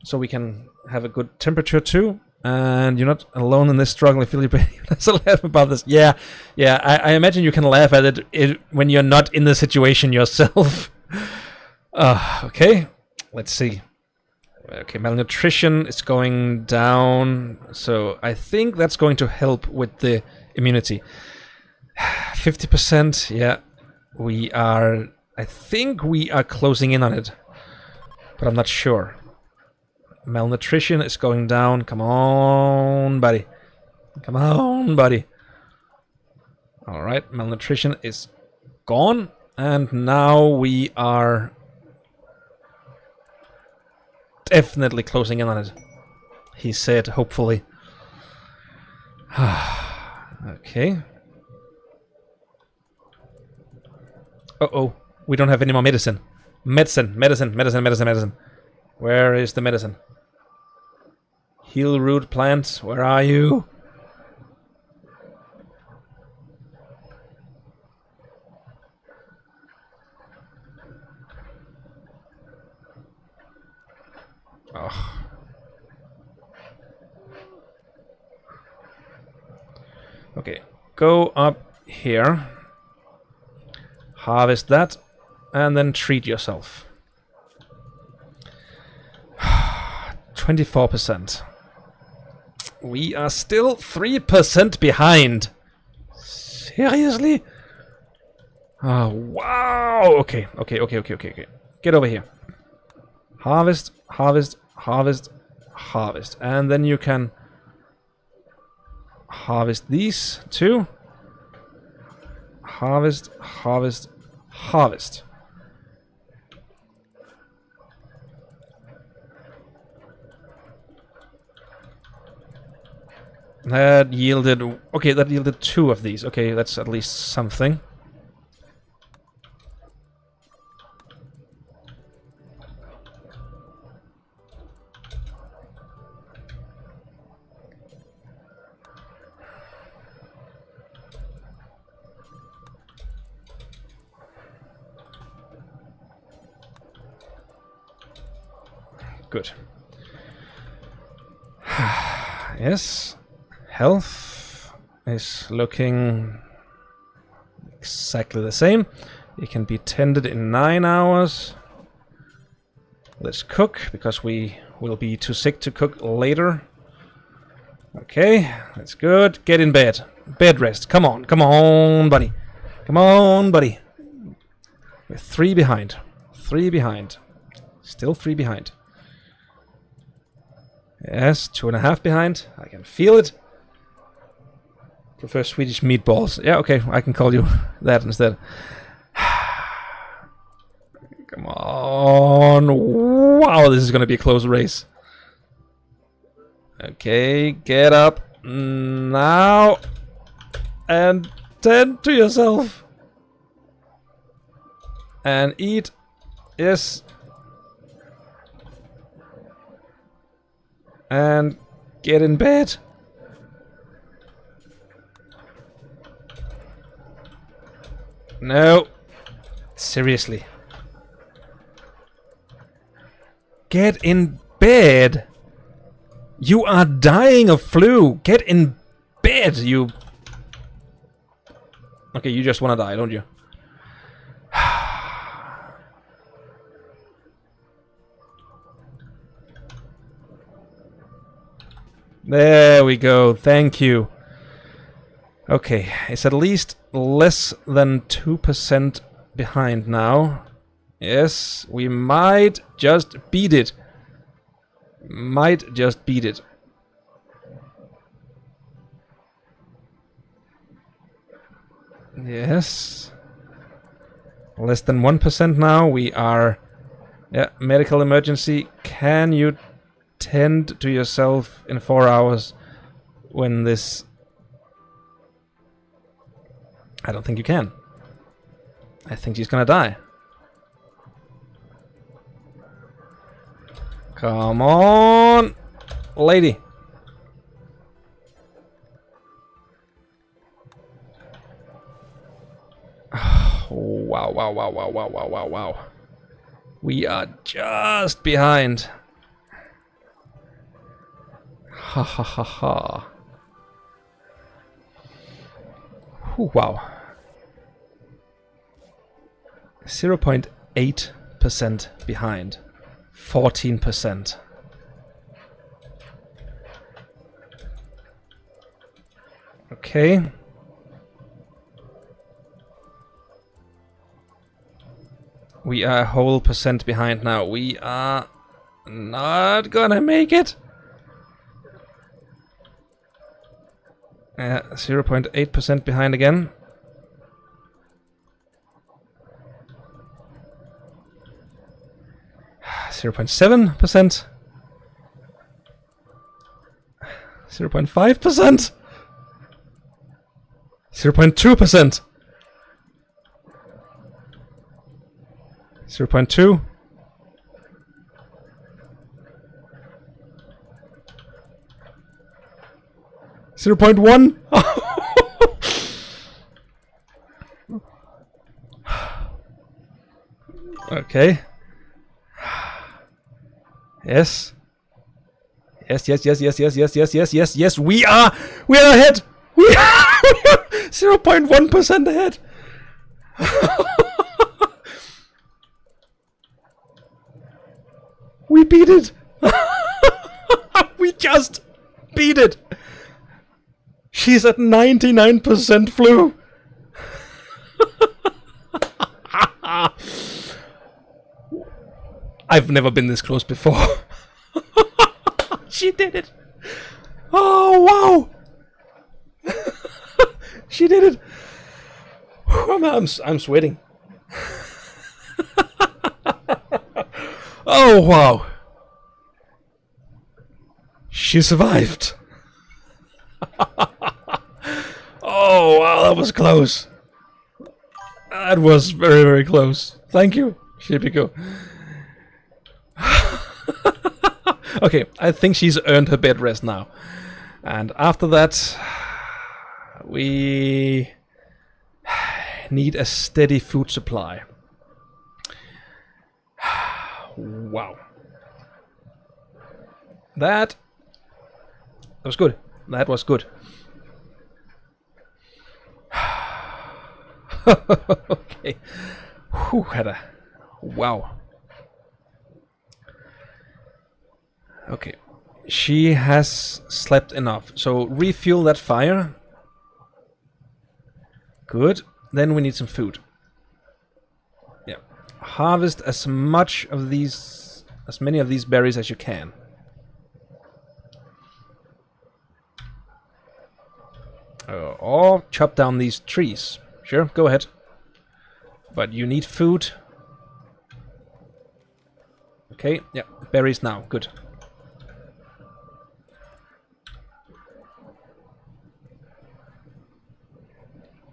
so we can have a good temperature too. And you're not alone in this struggle. I feel you let's laugh about this. Yeah. I imagine you can laugh at it when you're not in the situation yourself. Okay. Let's see. Okay, malnutrition is going down, so I think that's going to help with the immunity. 50%, yeah. I think we are closing in on it, but I'm not sure. Malnutrition is going down. Come on, buddy. Come on, buddy. Alright, malnutrition is gone, and now we are definitely closing in on it. He said, hopefully. Okay. Uh-oh. We don't have any more medicine. Medicine. Where is the medicine? Heal root plants. Where are you? Oh. Okay, go up here, harvest that, and then treat yourself. 24%. We are still 3% behind. Seriously? Oh, wow. Okay. Get over here. Harvest. And then you can harvest these too. Harvest. That yielded... Okay, that yielded 2 of these. Okay, that's at least something. Good. Yes. Health is looking exactly the same. It can be tended in 9 hours. Let's cook, because we will be too sick to cook later. Okay, that's good. Get in bed. Bed rest. Come on, buddy. Come on, buddy. We're 3 behind. 3 behind. Still 3 behind. Yes, 2.5 behind. I can feel it. Prefer Swedish meatballs. Yeah, okay, I can call you that instead. Come on. Wow, this is going to be a close race. Okay, get up now and tend to yourself and eat. Yes. And get in bed. No. Seriously. Get in bed. You are dying of flu. Get in bed, you... Okay, you just want to die, don't you? There we go. Thank you. Okay, it's at least less than 2% behind now. Yes, we might just beat it. Might just beat it. Yes. Less than 1% now. We are... Yeah, medical emergency. Can you tend to yourself in 4 hours when this... I don't think you can. I think she's gonna die. Come on, lady. Wow, wow, wow, wow, wow, wow, wow, wow. We are just behind. Ha ha ha ha. Wow. 0.8% behind. 14%. Okay. We are a whole percent behind now. We are not gonna make it. 0.8% behind again. Zero 0.7%. 0.5%. 0.2%. 0.2. 0.1. Okay. Yes. Yes, yes, yes, yes, yes, yes, yes, yes, yes, yes. We are ahead. We are 0.1% ahead. We beat it. We just beat it. She's at 99% flu. I've never been this close before. She did it. Oh, wow. She did it. I'm sweating. Oh, wow. She survived. Oh, wow, that was close. That was very, very close. Thank you, Shipiko. Okay, I think she's earned her bed rest now. And after that, we need a steady food supply. Wow. That was good. That was good. Okay. Whew, wow. Okay. She has slept enough. So refuel that fire. Good. Then we need some food. Yeah. Harvest as many of these berries as you can. Or chop down these trees. Sure, go ahead. But you need food. Okay, yeah, berries now. Good.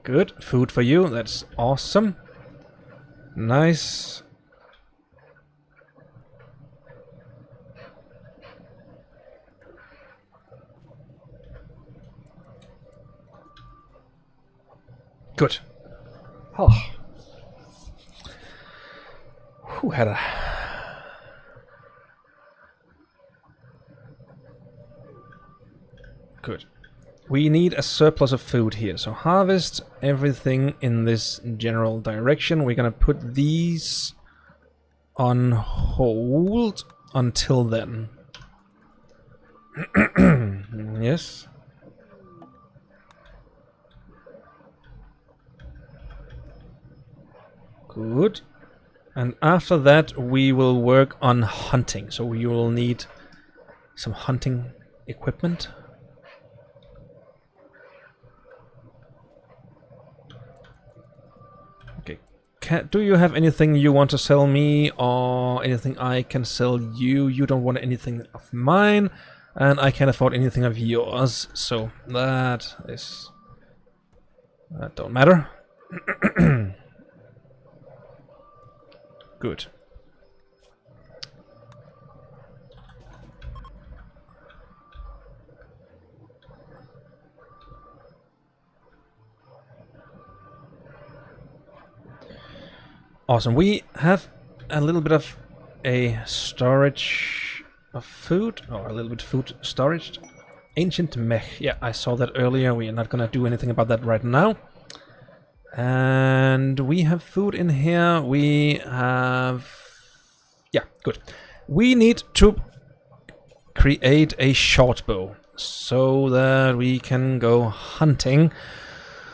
Good. Food for you. That's awesome. Nice. Good. Oh. Who had a... Good. We need a surplus of food here, so harvest everything in this general direction. We're gonna put these on hold until then. Yes. Good. And after that we will work on hunting, so you will need some hunting equipment. Do you have anything you want to sell me, or anything I can sell you? You don't want anything of mine, and I can't afford anything of yours, so that don't matter. Good. Awesome. We have a little bit of a storage of food, or a little bit food storage. Ancient mech. Yeah, I saw that earlier. We are not gonna do anything about that right now. And we have food in here. We have... Yeah, good. We need to create a short bow so that we can go hunting.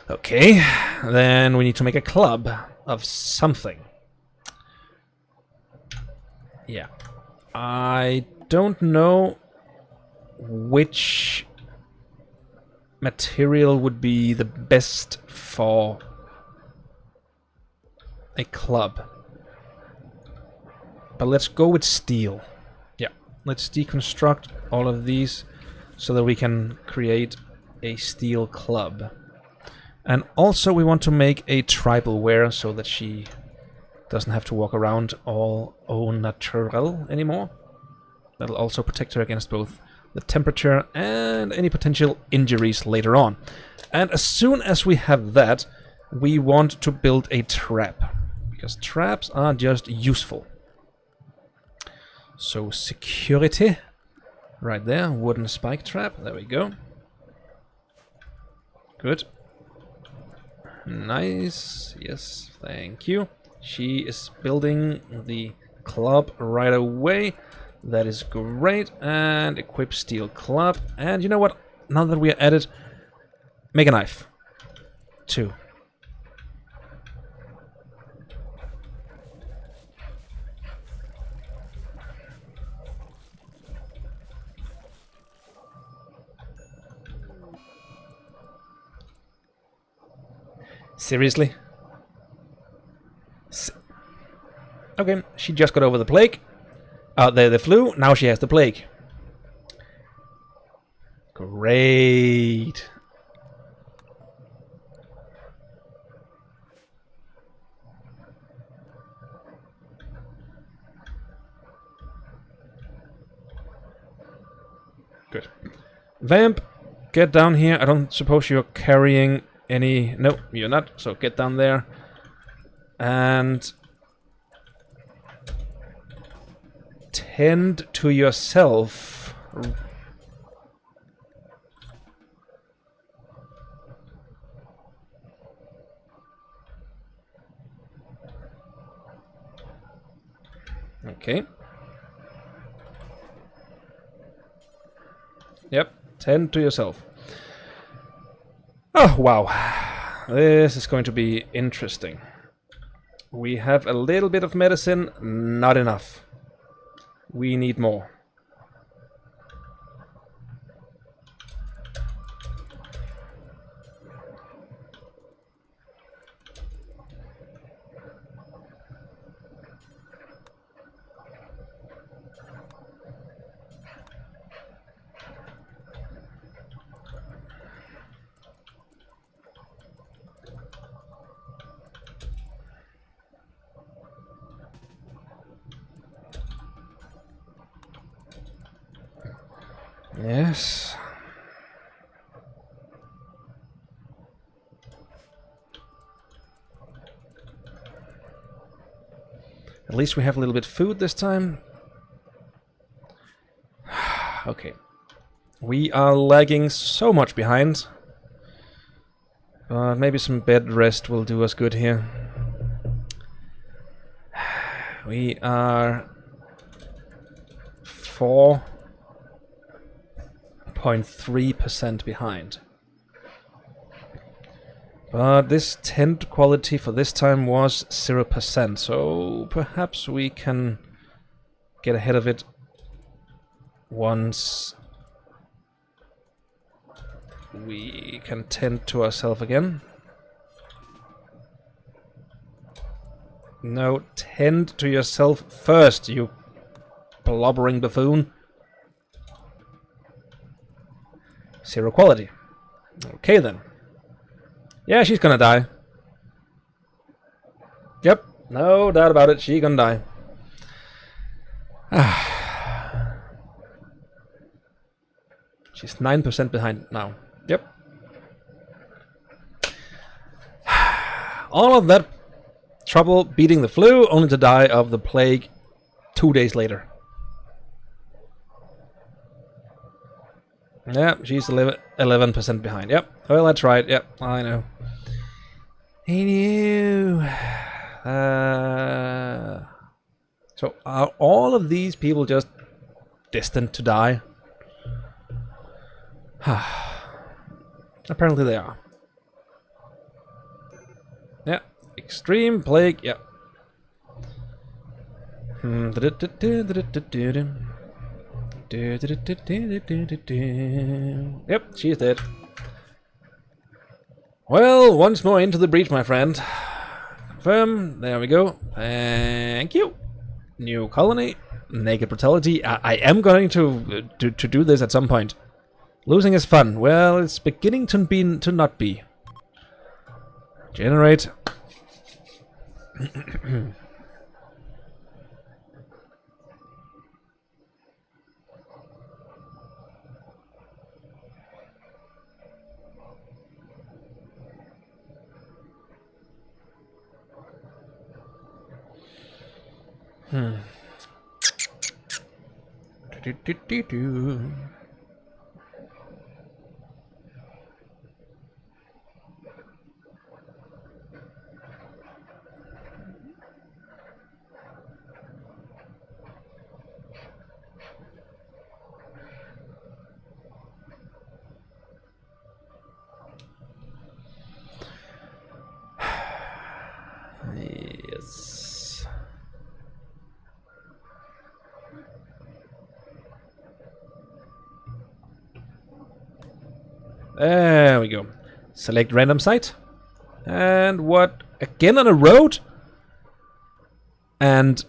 Okay, then we need to make a club of something. Yeah. I don't know which material would be the best for a club. But let's go with steel. Yeah, let's deconstruct all of these so that we can create a steel club. And also we want to make a tribal wear so that she doesn't have to walk around all au naturel anymore. That'll also protect her against both the temperature and any potential injuries later on. And as soon as we have that, we want to build a trap, because traps are just useful. So security, right there, wooden spike trap, there we go. Good. Nice, yes, thank you. She is building the club right away. That is great. And equip steel club. And you know what? Now that we are at it, make a knife. 2. Seriously? Okay, she just got over the plague. The flu, now she has the plague. Great. Good. Vamp, get down here. I don't suppose you're carrying any... No, you're not, so get down there. And... tend to yourself. Okay. Yep, tend to yourself. Oh, wow. This is going to be interesting. We have a little bit of medicine, not enough. We need more. Yes. At least we have a little bit of food this time. Okay. We are lagging so much behind. But maybe some bed rest will do us good here. We are 4.3% behind. But this tent quality for this time was 0%, so perhaps we can get ahead of it once we can tend to ourselves again. No, tend to yourself first, you blubbering buffoon. 0 quality. Okay then. Yeah, she's gonna die. Yep, no doubt about it, she's gonna die. She's 9% behind now. Yep. All of that trouble beating the flu, only to die of the plague 2 days later. Yeah, she's 11% behind. Yep. Well, that's right. Yep, I know. I knew. So are all of these people just destined to die? Apparently they are. Yeah. Extreme plague. Yeah. Yep, she's dead. Well, once more into the breach, my friend. Confirm. There we go. Thank you. New colony. Naked brutality. I am going to do this at some point. Losing is fun. Well, it's beginning to not be. Generate. Yes. There we go. Select random site. And what? Again on a road? And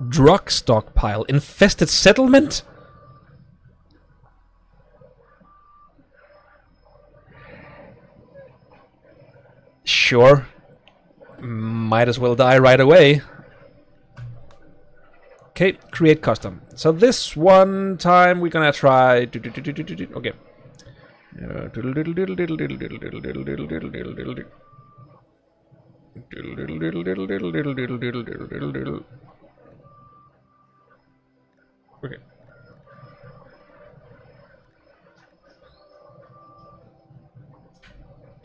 drug stockpile. Infested settlement? Sure. Might as well die right away. Okay, create custom. So this one time we're gonna try. Okay. Okay.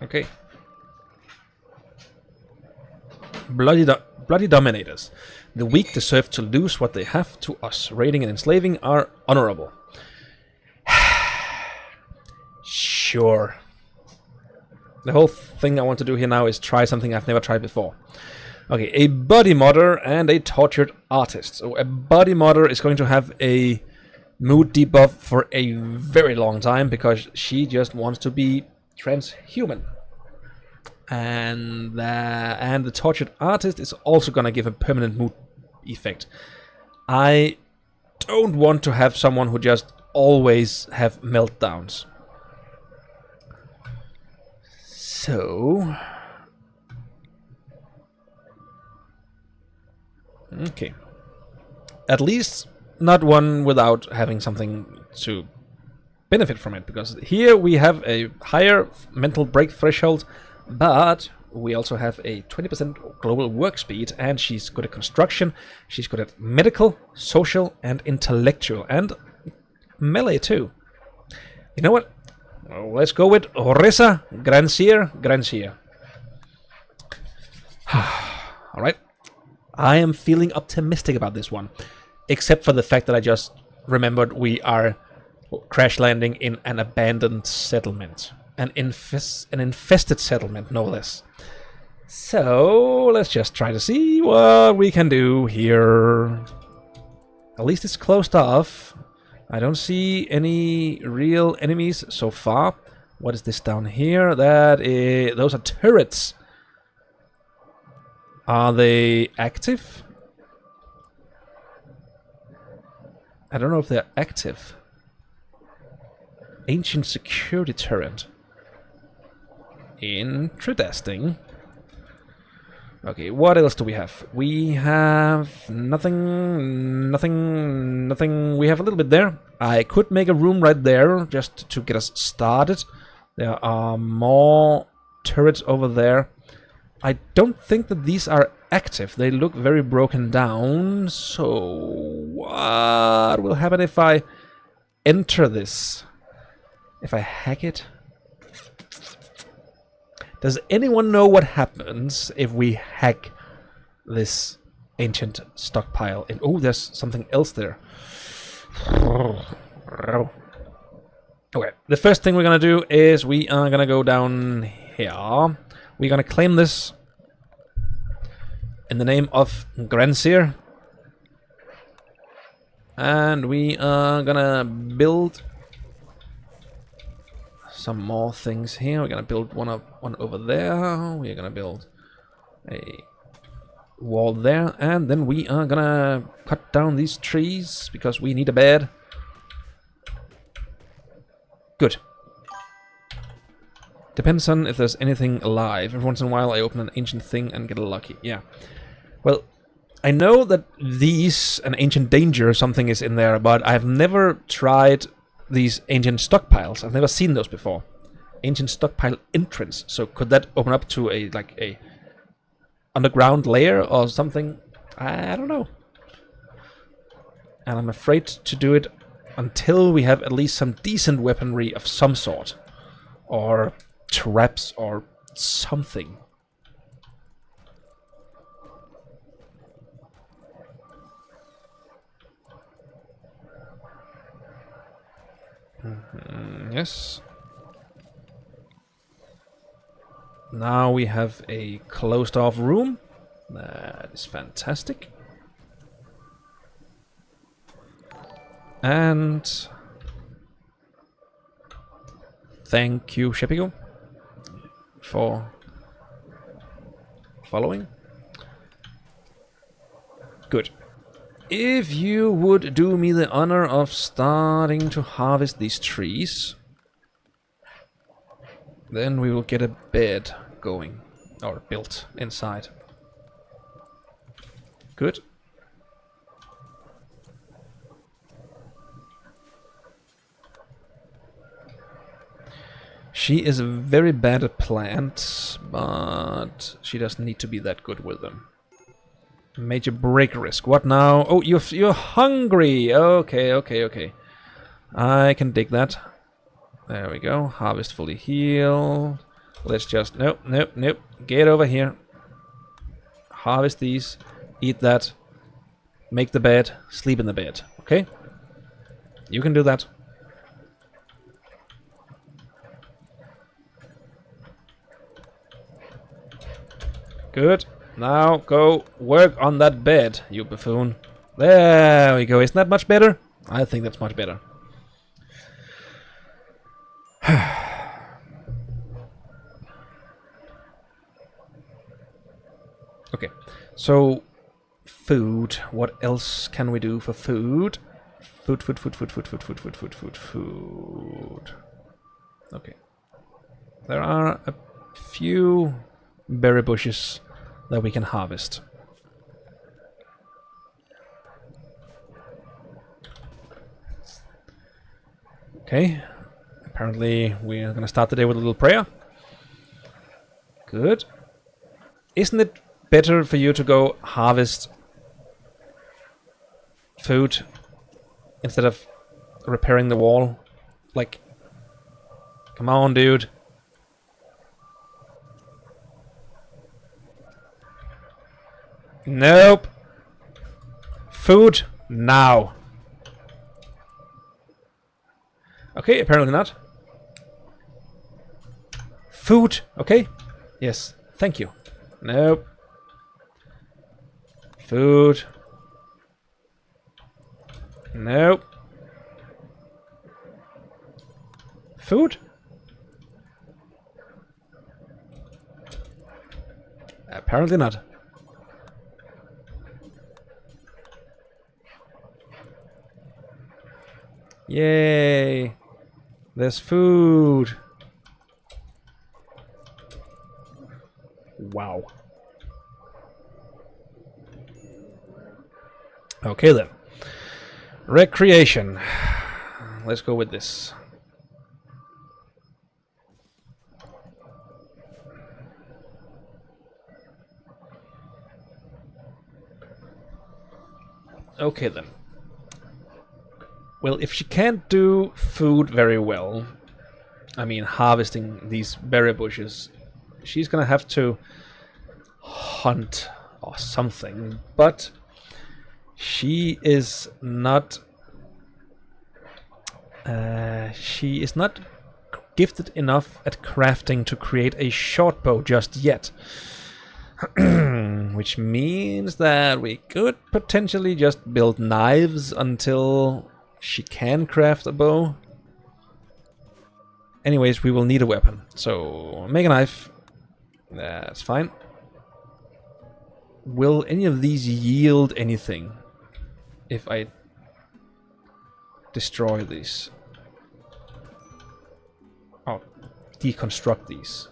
Okay. Bloody dominators. The weak deserve to lose what they have to us. Raiding and enslaving are honorable. Sure. The whole thing I want to do here now is try something I've never tried before. Okay, a body modder and a tortured artist. So a body modder is going to have a mood debuff for a very long time because she just wants to be transhuman. And the tortured artist is also gonna give a permanent mood effect. I don't want to have someone who just always have meltdowns. So okay. At least not one without having something to benefit from it, because here we have a higher mental break threshold, but we also have a 20% global work speed, and she's good at construction, she's good at medical, social, and intellectual, and melee too. You know what? Well, let's go with Orisa Grancier. Alright. I am feeling optimistic about this one, except for the fact that I just remembered we are crash landing in an abandoned settlement. An infested settlement, no less. So, let's just try to see what we can do here. At least it's closed off. I don't see any real enemies so far. What is this down here? Those are turrets. Are they active? I don't know if they're active. Ancient security turret. Interesting. Okay, what else do we have? We have nothing. We have a little bit there. I could make a room right there just to get us started. There are more turrets over there. I don't think that these are active. They look very broken down. So what will happen if I enter this? If I hack it? Does anyone know what happens if we hack this ancient stockpile? And oh, there's something else there. Okay, the first thing we're gonna do is we are gonna go down here. We're gonna claim this in the name of Grancier. And we are gonna build some more things here. We're gonna build one over there. We're gonna build a wall there, and then we are gonna cut down these trees because we need a bed. Good. Depends on if there's anything alive. Every once in a while I open an ancient thing and get lucky. Yeah. Well, I know that an ancient danger or something is in there, but I've never tried these ancient stockpiles. I've never seen those before. Ancient stockpile entrance. So could that open up to a underground layer or something? I don't know. And I'm afraid to do it until we have at least some decent weaponry of some sort. Or traps or something. Yes. Now we have a closed off room. That is fantastic. And thank you, Shepigo, for following. Good. If you would do me the honor of starting to harvest these trees, then we will get a bed going, or built inside. Good. She is very bad at plants, but she doesn't need to be that good with them. Major break risk. What now? Oh, you're hungry. Okay. I can dig that. There we go. Harvest fully heal. Let's just nope. Get over here. Harvest these. Eat that. Make the bed. Sleep in the bed. Okay? You can do that. Good. Now go work on that bed, you buffoon. There we go. Isn't that much better? I think that's much better. Okay. So, food. What else can we do for food? Food. Okay. There are a few berry bushes that we can harvest. Okay. Apparently we're gonna start the day with a little prayer. Good. Isn't it better for you to go harvest food instead of repairing the wall? Like, come on, dude. Nope. Food now. Okay, apparently not. Food, okay? Yes, thank you. Nope. Food. Nope. Food? Apparently not. Yay! There's food! Wow. Okay then. Recreation. Let's go with this. Okay then. Well, if she can't do food very well, I mean harvesting these berry bushes, she's gonna have to hunt or something, but she is not gifted enough at crafting to create a short bow just yet. Which means that we could potentially just build knives until she can craft a bow. Anyways, we will need a weapon. So, make a knife. That's fine. Will any of these yield anything if I destroy these? Oh, deconstruct these.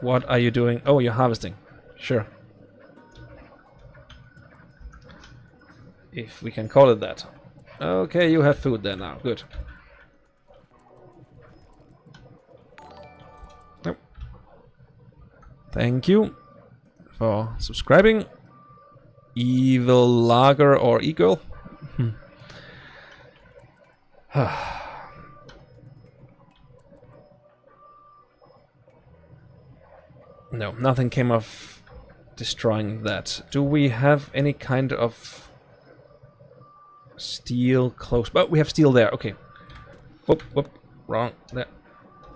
What are you doing? Oh, you're harvesting. Sure. If we can call it that. Okay, you have food there now. Good. Nope. Thank you for subscribing. Evil Lager or Eagle. No, nothing came of destroying that. Do we have any kind of steel close? But we have steel there. Okay. Whoop, whoop. Wrong. There.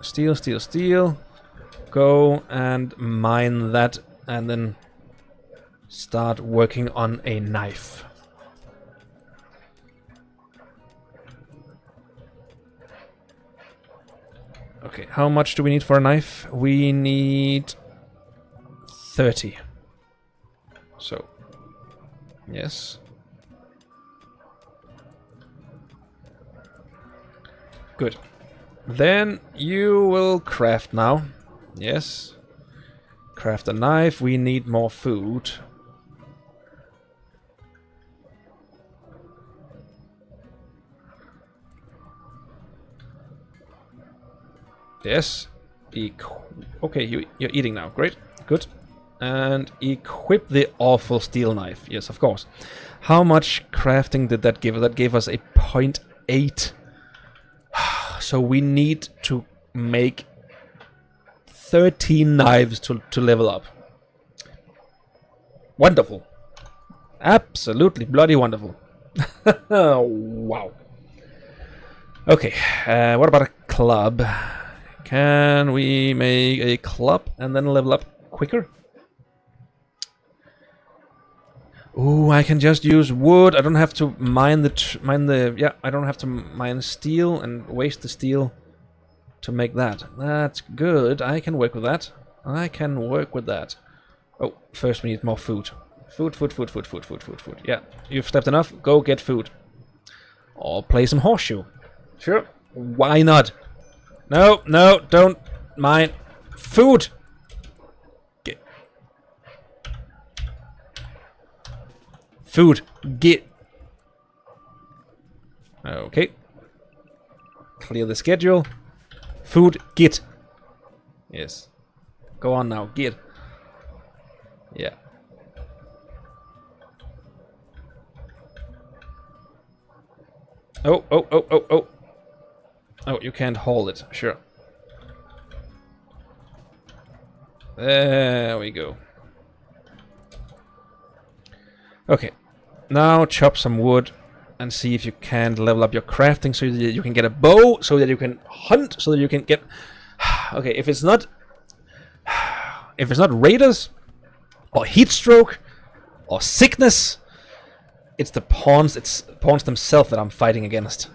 Steel, steel, steel. Go and mine that and then start working on a knife. Okay, how much do we need for a knife? We need 30. So, yes. Good. Then you will craft now. Yes. Craft a knife. We need more food. Yes. Okay, you're eating now. Great. Good. And equip the awful steel knife. Yes, of course. How much crafting did that give? That gave us a 0.8. So we need to make 13 knives to level up. Wonderful. Absolutely bloody wonderful. Wow. Okay, what about a club? Can we make a club and then level up quicker? Ooh, I can just use wood. I don't have to mine I don't have to mine steel and waste the steel to make that. That's good. I can work with that. I can work with that. Oh, first we need more food. Food. Yeah, you've slept enough. Go get food. Or play some horseshoe. Sure. Why not? No, don't mine. Food! Food. Get Okay. Clear the schedule. Food, get. Yes. Go on now, get. Yeah. Oh, oh, oh, oh, oh. Oh, you can't hold it. Sure. There we go. Okay. Now chop some wood and see if you can level up your crafting so that you can get a bow, so that you can hunt, so that you can get... Okay, if it's not raiders or heat stroke or sickness, it's the pawns. It's pawns themselves that I'm fighting against.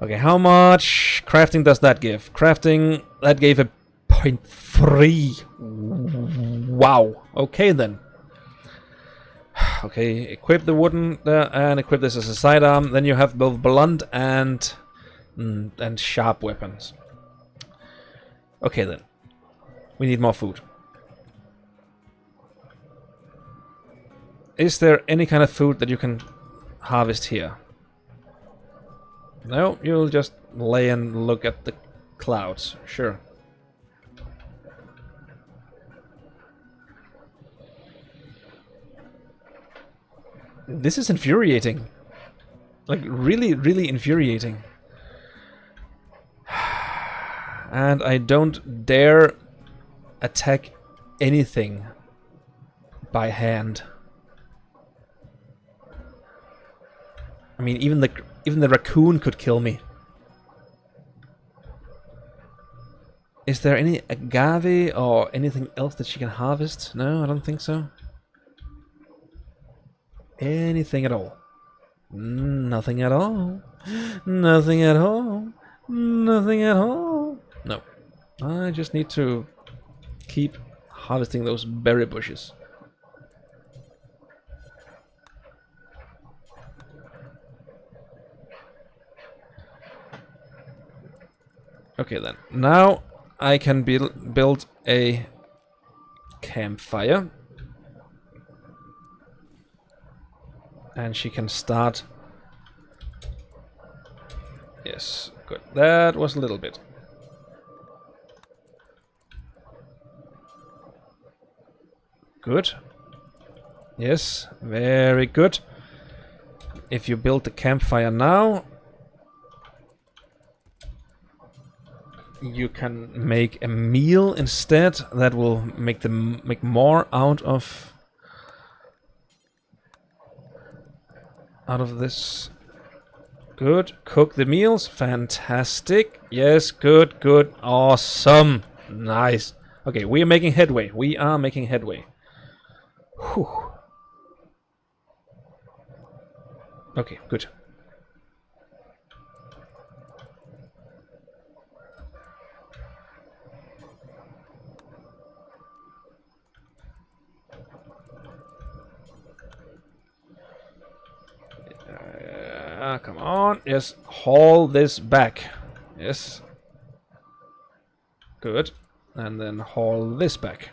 Okay, how much crafting does that give? Crafting, that gave a 0.3. Wow. Okay then. Okay, equip the wooden and equip this as a sidearm. Then you have both blunt and sharp weapons. Okay then. We need more food. Is there any kind of food that you can harvest here? No, you'll just lay and look at the clouds. Sure. This is infuriating. Like, really, really infuriating. And I don't dare attack anything by hand. I mean, even the raccoon could kill me. Is there any agave or anything else that she can harvest? No, I don't think so. Anything at all? Nothing at all. Nothing at all. Nothing at all. No. I just need to keep harvesting those berry bushes. Okay then. Now I can build a campfire. And she can start. Yes, good. That was a little bit. Good. Yes, very good. If you build the campfire now, you can make a meal instead. That will make more out of this. Good. Cook the meals. Fantastic. Yes, good, good. Awesome. Nice. Okay, we are making headway. We are making headway. Whew. Okay, good. Come on. Yes, haul this back. Yes. Good. And then haul this back.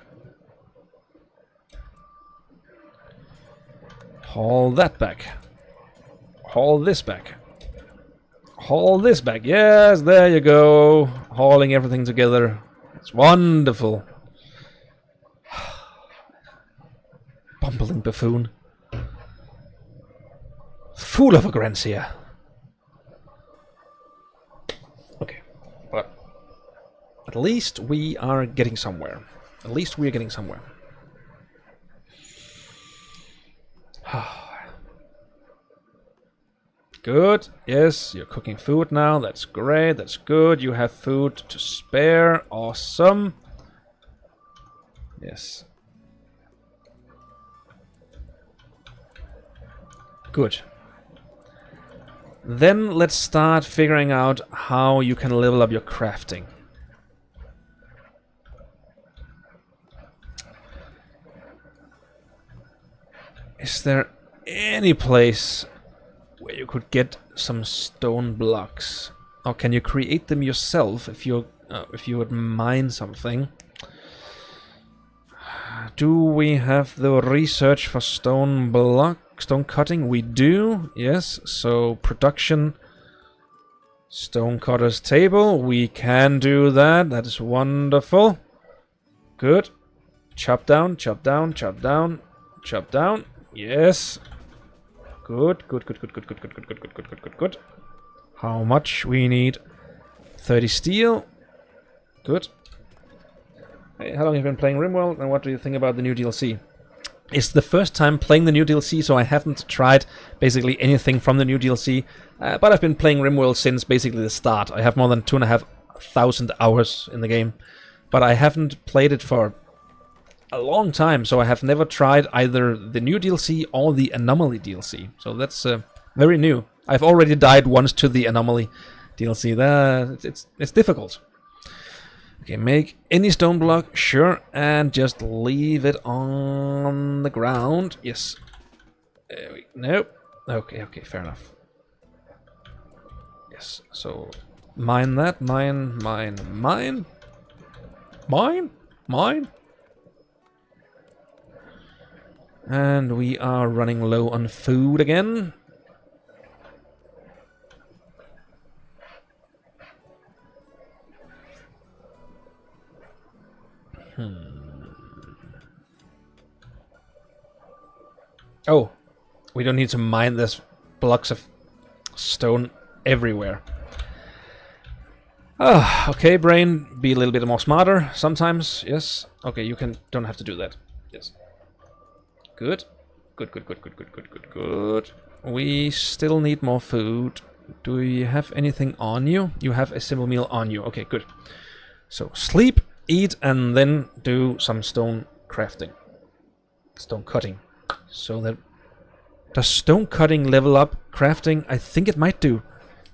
Haul that back. Haul this back. Haul this back. Yes, there you go. Hauling everything together. It's wonderful. Bumbling buffoon. Fool of a Grancia. Okay, but at least we are getting somewhere. At least we are getting somewhere. Good. Yes, you're cooking food now. That's great. That's good. You have food to spare. Awesome. Yes. Good. Then let's start figuring out how you can level up your crafting. Is there any place where you could get some stone blocks? Or can you create them yourself if you would mine something? Do we have the research for stone blocks? stone cutting we do. Yes, so production. Stone cutter's table. We can do that. That is wonderful. Good. Chop down, chop down, chop down, chop down. Yes. Good, good, good, good, good, good, good, good, good, good, good, good, good, good. How much we need? 30 steel. Good. Hey, how long have you been playing Rimworld, and what do you think about the new DLC? It's the first time playing the new DLC, so I haven't tried basically anything from the new DLC. But I've been playing Rimworld since basically the start. I have more than 2,500 hours in the game. But I haven't played it for a long time, so I have never tried either the new DLC or the anomaly DLC. So that's very new. I've already died once to the anomaly DLC. It's difficult. Okay, make any stone block, sure, and just leave it on the ground. Yes. Nope. Okay, fair enough. Yes, so mine that, mine. And we are running low on food again. Oh, we don't need to mine this blocks of stone everywhere. Ah, okay, brain, be a little bit more smarter sometimes. Yes. Okay, you don't have to do that. Yes. Good. Good. We still need more food. Do you have anything on you? You have a simple meal on you. Okay, good. So sleep, eat, and then do some stone crafting. Stone cutting. So that... Does stone cutting level up crafting? I think it might do.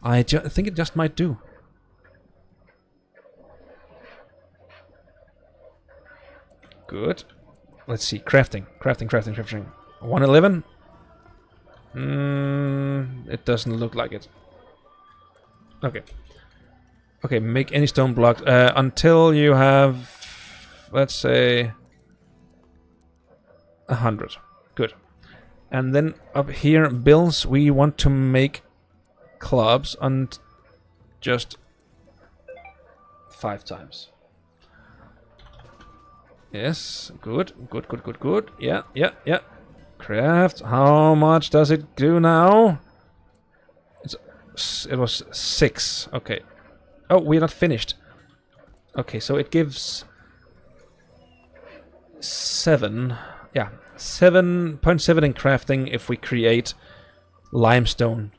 I think it just might do. Good. Let's see. Crafting. 111? It doesn't look like it. Okay. Okay, make any stone blocks until you have, let's say, 100. Good. And then up here, bills, we want to make clubs on just 5 times. Yes, good. Yeah. Craft, how much does it do now? It was 6, okay. Oh, we're not finished. Okay, so it gives 7. Yeah, 7.7 in crafting if we create limestone.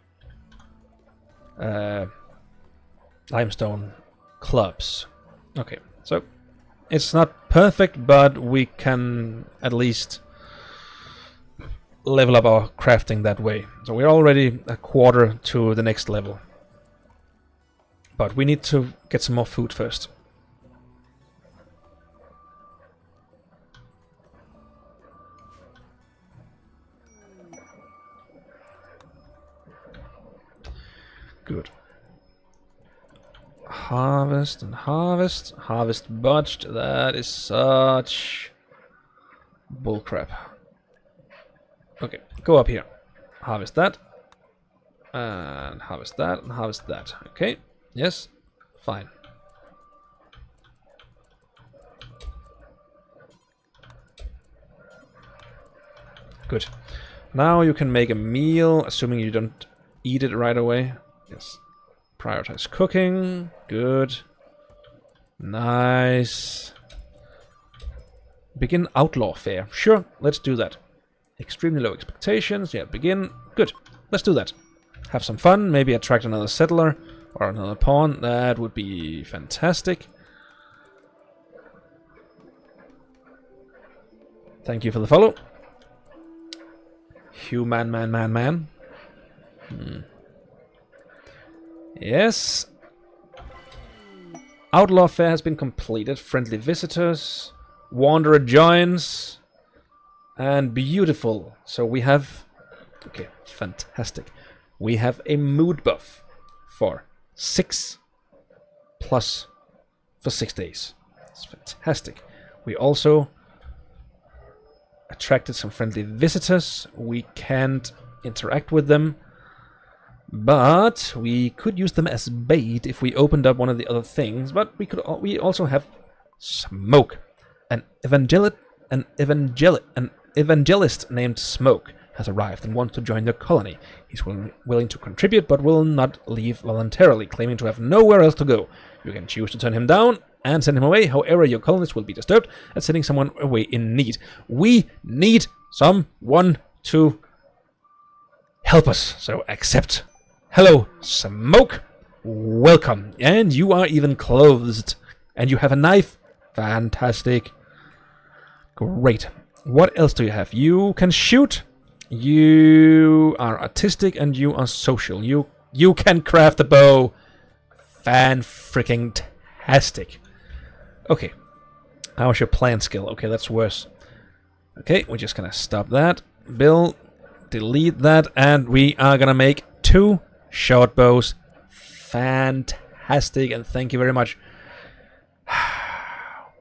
Limestone clubs. Okay, so it's not perfect, but we can at least level up our crafting that way. So we're already a quarter to the next level. But we need to get some more food first. Good. Harvest and harvest. Harvest botched. That is such bullcrap. Okay, go up here. Harvest that. And harvest that and harvest that. Okay. Yes. Fine. Good. Now you can make a meal, assuming you don't eat it right away. Yes. Prioritize cooking. Good. Nice. Begin outlaw fair. Sure, let's do that. Extremely low expectations. Yeah, begin. Good. Let's do that. Have some fun. Maybe attract another settler or another pawn. That would be fantastic. Thank you for the follow. Human man. Yes. Outlaw fair has been completed. Friendly visitors. Wanderer joins. And beautiful. So we have... Okay, fantastic. We have a mood buff for 6 plus for 6 days. It's fantastic. We also attracted some friendly visitors. We can't interact with them, but we could use them as bait if we opened up one of the other things. But we also have Smoke, an evangelist named Smoke has arrived and wants to join your colony. He's willing to contribute, but will not leave voluntarily, claiming to have nowhere else to go. You can choose to turn him down and send him away. However, your colonists will be disturbed at sending someone away in need. We need someone to help us, so accept. Hello, Smoke. Welcome. And you are even clothed. And you have a knife. Fantastic. Great. What else do you have? You can shoot. You are artistic and you are social. You can craft a bow. Fan-freaking-tastic. Okay. How's your plant skill? Okay, that's worse. Okay, we're just gonna stop that. Bill, delete that, and we are gonna make 2 short bows. Fantastic, and thank you very much.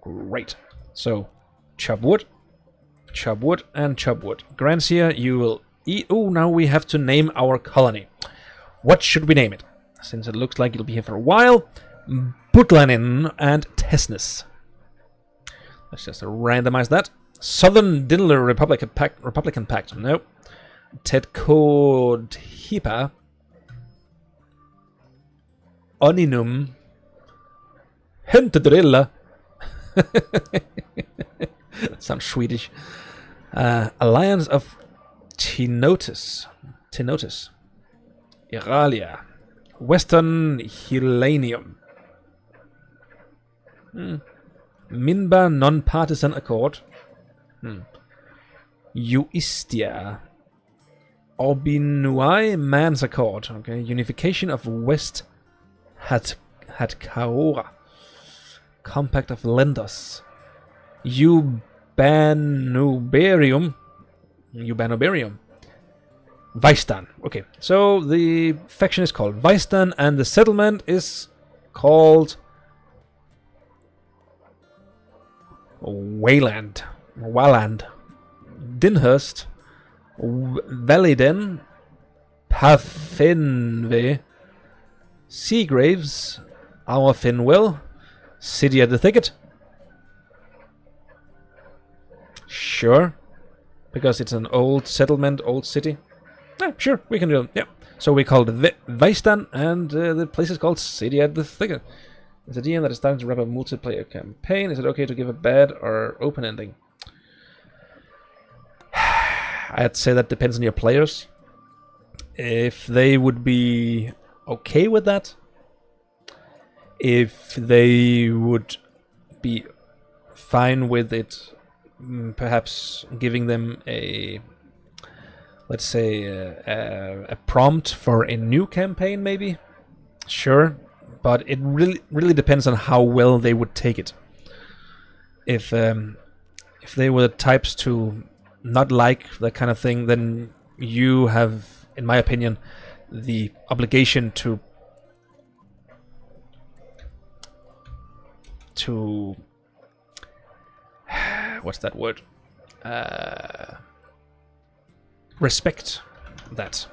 Great. So, chop wood, and chop wood. Grancia, you will eat. Oh, now we have to name our colony. What should we name it? Since it looks like you'll be here for a while. Butlanin and Tesnis. Let's just randomize that. Southern Dinler Republican Pact. No. Tedcode Hipa. Oninum. Hentedrilla. Sounds Swedish. Alliance of Tinotus. Iralia. Western Helenium. Minba Non-Partisan Accord. Uistia. Orbinuai Man's Accord. Okay. Unification of West Hatkaora. Compact of Lenders. Ubanuberium. Weistan. Okay, so the faction is called Weistan, and the settlement is called Wayland. Dinhurst. Validen. Pafinve. Seagraves. Our Finwell. City at the Thicket. Sure. Because it's an old settlement, old city. Yeah, sure, we can do it. Yeah. So we called Weistan, and the place is called City at the Thicket. It's a DM that is starting to wrap a multiplayer campaign. Is it okay to give a bad or open ending? I'd say that depends on your players. If they would be okay with that. If they would be fine with it, perhaps giving them a, let's say, a prompt for a new campaign, maybe. Sure, but it really depends on how well they would take it. If they were the types to not like that kind of thing, then you have, in my opinion, the obligation to what's that word? Respect that.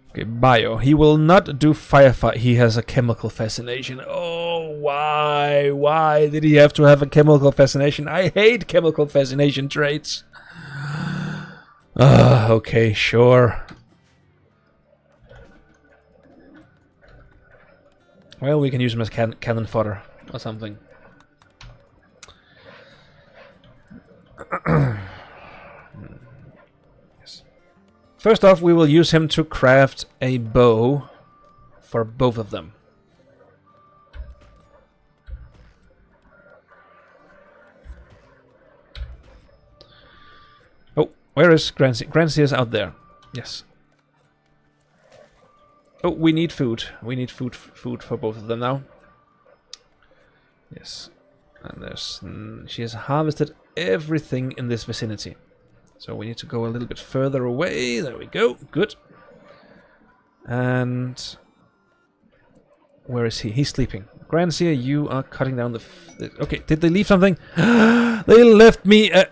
Okay, bio. He will not do firefight. He has a chemical fascination. Oh, why? Why did he have to have a chemical fascination? I hate chemical fascination traits. Okay, sure. Well, we can use him as cannon fodder or something. Yes. First off, we will use him to craft a bow for both of them. Oh, where is Grancy? Grancy is out there. Yes. Oh, we need food. We need food for both of them now. Yes. And there's... she has harvested everything in this vicinity. So we need to go a little bit further away. There we go. Good. And where is he? He's sleeping. Granseer, you are cutting down the... okay, did they leave something? They left me a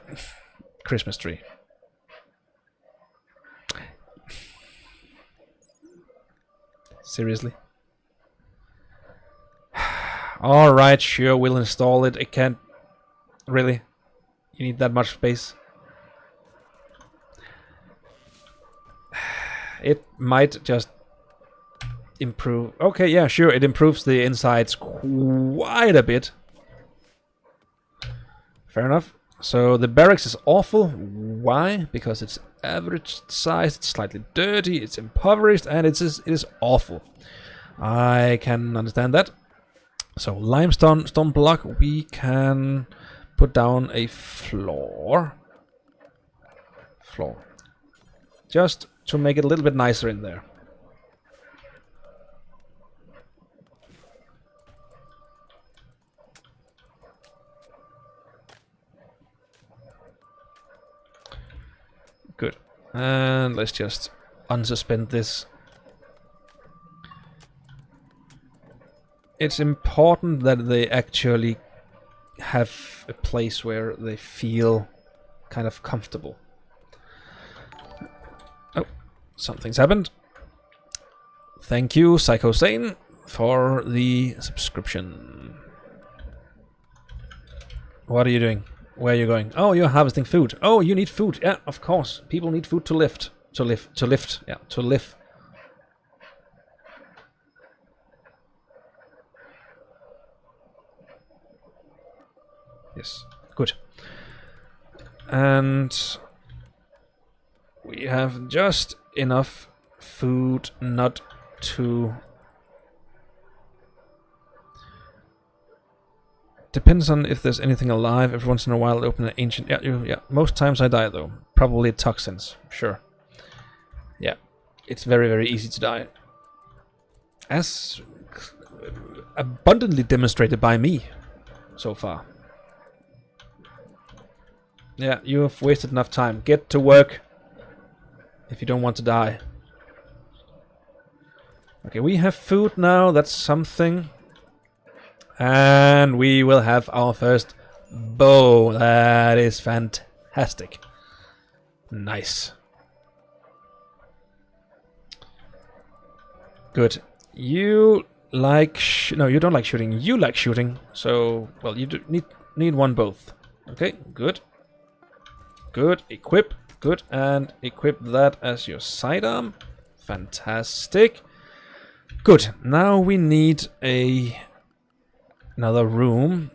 Christmas tree. Seriously? Alright, sure, we'll install it. It can't... really? You need that much space? It might just improve. Okay, yeah, sure, it improves the insides quite a bit. Fair enough. So the barracks is awful. Why? Because it's average size, it's slightly dirty, it's impoverished, and it is awful. I can understand that. So limestone stone block, we can put down a floor. Just to make it a little bit nicer in there. Good. And let's just unsuspend this. It's important that they actually have a place where they feel kind of comfortable. Oh, something's happened. Thank you, Psycho Sane, for the subscription. What are you doing? Where are you going? Oh, you're harvesting food. Oh, you need food. Yeah, of course. People need food to lift. To lift. Yeah, to live. Yes, good. And we have just enough food not to... Depends on if there's anything alive. Every once in a while, open an ancient... Yeah. Most times I die, though. Probably toxins. Sure. Yeah. It's very, very easy to die. As abundantly demonstrated by me so far. Yeah, you have wasted enough time. Get to work if you don't want to die. Okay, we have food now. That's something. And we will have our first bow. That is fantastic. Nice. Good. You like... no, you don't like shooting. You like shooting. So, well, you do need one both. Okay, good. Good. Equip. Good. And equip that as your sidearm. Fantastic. Good. Now we need another room.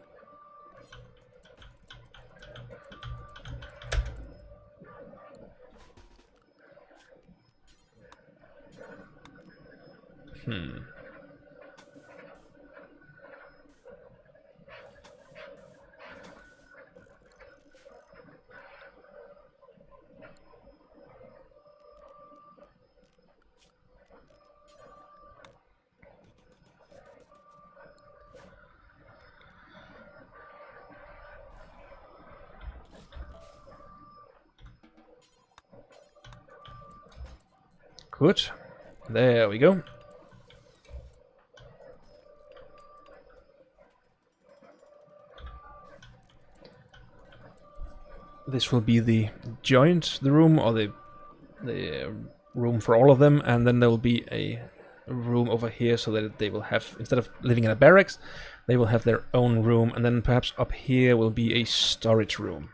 Good. There we go. This will be the room, or the room for all of them, and then there will be a room over here so that they will have, instead of living in a barracks, they will have their own room, and then perhaps up here will be a storage room.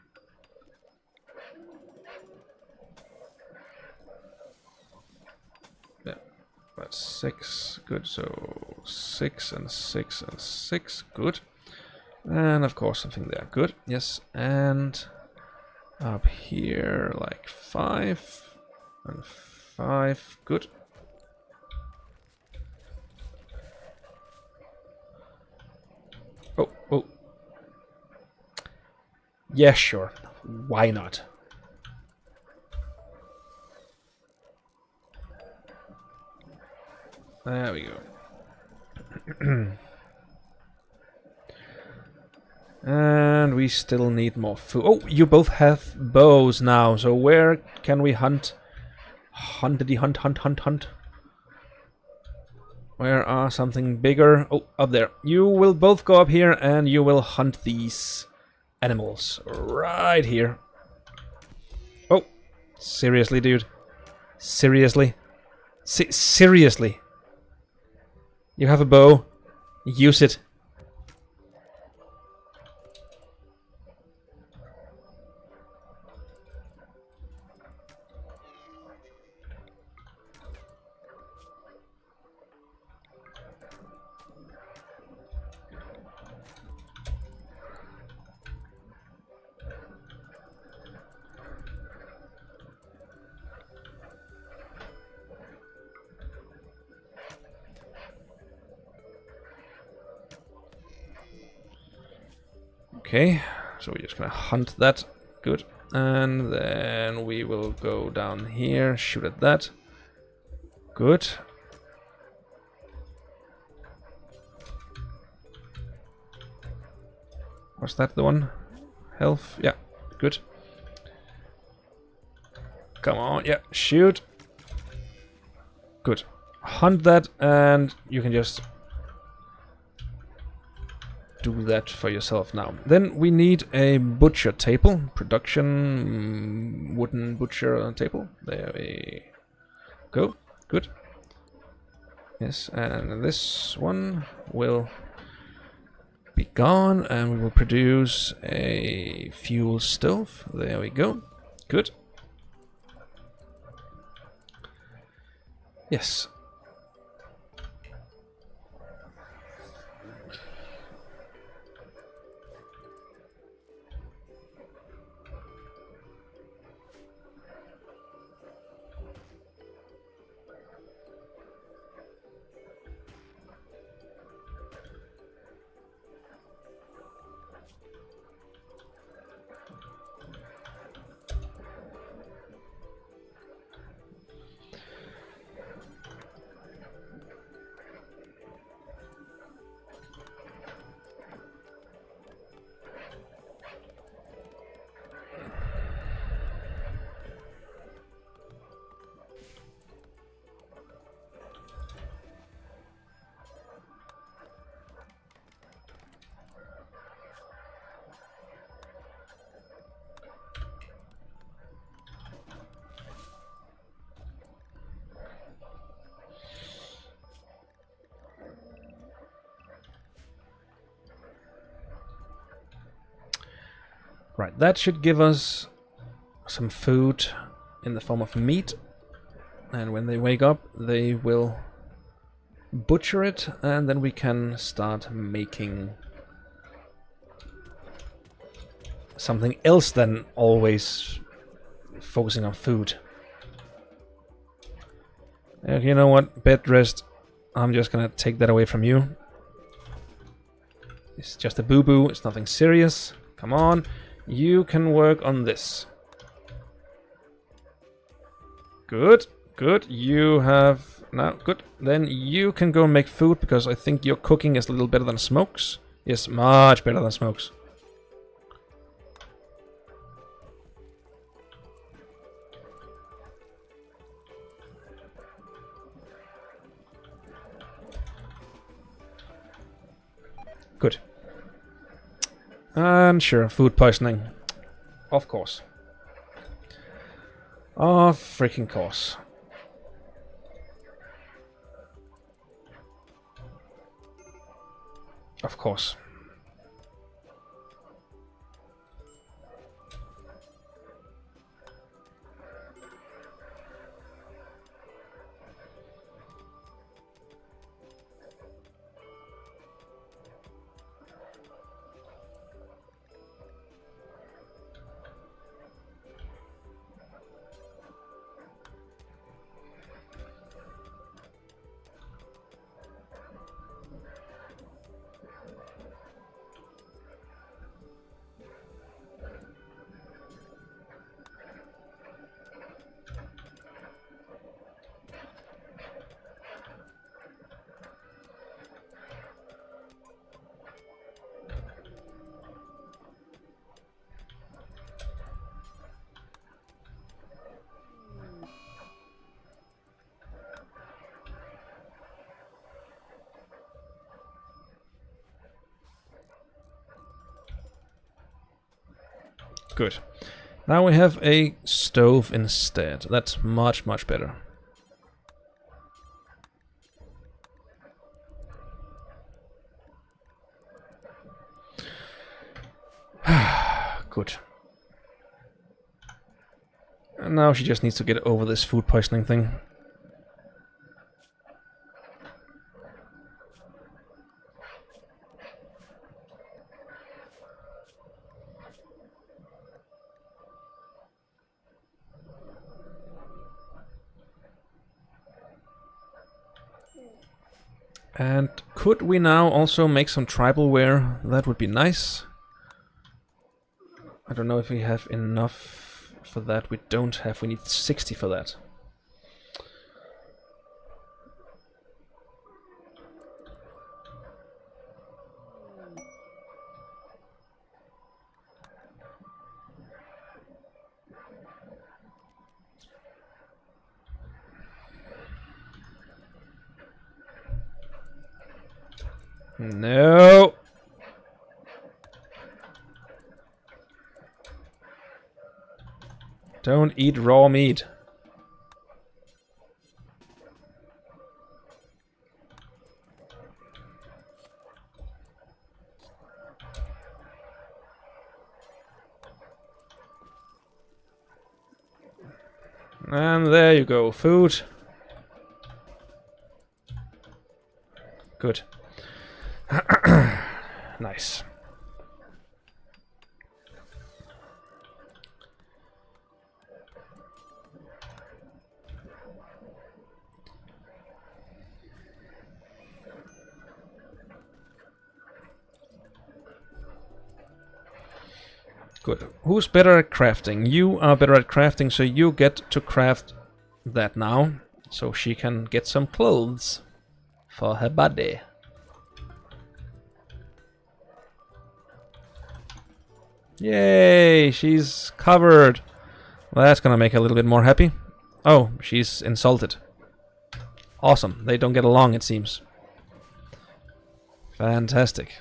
That's 6, good, so 6 and 6 and 6, good. And of course something there, good, yes, and up here like 5 and 5, good. Oh. Yeah, sure, why not? There we go. And we still need more food. Oh, you both have bows now. So where can we hunt? Hunt. Where are something bigger? Oh, up there. You will both go up here and you will hunt these animals. Right here. Oh, seriously, dude. Seriously? Seriously? You have a bow. Use it. Okay, so we're just gonna hunt that. Good. And then we will go down here, shoot at that. Good. Was that the one? Health? Yeah, good. Come on, yeah, shoot. Good. Hunt that, and you can just do that for yourself now. Then we need a butcher table. Production wooden butcher table. There we go. Good. Yes, and this one will be gone, and we will produce a fuel stove. There we go. Good. Yes. Right, that should give us some food in the form of meat. And when they wake up, they will butcher it, and then we can start making something else than always focusing on food. You know what? Bed rest. I'm just gonna take that away from you. It's just a boo-boo. It's nothing serious. Come on. You can work on this. Good. Good. You have... Now, good. Then you can go and make food, because I think your cooking is a little better than Smoke's. Yes, much better than Smoke's. Good. And sure, food poisoning. Of course. Of freaking course. Of course. Good. Now we have a stove instead. That's much, much better. Good. And now she just needs to get over this food poisoning thing. And could we now also make some tribal wear? That would be nice. I don't know if we have enough for that. We don't have. We need 60 for that. No. Don't eat raw meat. And there you go, food. Good. Nice. Good. Who's better at crafting? You are better at crafting, so you get to craft that now. So she can get some clothes for her body. Yay! She's covered. Well, that's gonna make her a little bit more happy. Oh, she's insulted. Awesome. They don't get along, it seems. Fantastic.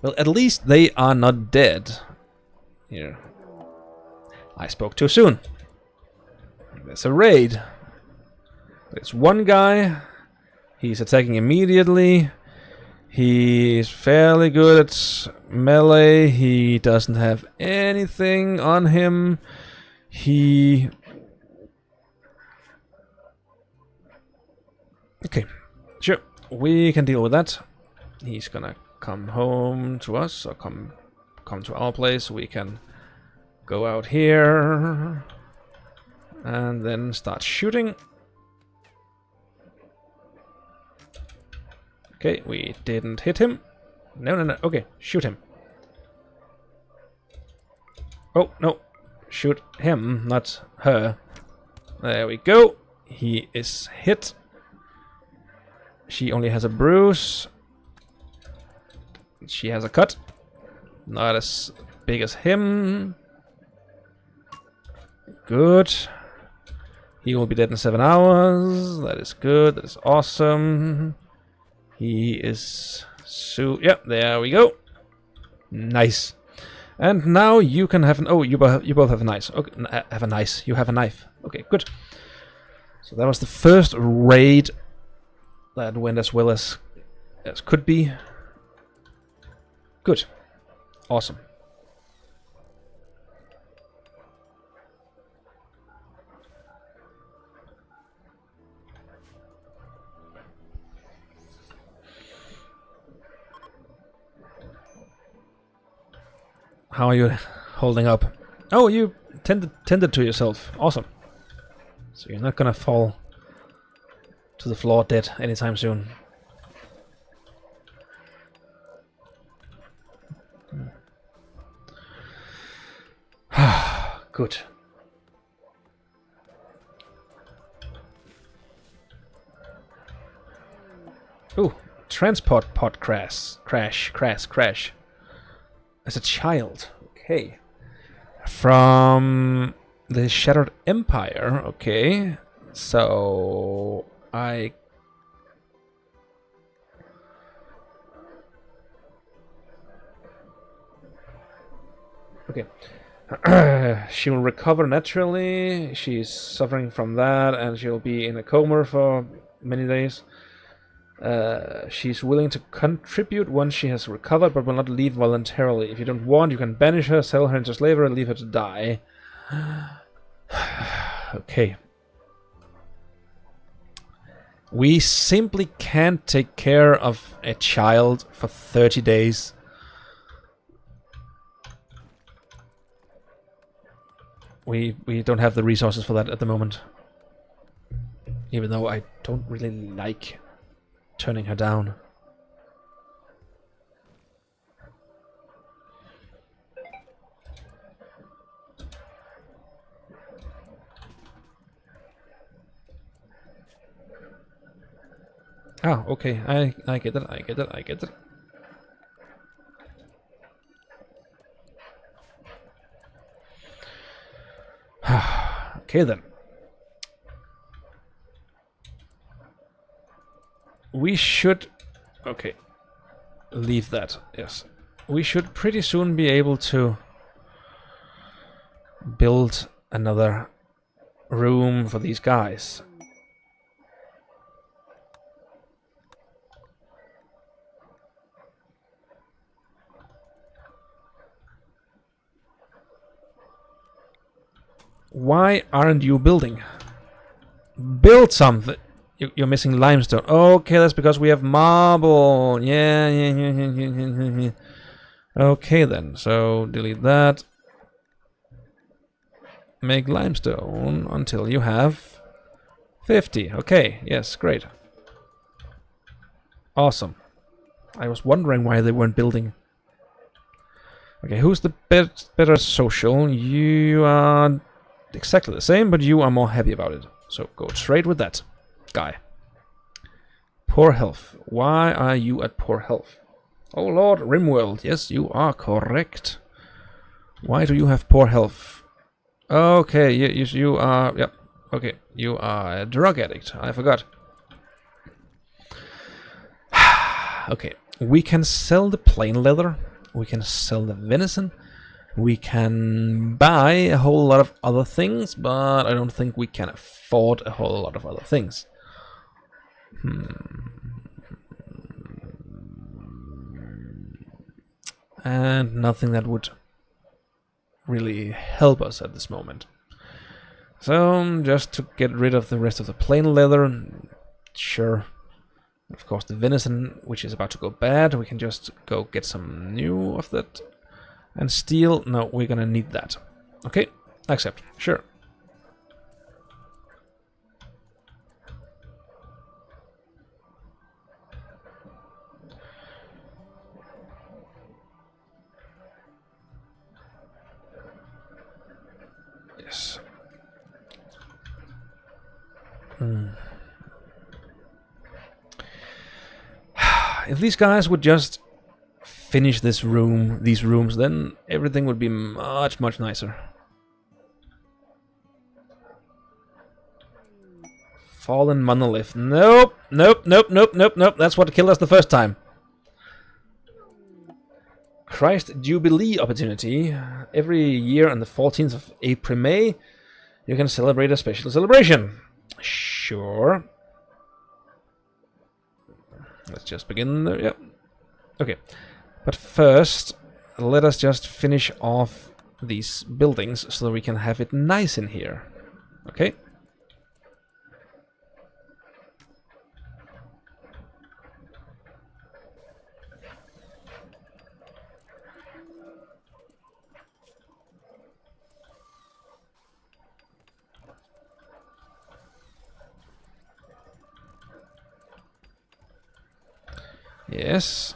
Well, at least they are not dead. Here. I spoke too soon. There's a raid. There's one guy. He's attacking immediately. He's fairly good at melee. He doesn't have anything on him. Okay, sure. We can deal with that. He's gonna come home to us, or come to our place. We can go out here and then start shooting. Okay, we didn't hit him. No, no, no. Okay, shoot him. Oh, no. Shoot him, not her. There we go. He is hit. She only has a bruise. She has a cut. Not as big as him. Good. He will be dead in 7 hours. That is good. That is awesome. He is yeah, there we go. Nice. And now you can have an... Oh, you both have a knife. Okay, have a knife. You have a knife. Okay, good. So that was the first raid that went as well as could be. Good. Awesome. How are you holding up? Oh, you tended to yourself. Awesome. So you're not gonna fall to the floor dead anytime soon. Good. Ooh, transport pod crash. As a child, okay. From the Shattered Empire, okay. So I Okay. She will recover naturally. She's suffering from that, and she'll be in a coma for many days. She's willing to contribute once she has recovered, but will not leave voluntarily. If you don't want, you can banish her, sell her into slavery, and leave her to die. Okay. We simply can't take care of a child for 30 days. We don't have the resources for that at the moment. Even though I don't really like turning her down. Oh, okay. I get it. I get it. I get it. Okay then. We should... Okay. Leave that. Yes. We should pretty soon be able to build another room for these guys. Why aren't you building? Build something. You're missing limestone. Okay, that's because we have marble. Yeah. Okay then, so delete that. Make limestone until you have 50. Okay, yes, great. Awesome. I was wondering why they weren't building. Okay, who's the better social? You are exactly the same, but you are more happy about it. So go straight with that guy. Poor health. Why are you at poor health? Oh Lord, Rimworld. Yes, you are correct. Why do you have poor health? Okay, you are... Yep. Okay, you are a drug addict. I forgot. Okay, we can sell the plain leather. We can sell the venison. We can buy a whole lot of other things, but I don't think we can afford a whole lot of other things. And nothing that would really help us at this moment. So, just to get rid of the rest of the plain leather, sure. Of course, the venison, which is about to go bad, we can just go get some new of that. And steel, no, we're gonna need that. Okay, accept, sure. Yes. If these guys would just finish these rooms, then everything would be much, much nicer. Fallen monolith. Nope. That's what killed us the first time. Christ Jubilee opportunity. Every year on the 14th of April, May, you can celebrate a special celebration. Sure. Let's just begin there. Yep. Okay. But first, let us just finish off these buildings so that we can have it nice in here. Okay? Yes.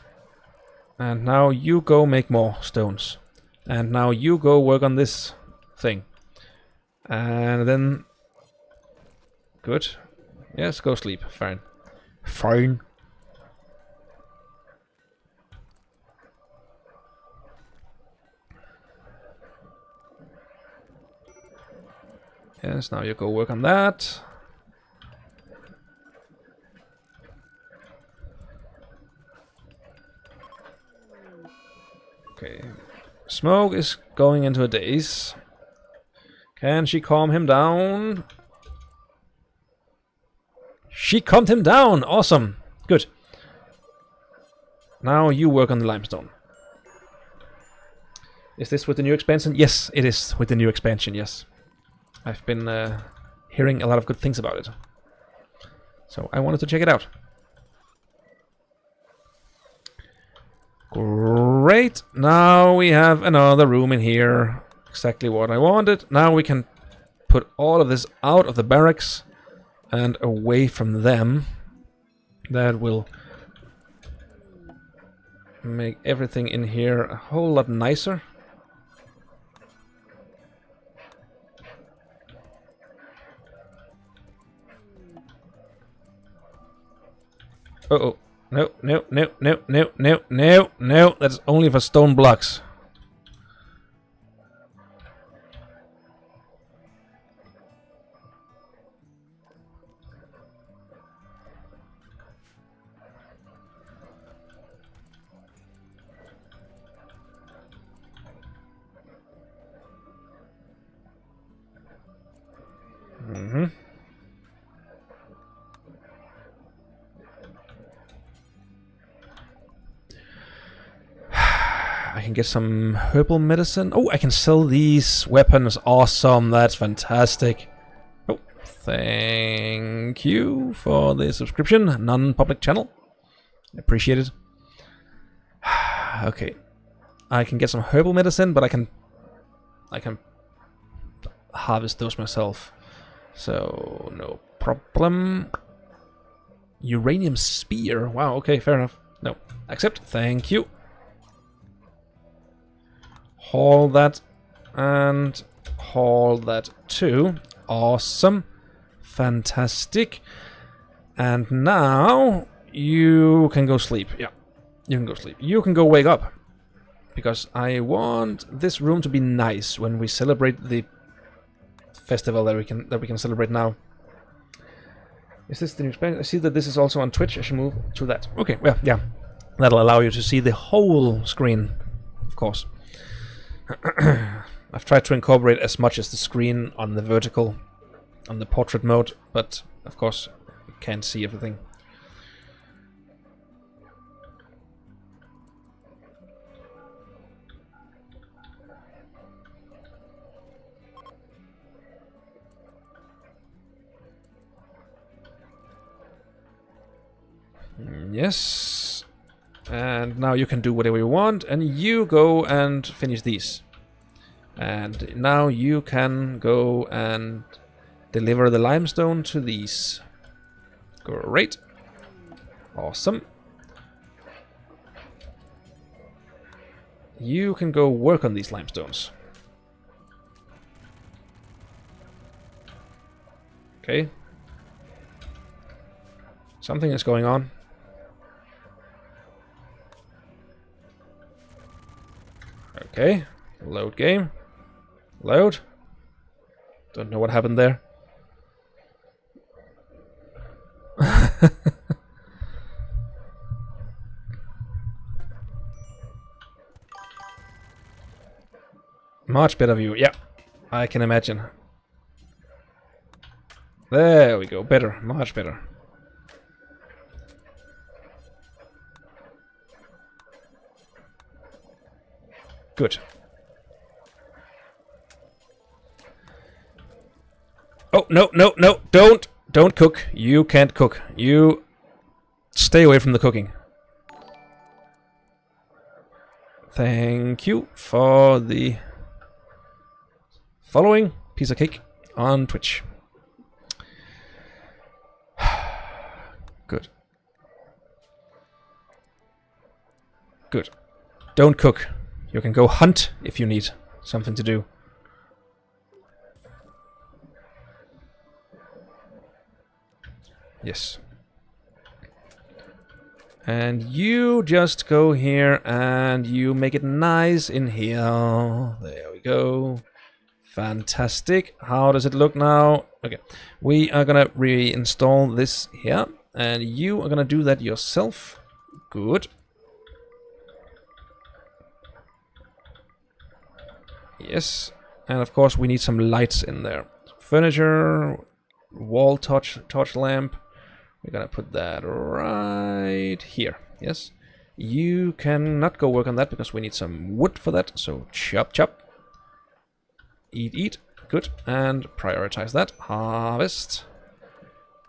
And now you go make more stones. And now you go work on this thing. And then... Good. Yes, go sleep. Fine. Fine. Yes, now you go work on that. Okay. Smoke is going into a daze. Can she calm him down? She calmed him down! Awesome! Good. Now you work on the limestone. Is this with the new expansion? Yes, it is with the new expansion, yes. I've been hearing a lot of good things about it. So I wanted to check it out. Great! Now we have another room in here. Exactly what I wanted. Now we can put all of this out of the barracks and away from them. That will make everything in here a whole lot nicer. Uh-oh. No, no, no, no, no, no, no, no. That's only for stone blocks. Mm-hmm. I can get some herbal medicine. Oh, I can sell these weapons. Awesome, that's fantastic. Oh, thank you for the subscription. Non-public channel. Appreciate it. Okay. I can get some herbal medicine, but I can harvest those myself. So, no problem. Uranium spear. Wow, okay, fair enough. No, accept. Thank you. Haul that. And haul that too. Awesome. Fantastic. And now you can go sleep. Yeah, you can go sleep. You can go wake up. Because I want this room to be nice when we celebrate the festival that we can celebrate now. Is this the new expansion? I see that this is also on Twitch. I should move to that. Okay, well, yeah. That'll allow you to see the whole screen, of course. I've tried to incorporate as much as the screen on the vertical, on the portrait mode, but of course you can't see everything. Yes. And now you can do whatever you want, and you go and finish these. And now you can go and deliver the limestone to these. Great. Awesome. You can go work on these limestones. Okay. Something is going on. Okay, load game. Load. Don't know what happened there. Much better view, yeah. I can imagine. There we go, better, much better. Good. Oh, no, no, no, don't cook. You can't cook. You stay away from the cooking. Thank you for the following piece of cake on Twitch. Good. Good. Don't cook. You can go hunt if you need something to do. Yes. And you just go here and you make it nice in here. There we go. Fantastic. How does it look now? Okay. We are gonna reinstall this here. And you are gonna do that yourself. Good. Yes. And of course we need some lights in there. Furniture, wall torch lamp. We're gonna put that right here. Yes. You cannot go work on that because we need some wood for that. So chop chop. Eat. Good. And prioritize that. Harvest.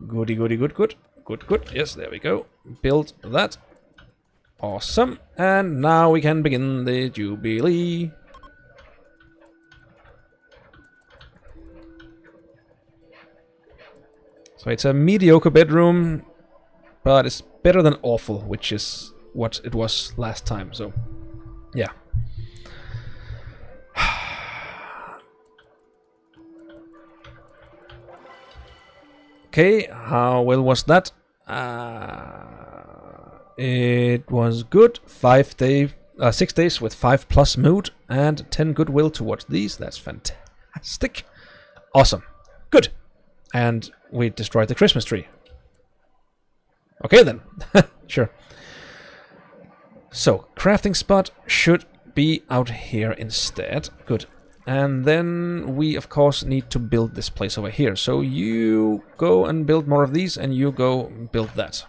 Goody goody good good. Good. Yes, there we go. Build that. Awesome. And now we can begin the Jubilee. So it's a mediocre bedroom, but it's better than awful, which is what it was last time. So, yeah. Okay, how well was that? It was good. 6 days with 5+ mood and 10 goodwill towards these. That's fantastic. Awesome. Good. And we destroyed the Christmas tree. Okay then. Sure. So, crafting spot should be out here instead. Good. And then we, of course, need to build this place over here. So you go and build more of these, and you go build that.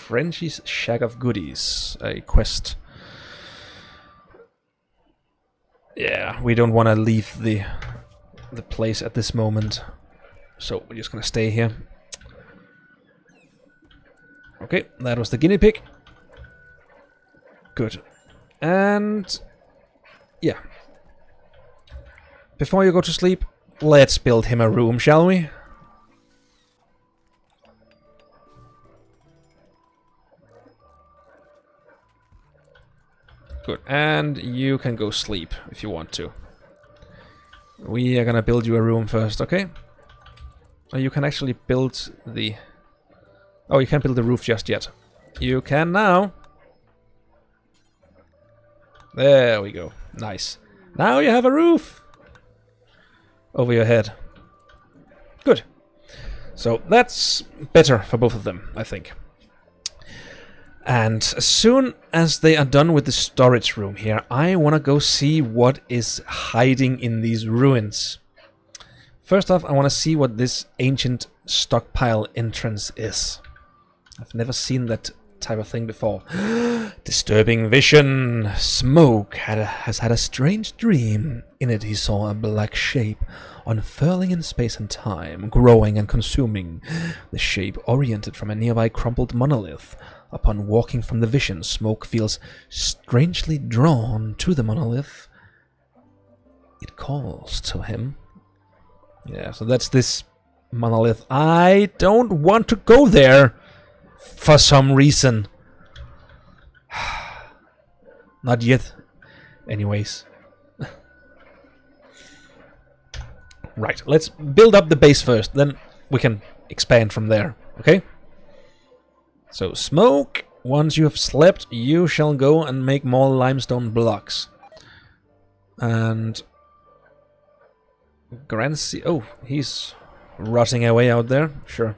Frenchie's Shack of Goodies, a quest. Yeah, we don't want to leave the place at this moment, so we're just gonna stay here. Okay, that was the guinea pig. Good. And yeah, before you go to sleep, let's build him a room, shall we? Good. And you can go sleep if you want to. We are gonna build you a room first, okay? Oh, you can actually build the... Oh, you can't build the roof just yet. You can now. There we go. Nice. Now you have a roof over your head. Good. So that's better for both of them, I think. And as soon as they are done with the storage room here, I want to go see what is hiding in these ruins. First off, I want to see what this ancient stockpile entrance is. I've never seen that type of thing before. Disturbing vision. Smoke has had a strange dream. In it he saw a black shape, unfurling in space and time, growing and consuming. The shape oriented from a nearby crumpled monolith. Upon walking from the vision, Smoke feels strangely drawn to the monolith. It calls to him. Yeah, so that's this monolith. I don't want to go there for some reason. Not yet. Anyways. Right, let's build up the base first, then we can expand from there, okay? So, Smoke, once you have slept, you shall go and make more limestone blocks. And Grancy, oh, he's rotting away out there, sure.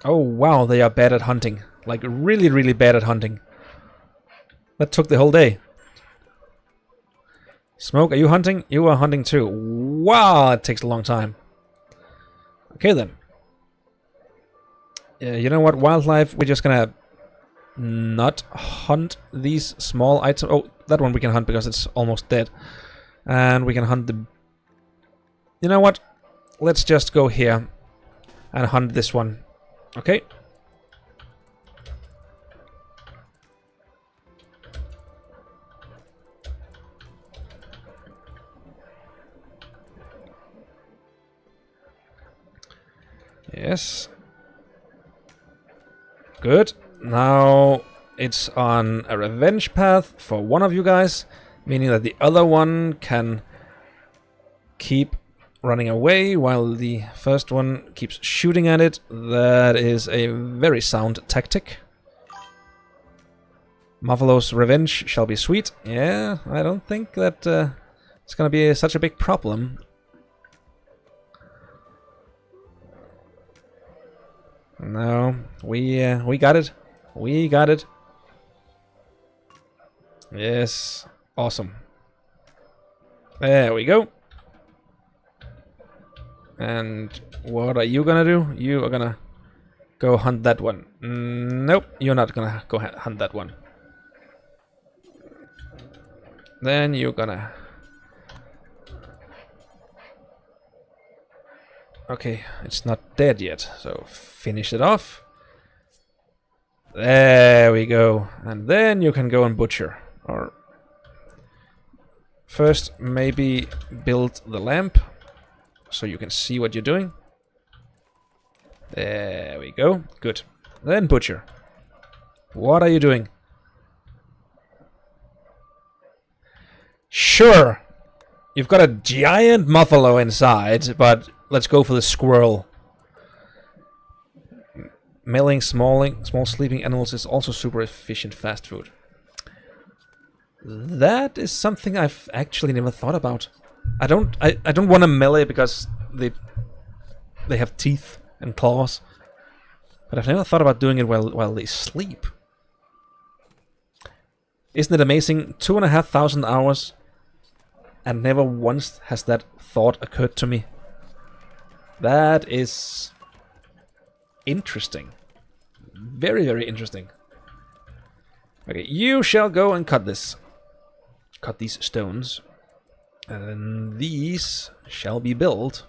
Oh wow, they are bad at hunting. Like really, really bad at hunting. That took the whole day. Smoke, are you hunting? You are hunting too. Wow, it takes a long time. Okay then. You know what, wildlife, we're just gonna not hunt these small items. Oh, that one we can hunt because it's almost dead. And we can hunt the... You know what? Let's just go here and hunt this one. Okay, Yes. Good. Now it's on a revenge path for one of you guys, meaning that the other one can keep running away while the first one keeps shooting at it. That is a very sound tactic. Muffalo's revenge shall be sweet. Yeah, I don't think that it's gonna be such a big problem. No, we got it. We got it. Yes, awesome. There we go. And what are you gonna do? You are gonna go hunt that one. Nope, you're not gonna go hunt that one. Then you're gonna... Okay, it's not dead yet, so finish it off. There we go. And then you can go and butcher. Or first, maybe build the lamp so you can see what you're doing. There we go. Good. Then butcher. What are you doing? Sure. You've got a giant muffalo inside, but let's go for the squirrel. Mailing small sleeping animals is also super efficient fast food. That is something I've actually never thought about. I don't want to melee because they have teeth and claws. But I've never thought about doing it while they sleep. Isn't it amazing? 2,500 hours, and never once has that thought occurred to me. That is interesting. Very, very interesting. Okay, you shall go and cut this. Cut these stones. And these shall be built.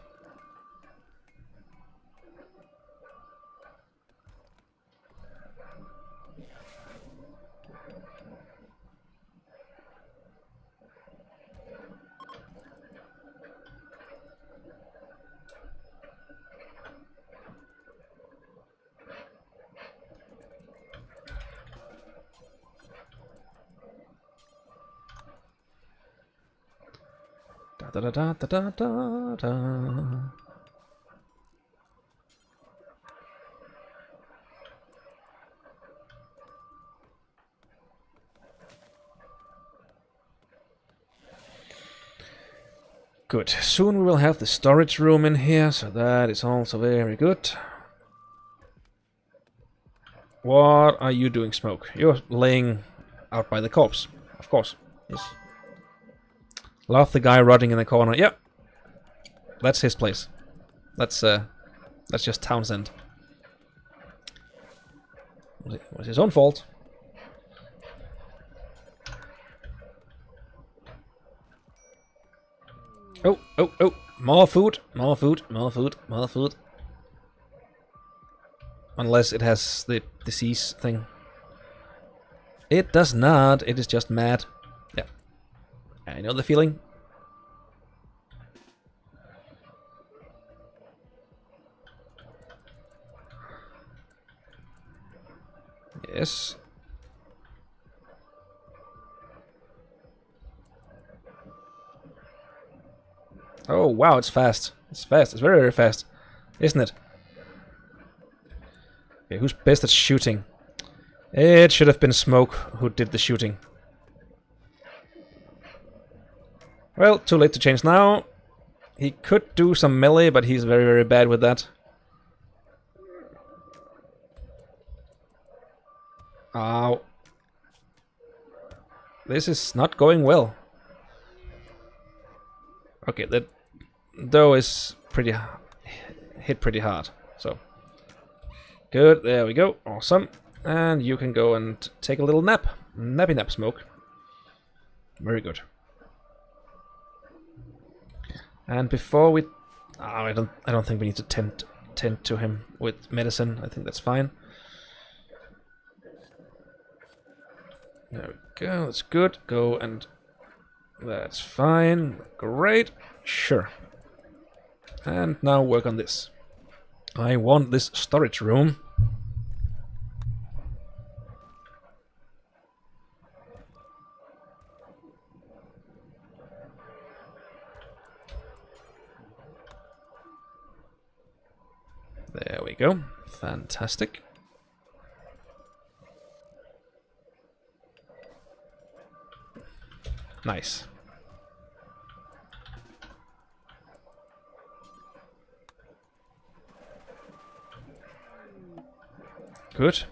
Da da da da da da da. Good. Soon we will have the storage room in here, so that is also very good. What are you doing, Smoke? You're laying out by the corpse, of course. Yes. Love the guy rotting in the corner. Yep. That's his place. That's just Townsend. It was his own fault. Oh, oh, oh. More food, more food, more food, more food. Unless it has the disease thing. It does not. It is just mad. Yeah. I know the feeling. Yes. Oh, wow, it's fast. It's fast. It's very, very fast. Isn't it? Okay, who's best at shooting? It should have been Smoke who did the shooting. Well, too late to change now. He could do some melee, but he's very, very bad with that. Ow. This is not going well. Okay, that dough is hit pretty hard. So good, there we go. Awesome. And you can go and take a little nap. Nappy nap, Smoke. Very good. And before we I don't think we need to tend to him with medicine. I think that's fine. There we go, that's good. Go and... That's fine. Great. Sure. And now work on this. I want this storage room. There we go. Fantastic. Nice. Good.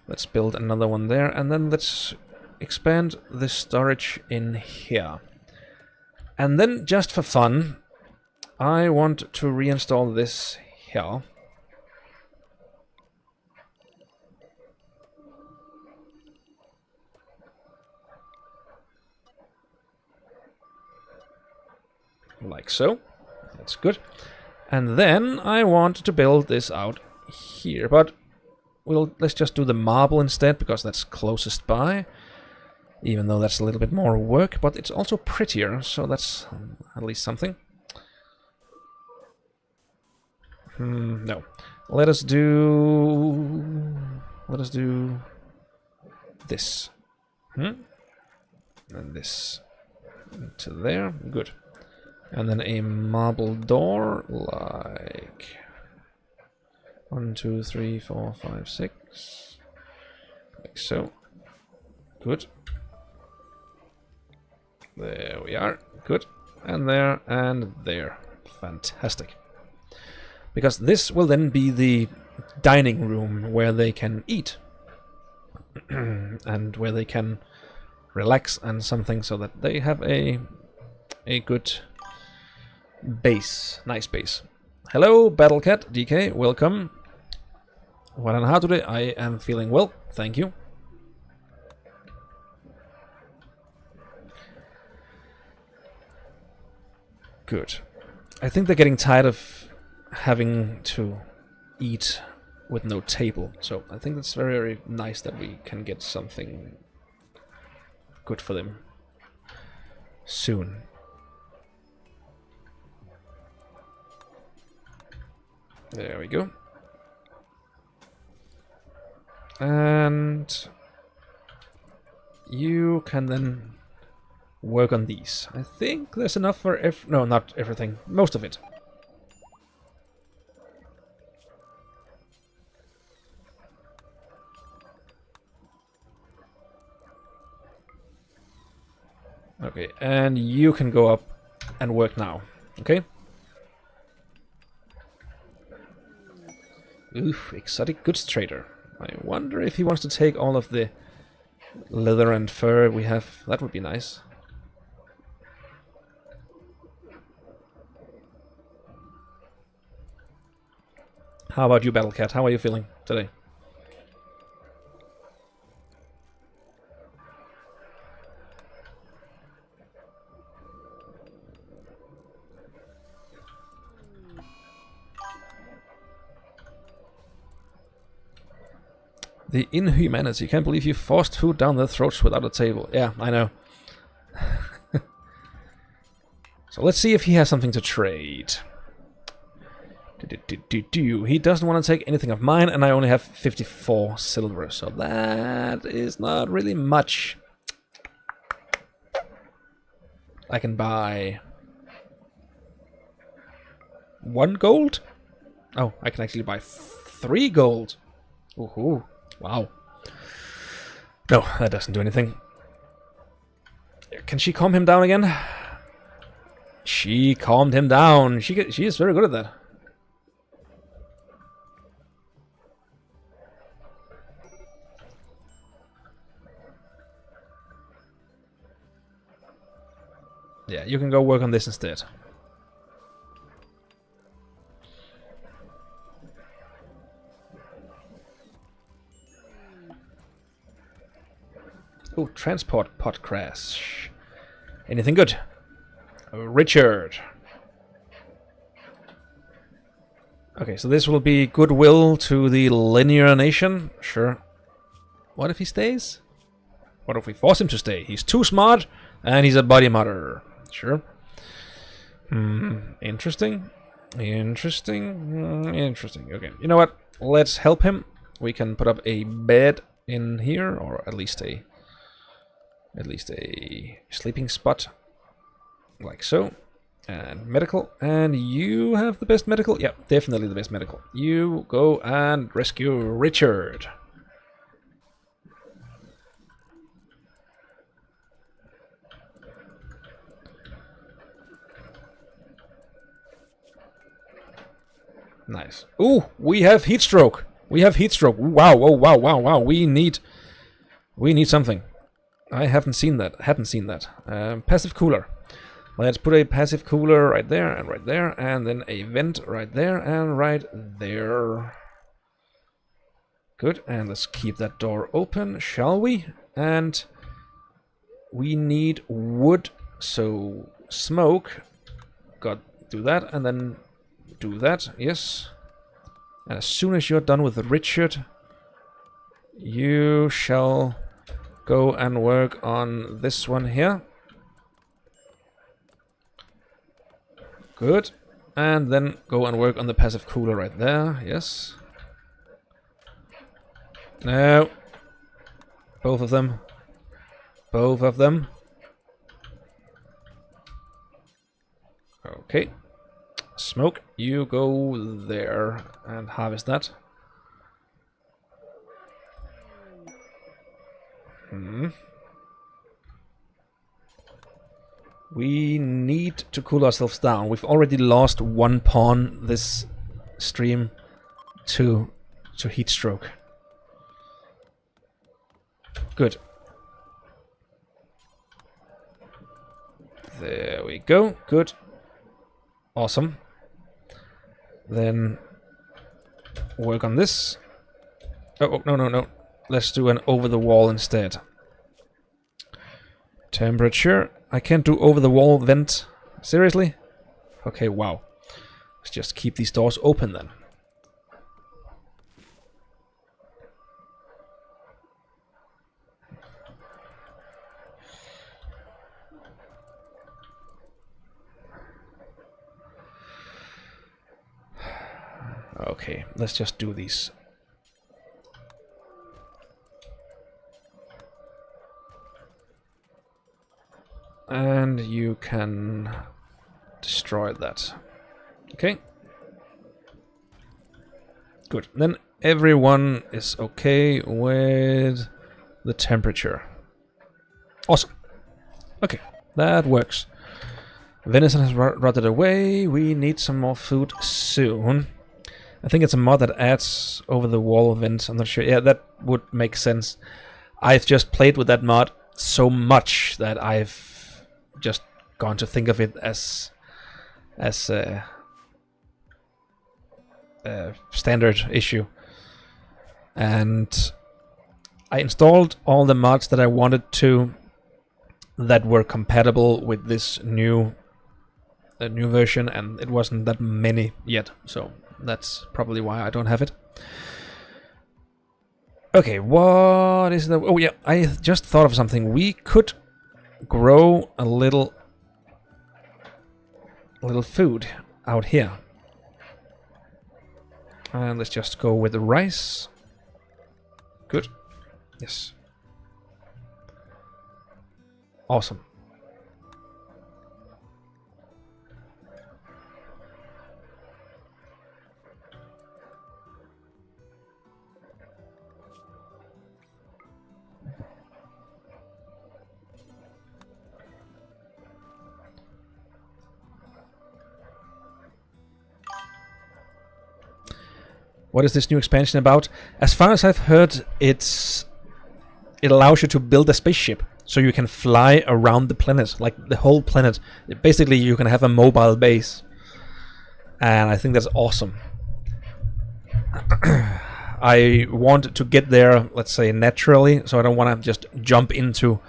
Let's build another one there, and then let's expand the storage in here. And then, just for fun, I want to reinstall this here. Like so. That's good. And then I want to build this out here, but let's just do the marble instead, because that's closest by. Even though that's a little bit more work, but it's also prettier, so that's at least something. No. Let us do this. And this to there. Good. And then a marble door, like 1, 2, 3, 4, 5, 6. Like so. Good. There we are. Good. And there and there. Fantastic. Because this will then be the dining room where they can eat. And where they can relax and something, so that they have a good base. Nice base. Hello, Battlecat DK. Welcome. What and how today? I am feeling well. Thank you. Good. I think they're getting tired of having to eat with no table, so I think it's very, very nice that we can get something good for them soon. There we go. And you can then work on these. I think there's enough for no, not everything. Most of it. Okay, and you can go up and work now. Okay? Oof, exotic goods trader. I wonder if he wants to take all of the leather and fur we have. That would be nice. How about you, Battlecat? How are you feeling today? The inhumanity. Can't believe you forced food down their throats without a table. Yeah, I know. So let's see if he has something to trade. He doesn't want to take anything of mine, and I only have 54 silver, so that is not really much. I can buy 1 gold? Oh, I can actually buy 3 gold. Ooh, wow. No, that doesn't do anything. Can she calm him down again? She calmed him down. She is very good at that. Yeah, you can go work on this instead. Oh, transport pod crash. Anything good? Richard. Okay, so this will be goodwill to the linear nation. Sure. What if he stays? What if we force him to stay? He's too smart, and he's a body murderer. Sure. Interesting. Interesting. Interesting. Okay. You know what? Let's help him. We can put up a bed in here, or at least a sleeping spot, like so. And medical. And you have the best medical? Yeah, definitely the best medical. You go and rescue Richard. Nice. Ooh, we have heat stroke. We have heat stroke. Wow, oh, wow, wow, wow. We need something. I haven't seen that. Passive cooler. Let's put a passive cooler right there, and then a vent right there, and right there. Good, and let's keep that door open, shall we? And we need wood, so smoke. Do that, and then do that, yes. And as soon as you're done with Richard, you shall go and work on this one here. Good. And then go and work on the passive cooler right there, yes. No. Both of them. Both of them. Okay. Smoke, you go there and harvest that. We need to cool ourselves down. We've already lost one pawn this stream to heat stroke. Good. There we go. Good. Awesome. Then work on this. Oh, no. Let's do an over the wall instead. Temperature. I can't do over the wall vent. Seriously? Okay, wow. Let's just keep these doors open then. Okay, let's just do these. And you can destroy that. Okay. Good. Then everyone is okay with the temperature. Awesome. Okay, that works. Venison has rotted away. We need some more food soon. I think it's a mod that adds over the wall vents. I'm not sure. Yeah, that would make sense. I've just played with that mod so much that I've just gone to think of it as a standard issue. And I installed all the mods that I wanted to that were compatible with this new version, and it wasn't that many yet, so that's probably why I don't have it. Okay, what is the... Oh yeah, I just thought of something. We could grow a little food out here. And let's just go with the rice. Good. Yes. Awesome. What is this new expansion about? As far as I've heard, it allows you to build a spaceship, so you can fly around the planet, like the whole planet. Basically, you can have a mobile base, and I think that's awesome. I want to get there, let's say, naturally, so I don't want to just jump into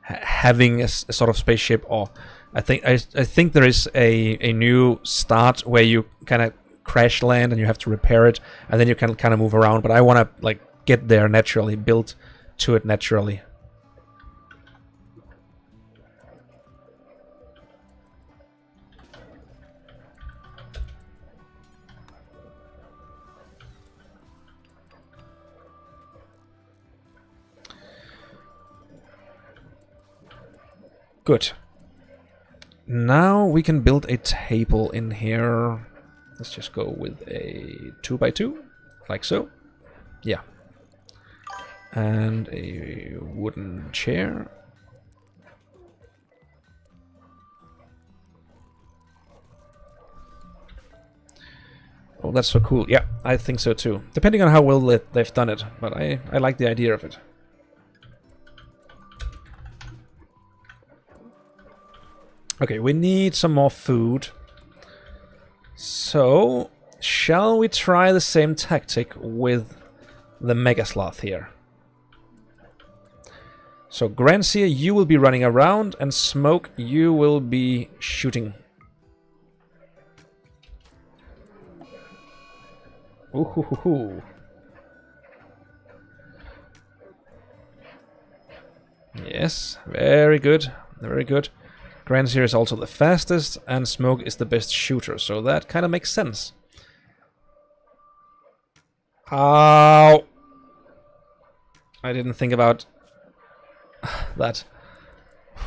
having a sort of spaceship. Or I think there is a new start where you kind of crash land and you have to repair it, and then you can kind of move around. But I want to like get there naturally, build to it naturally. Good. Now we can build a table in here. Let's just go with a 2x2, like so. Yeah. And a wooden chair. Oh, that's so cool. Yeah, I think so too. Depending on how well they've done it, but I like the idea of it. Okay, we need some more food. So, shall we try the same tactic with the Mega Sloth here? So, Granseer, you will be running around, and Smoke, you will be shooting. Ooh. Yes, very good, very good. Granseer is also the fastest, and Smoke is the best shooter, so that kind of makes sense. Ow! I didn't think about that.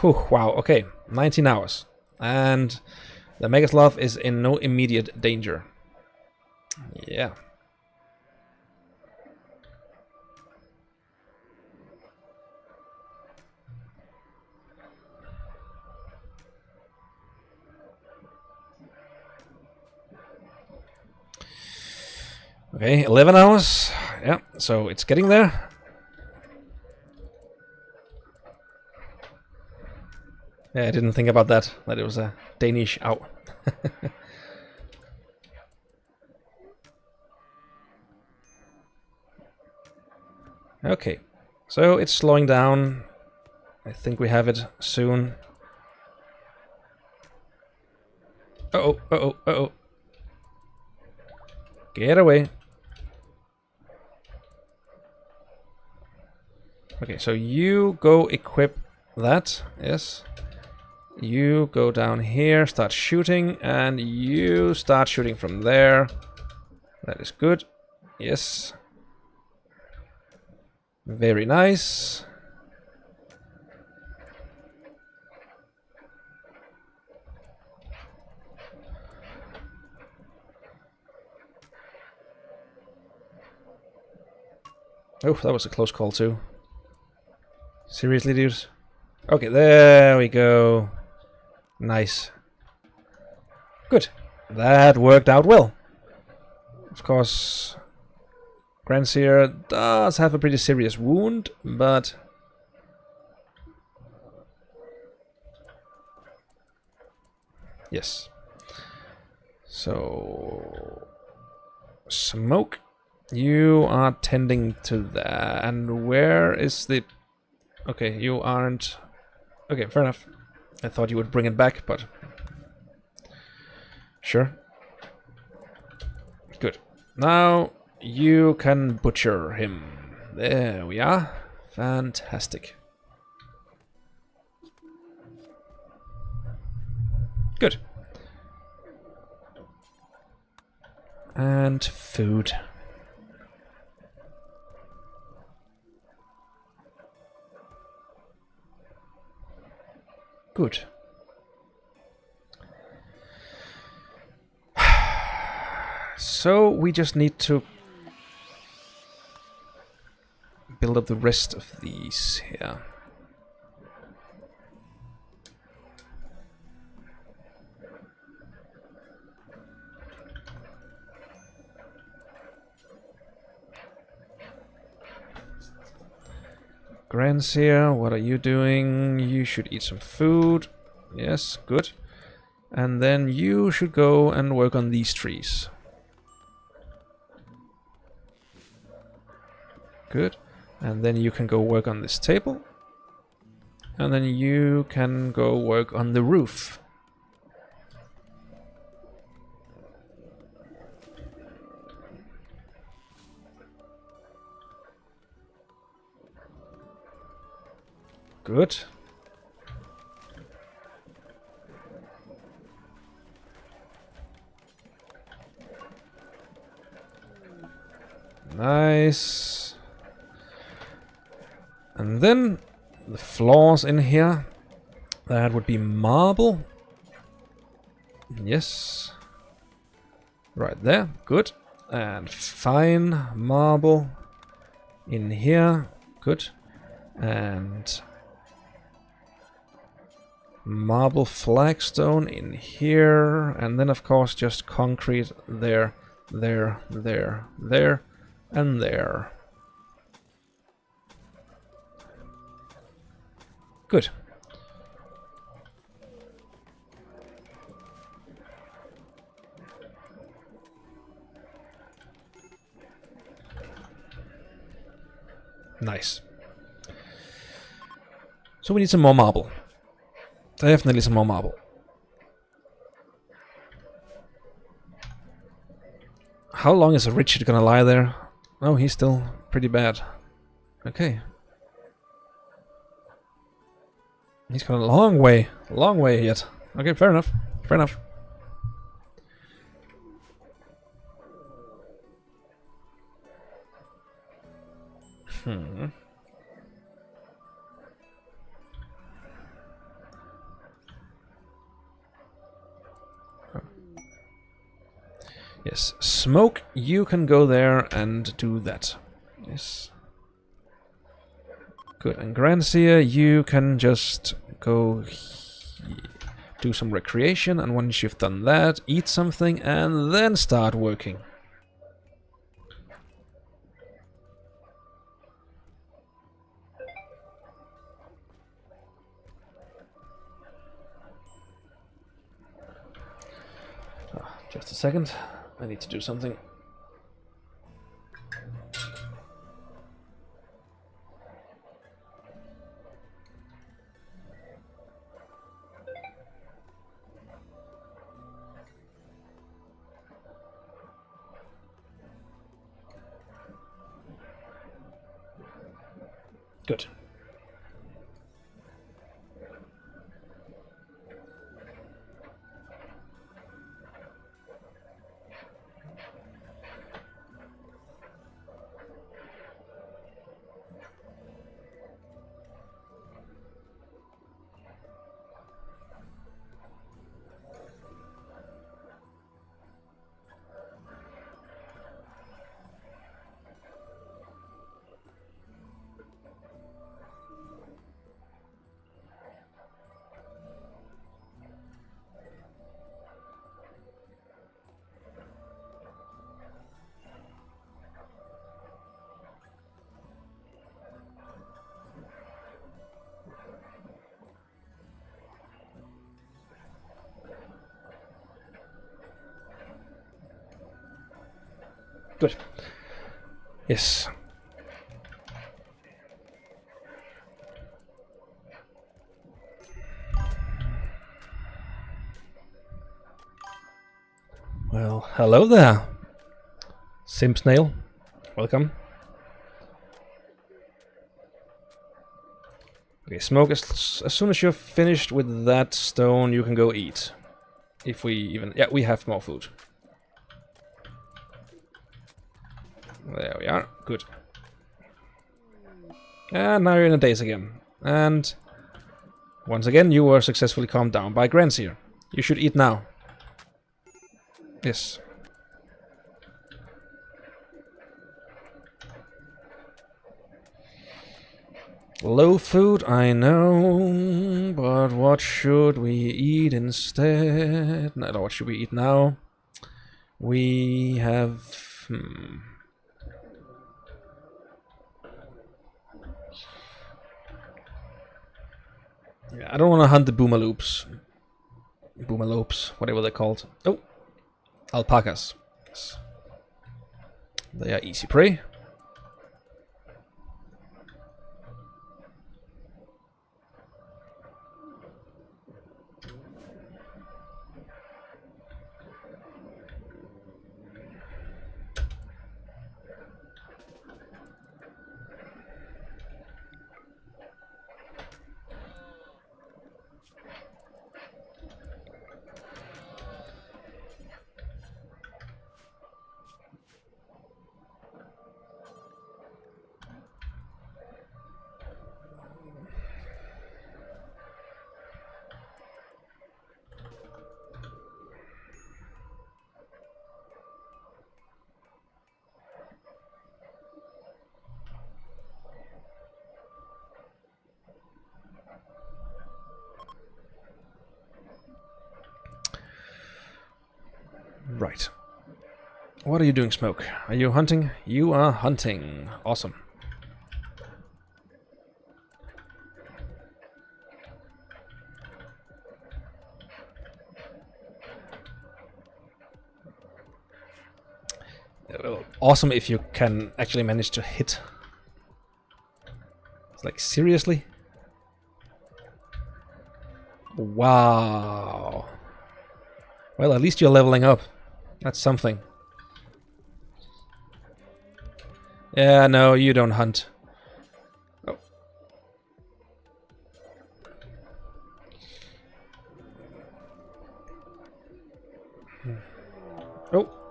Whew, wow, okay, 19 hours. And the Mega Sloth is in no immediate danger. Yeah. Okay, 11 hours. Yeah, so it's getting there. Yeah, I didn't think about that it was a Danish ow. Okay, so it's slowing down. I think we have it soon. Uh-oh, uh-oh, uh-oh. Get away. Okay, so you go equip that, yes. You go down here, start shooting, and you start shooting from there. That is good. Yes. Very nice. Oh, that was a close call too. Seriously, dude? Okay, there we go. Nice. Good. That worked out well. Of course, Granseer does have a pretty serious wound, but... Yes. So... Smoke, you are tending to that. And where is the... Okay, you aren't... Okay, fair enough. I thought you would bring it back, but... Sure. Good. Now you can butcher him. There we are. Fantastic. Good. And food. Good. So we just need to build up the rest of these here. Granseer, what are you doing? You should eat some food. Yes, good. And then you should go and work on these trees. Good. And then you can go work on this table. And then you can go work on the roof. Good. Nice. And then the floors in here. That would be marble. Yes. Right there. Good. And fine marble in here. Good. And marble flagstone in here. And then, of course, just concrete there, there, there, there, and there. Good. Nice. So we need some more marble. Definitely some more marble. How long is Richard gonna lie there? Oh, he's still pretty bad. Okay. He's got a long way yet. Okay, fair enough. Fair enough. Yes, Smoke, you can go there and do that. Yes. Good, and Grancia, you can just go do some recreation, and once you've done that, eat something, and then start working. Just a second, I need to do something. Good. Good. Yes. Well, hello there, Simp Snail. Welcome. Okay, Smoke, as soon as you're finished with that stone, you can go eat. If we even... Yeah, we have more food. There we are. Good. And now you're in a daze again. And once again, you were successfully calmed down by Grancia. You should eat now. Yes. Low food, I know, but what should we eat instead? No, what should we eat now? We have... Yeah, I don't want to hunt the boomaloops. Boomalopes, whatever they're called. Oh! Alpacas. Yes. They are easy prey. Right. What are you doing, Smoke? Are you hunting? You are hunting. Awesome. Awesome if you can actually manage to hit. It's like, seriously? Wow. Well, at least you're leveling up. That's something. Yeah, no, you don't hunt. Oh.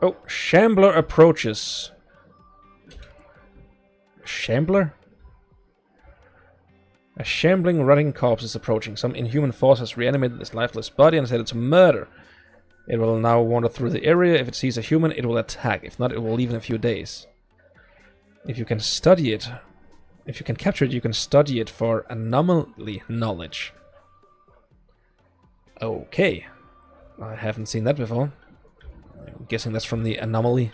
Oh, Shambler approaches. Shambler? A shambling, rotting corpse is approaching. Some inhuman force has reanimated this lifeless body and said it's a murder. It will now wander through the area. If it sees a human, it will attack. If not, it will leave in a few days. If you can study it, if you can capture it, you can study it for anomaly knowledge. Okay. I haven't seen that before. I'm guessing that's from the anomaly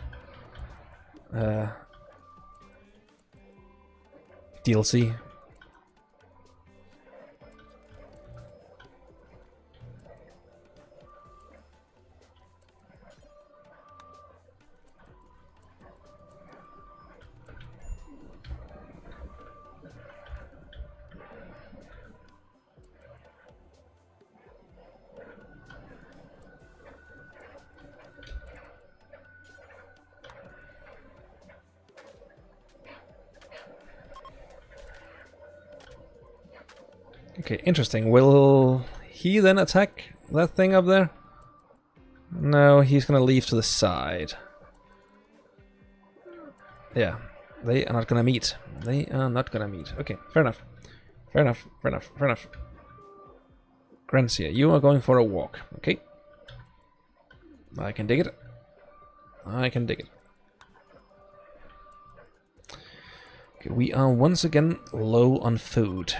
DLC. Okay, interesting. Will he then attack that thing up there? No, he's gonna leave to the side. Yeah, they are not gonna meet. They are not gonna meet. Okay, fair enough. Fair enough, fair enough, fair enough. Grancia, you are going for a walk. Okay. I can dig it. I can dig it. Okay, we are once again low on food.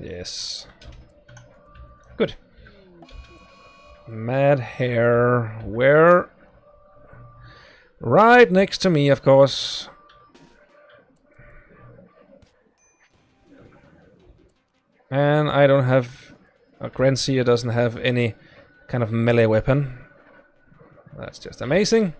Yes. Good. Mad hair. Where? Right next to me, of course. And I don't have... Grancia doesn't have any kind of melee weapon. That's just amazing.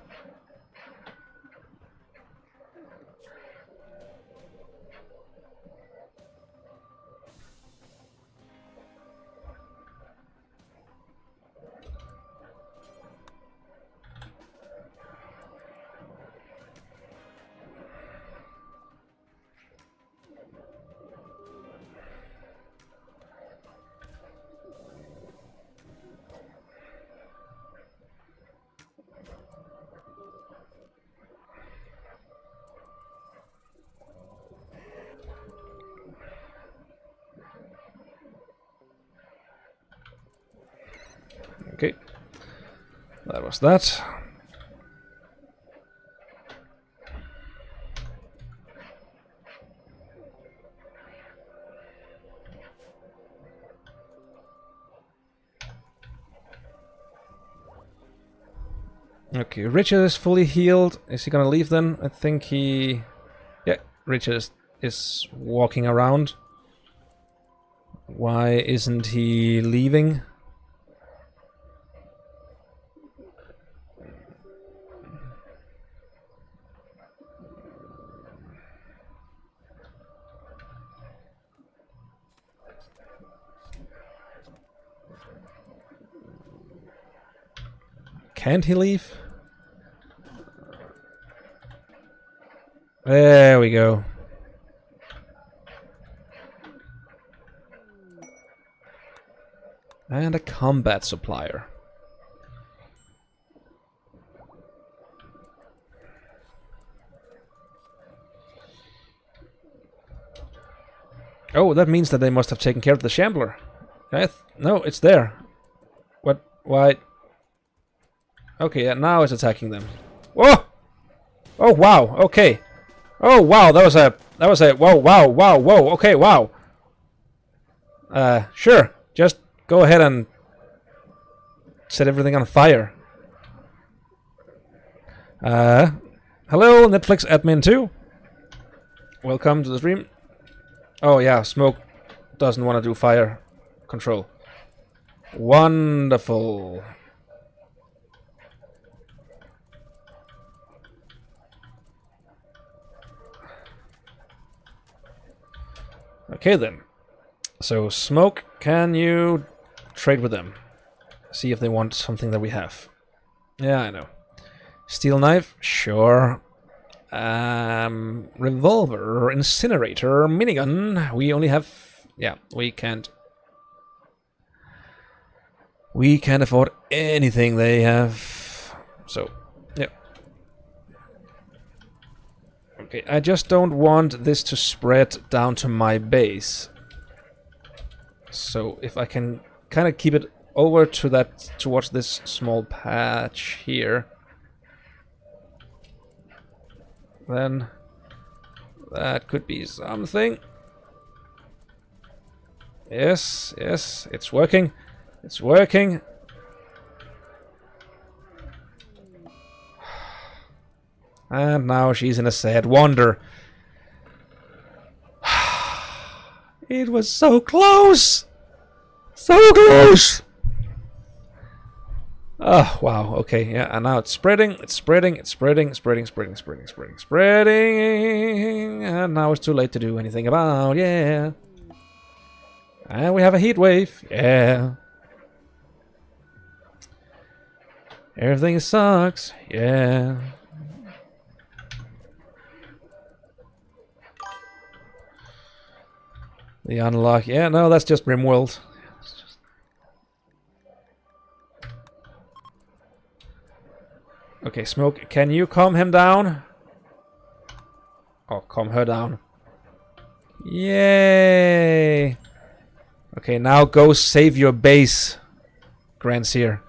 Okay. That was that. Okay, Richard is fully healed. Is he gonna leave then? I think he... Yeah, Richard is walking around. Why isn't he leaving? Can't he leave? There we go. And a combat supplier. Oh, that means that they must have taken care of the Shambler. No, it's there. What? Why? Okay, yeah, now it's attacking them. Whoa! Oh wow! Okay. Oh wow! That was a. Whoa! Wow! Wow! Whoa! Okay! Wow. Sure. Just go ahead and set everything on fire. Hello, Netflix admin 2. Welcome to the stream. Oh yeah, Smoke doesn't want to do fire control. Wonderful. Okay then. So Smoke, can you trade with them? See if they want something that we have. Yeah, I know. Steel knife? Sure. Revolver, incinerator, minigun. We only have... Yeah, we can't... We can't afford anything they have. So, yeah. Okay, I just don't want this to spread down to my base. So, if I can kind of keep it over to that, towards this small patch here, then that could be something. Yes, yes, it's working. It's working. And now she's in a sad wander. It was so close! So close! Oh, wow, okay, yeah, and now it's spreading, it's spreading, it's spreading, spreading, spreading, spreading, spreading, spreading, and now it's too late to do anything about, yeah. And we have a heat wave, yeah. Everything sucks, yeah. The unlock, yeah, no, that's just Rimworld. Okay, Smoke, can you calm him down? Oh, calm her down. Yay! Okay, now go save your base, Granseer.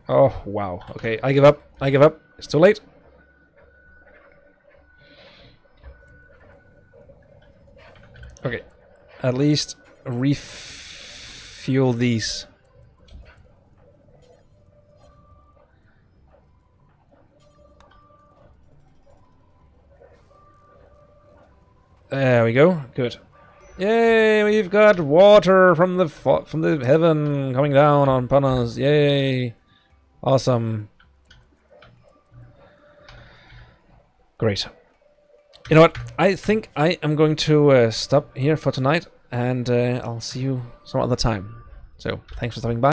Oh, wow. Okay, I give up. I give up. It's too late. Okay. At least refuel these. There we go. Good. Yay! We've got water from the heaven coming down upon us. Yay! Awesome. Great. You know what? I think I am going to stop here for tonight, and I'll see you some other time. So, thanks for stopping by.